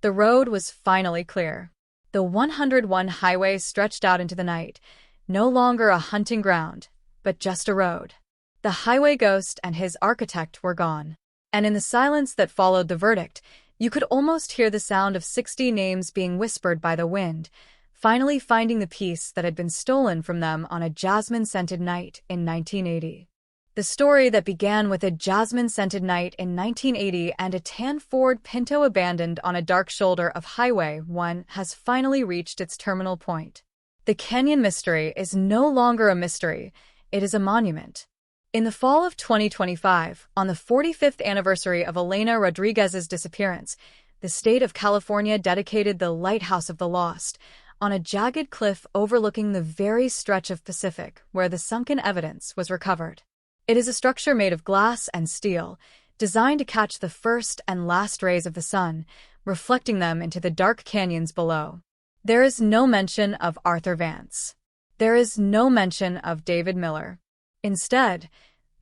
The road was finally clear. The 101 highway stretched out into the night, no longer a hunting ground, but just a road. The highway ghost and his architect were gone. And in the silence that followed the verdict, You could almost hear the sound of 60 names being whispered by the wind, finally finding the piece that had been stolen from them on a jasmine-scented night in 1980. The story that began with a jasmine-scented night in 1980 and a tan Ford Pinto abandoned on a dark shoulder of Highway 1 has finally reached its terminal point. The canyon mystery is no longer a mystery, it is a monument. In the fall of 2025, on the 45th anniversary of Elena Rodriguez's disappearance, the state of California dedicated the Lighthouse of the Lost on a jagged cliff overlooking the very stretch of Pacific where the sunken evidence was recovered. It is a structure made of glass and steel, designed to catch the first and last rays of the sun, reflecting them into the dark canyons below. There is no mention of Arthur Vance. There is no mention of David Miller. Instead,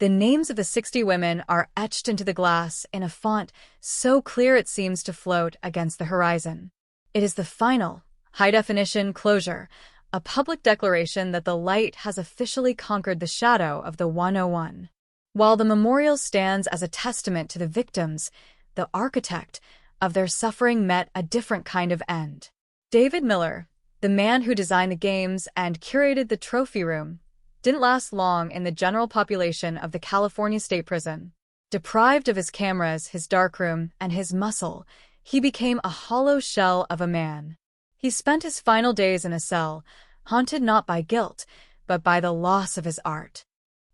the names of the 60 women are etched into the glass in a font so clear it seems to float against the horizon. It is the final, high-definition closure, a public declaration that the light has officially conquered the shadow of the 101. While the memorial stands as a testament to the victims, the architect of their suffering met a different kind of end. David Miller, the man who designed the games and curated the trophy room, didn't last long in the general population of the California State Prison. Deprived of his cameras, his darkroom, and his muscle, he became a hollow shell of a man. He spent his final days in a cell, haunted not by guilt, but by the loss of his art.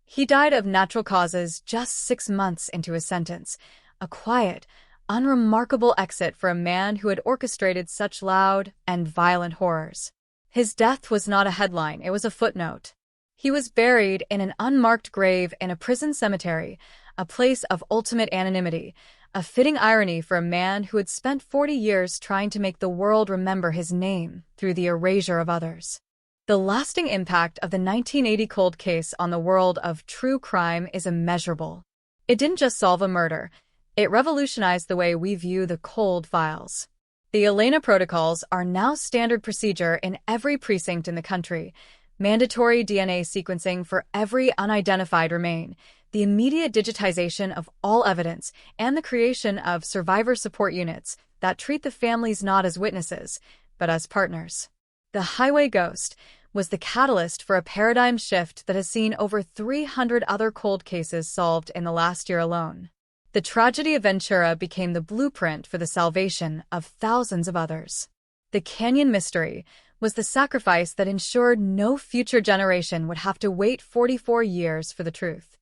He died of natural causes just 6 months into his sentence, a quiet, unremarkable exit for a man who had orchestrated such loud and violent horrors. His death was not a headline, it was a footnote. He was buried in an unmarked grave in a prison cemetery, a place of ultimate anonymity, a fitting irony for a man who had spent 40 years trying to make the world remember his name through the erasure of others. The lasting impact of the 1980 cold case on the world of true crime is immeasurable. It didn't just solve a murder, it revolutionized the way we view the cold files. The Elena protocols are now standard procedure in every precinct in the country. Mandatory DNA sequencing for every unidentified remain, the immediate digitization of all evidence, and the creation of survivor support units that treat the families not as witnesses, but as partners. The Highway Ghost was the catalyst for a paradigm shift that has seen over 300 other cold cases solved in the last year alone. The tragedy of Ventura became the blueprint for the salvation of thousands of others. The canyon mystery was the sacrifice that ensured no future generation would have to wait 44 years for the truth.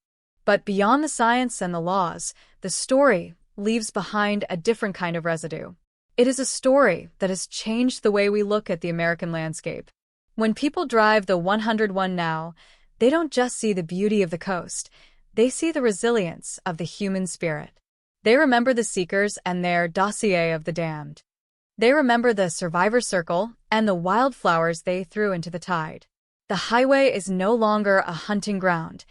But beyond the science and the laws, the story leaves behind a different kind of residue. It is a story that has changed the way we look at the American landscape. When people drive the 101 now, they don't just see the beauty of the coast, they see the resilience of the human spirit. They remember the seekers and their dossier of the damned. They remember the survivor circle and the wildflowers they threw into the tide. The highway is no longer a hunting ground.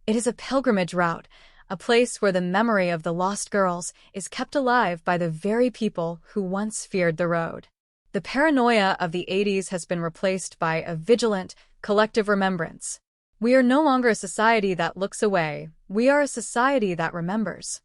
It is a pilgrimage route, a place where the memory of the lost girls is kept alive by the very people who once feared the road. The paranoia of the 80s has been replaced by a vigilant, collective remembrance. We are no longer a society that looks away, we are a society that remembers.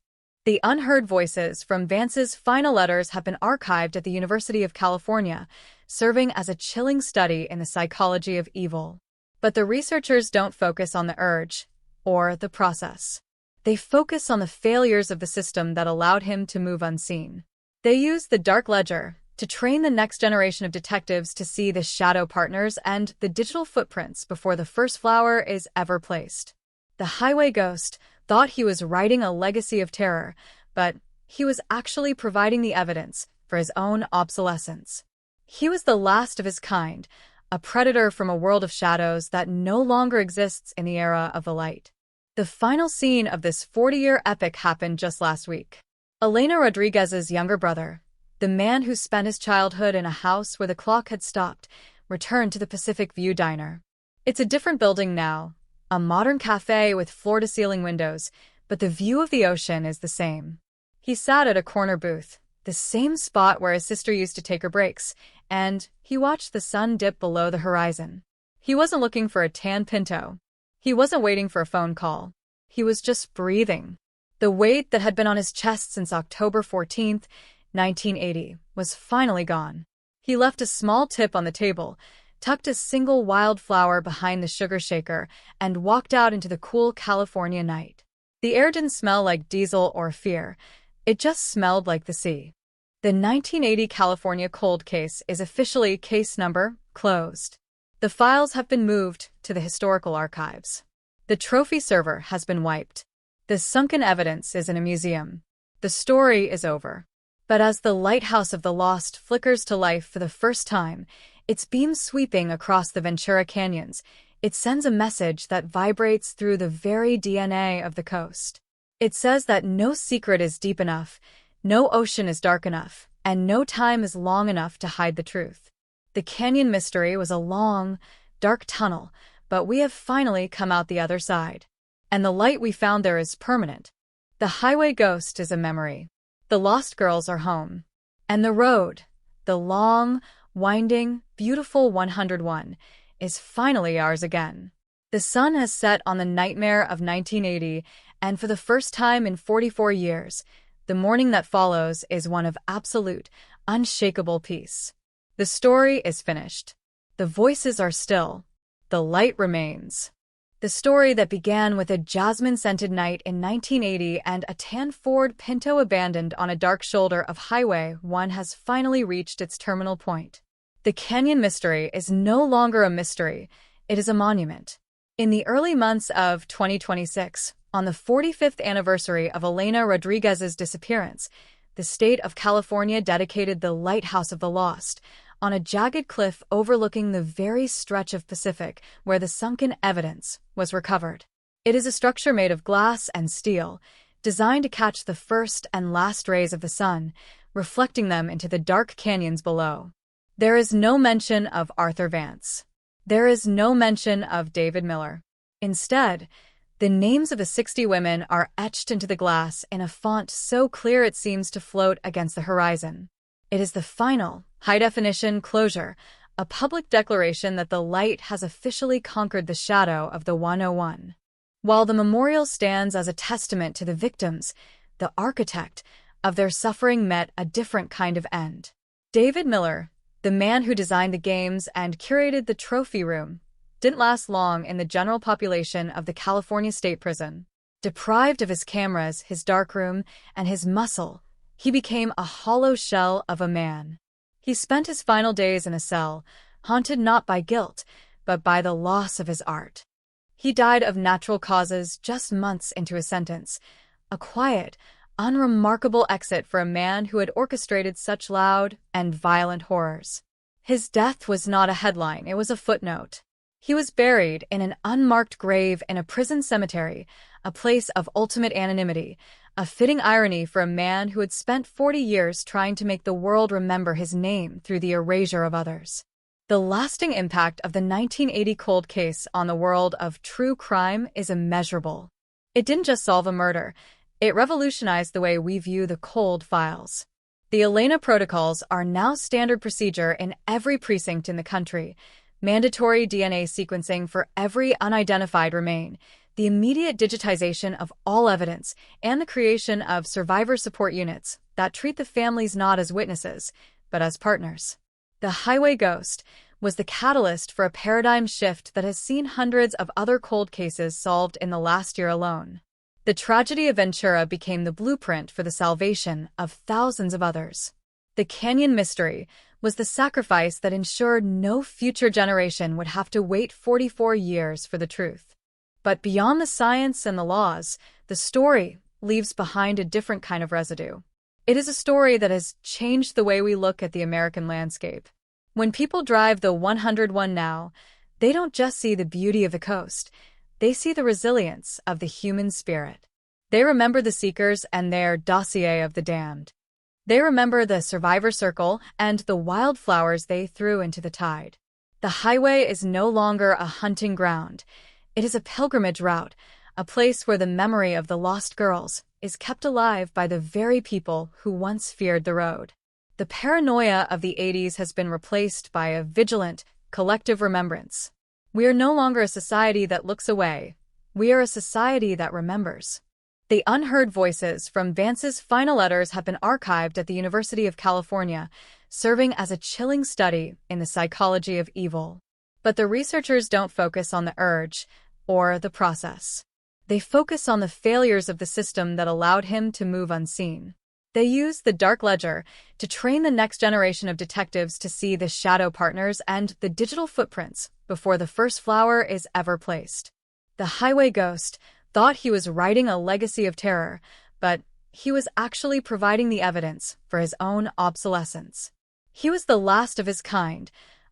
The unheard voices from Vance's final letters have been archived at the University of California, serving as a chilling study in the psychology of evil. But the researchers don't focus on the urge or the process. They focus on the failures of the system that allowed him to move unseen. They use the dark ledger to train the next generation of detectives to see the shadow partners and the digital footprints before the first flower is ever placed. The highway ghost thought he was writing a legacy of terror, but he was actually providing the evidence for his own obsolescence. He was the last of his kind, a predator from a world of shadows that no longer exists in the era of the light. The final scene of this 40-year epic happened just last week. Elena Rodriguez's younger brother, the man who spent his childhood in a house where the clock had stopped, returned to the Pacific View Diner. It's a different building now, a modern cafe with floor-to-ceiling windows, but the view of the ocean is the same. He sat at a corner booth, the same spot where his sister used to take her breaks, and he watched the sun dip below the horizon. He wasn't looking for a tan Pinto. He wasn't waiting for a phone call. He was just breathing. The weight that had been on his chest since October 14th 1980, was finally gone. He left a small tip on the table, tucked a single wildflower behind the sugar shaker, and walked out into the cool California night. The air didn't smell like diesel or fear. It just smelled like the sea. The 1980 California cold case is officially case number closed. The files have been moved to the historical archives. The trophy server has been wiped. The sunken evidence is in a museum. The story is over. But as the lighthouse of the lost flickers to life for the first time, its beams sweeping across the Ventura Canyons, it sends a message that vibrates through the very DNA of the coast. It says that no secret is deep enough, no ocean is dark enough, and no time is long enough to hide the truth. The canyon mystery was a long, dark tunnel, but we have finally come out the other side. And the light we found there is permanent. The highway ghost is a memory. The lost girls are home. And the road, the long, winding, beautiful 101, is finally ours again. The sun has set on the nightmare of 1980, and for the first time in 44 years, the morning that follows is one of absolute, unshakable peace. The story is finished. The voices are still. The light remains. The story that began with a jasmine-scented night in 1980 and a tan Ford Pinto abandoned on a dark shoulder of Highway 1 has finally reached its terminal point. The canyon mystery is no longer a mystery, it is a monument. In the early months of 2026, on the 45th anniversary of Elena Rodriguez's disappearance, the state of California dedicated the Lighthouse of the Lost on a jagged cliff overlooking the very stretch of Pacific where the sunken evidence was recovered. It is a structure made of glass and steel, designed to catch the first and last rays of the sun, reflecting them into the dark canyons below. There is no mention of Arthur Vance. There is no mention of David Miller. Instead, the names of the 60 women are etched into the glass in a font so clear it seems to float against the horizon. It is the final, high-definition closure, a public declaration that the light has officially conquered the shadow of the 101. While the memorial stands as a testament to the victims, the architect of their suffering met a different kind of end. David Miller, the man who designed the games and curated the trophy room, didn't last long in the general population of the California State Prison. Deprived of his cameras, his darkroom, and his muscle, he became a hollow shell of a man. He spent his final days in a cell, haunted not by guilt, but by the loss of his art. He died of natural causes just months into his sentence, a quiet, unremarkable exit for a man who had orchestrated such loud and violent horrors. His death was not a headline, it was a footnote. He was buried in an unmarked grave in a prison cemetery, a place of ultimate anonymity, a fitting irony for a man who had spent 40 years trying to make the world remember his name through the erasure of others. The lasting impact of the 1980 cold case on the world of true crime is immeasurable. It didn't just solve a murder, it revolutionized the way we view the cold files. The Elena protocols are now standard procedure in every precinct in the country. Mandatory DNA sequencing for every unidentified remain, the immediate digitization of all evidence, and the creation of survivor support units that treat the families not as witnesses, but as partners. The highway ghost was the catalyst for a paradigm shift that has seen hundreds of other cold cases solved in the last year alone. The tragedy of Ventura became the blueprint for the salvation of thousands of others. The canyon mystery was the sacrifice that ensured no future generation would have to wait 44 years for the truth. But beyond the science and the laws, the story leaves behind a different kind of residue. It is a story that has changed the way we look at the American landscape. When people drive the 101 now, they don't just see the beauty of the coast, they see the resilience of the human spirit. They remember the seekers and their dossier of the damned. They remember the survivor circle and the wildflowers they threw into the tide. The highway is no longer a hunting ground. It is a pilgrimage route, a place where the memory of the lost girls is kept alive by the very people who once feared the road. The paranoia of the 80s has been replaced by a vigilant, collective remembrance. We are no longer a society that looks away. We are a society that remembers. The unheard voices from Vance's final letters have been archived at the University of California, serving as a chilling study in the psychology of evil. But the researchers don't focus on the urge or the process. They focus on the failures of the system that allowed him to move unseen. They use the dark ledger to train the next generation of detectives to see the shadow partners and the digital footprints before the first flower is ever placed. The highway ghost thought he was writing a legacy of terror, but he was actually providing the evidence for his own obsolescence. He was the last of his kind,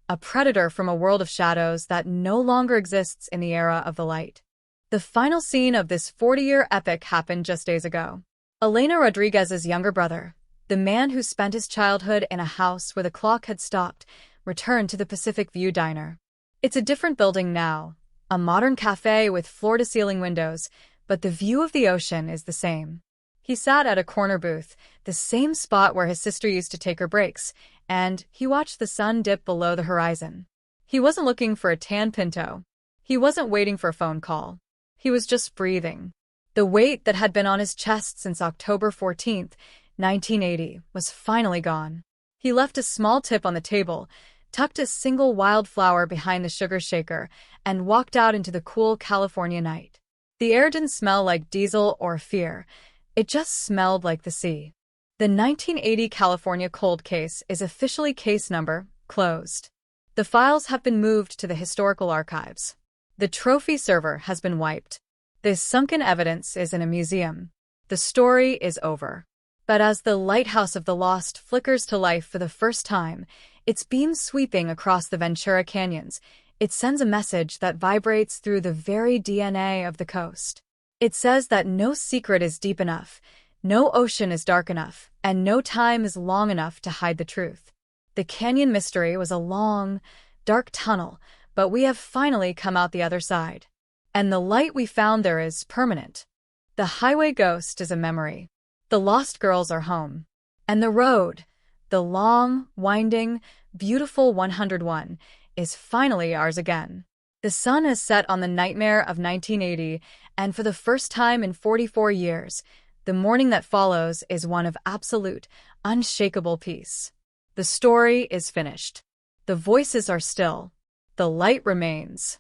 a predator from a world of shadows that no longer exists in the era of the light. The final scene of this 40-year epic happened just days ago. Elena Rodriguez's younger brother, the man who spent his childhood in a house where the clock had stopped, returned to the Pacific View Diner. It's a different building now, a modern cafe with floor-to-ceiling windows, but the view of the ocean is the same. He sat at a corner booth, the same spot where his sister used to take her breaks, and he watched the sun dip below the horizon. He wasn't looking for a tan pinto. He wasn't waiting for a phone call. He was just breathing. The weight that had been on his chest since October 14th, 1980, was finally gone. He left a small tip on the table, tucked a single wildflower behind the sugar shaker, and walked out into the cool California night. The air didn't smell like diesel or fear. It just smelled like the sea. The 1980 California cold case is officially case number closed. The files have been moved to the historical archives. The trophy server has been wiped. This sunken evidence is in a museum. The story is over. But as the lighthouse of the lost flickers to life for the first time, its beams sweeping across the Ventura Canyons, it sends a message that vibrates through the very DNA of the coast. It says that no secret is deep enough, no ocean is dark enough, and no time is long enough to hide the truth. The canyon mystery was a long, dark tunnel, but we have finally come out the other side. And the light we found there is permanent. The highway ghost is a memory. The lost girls are home. And the road, the long, winding, beautiful 101, is finally ours again. The sun has set on the nightmare of 1980, and for the first time in 44 years, the morning that follows is one of absolute, unshakable peace. The story is finished. The voices are still. The light remains.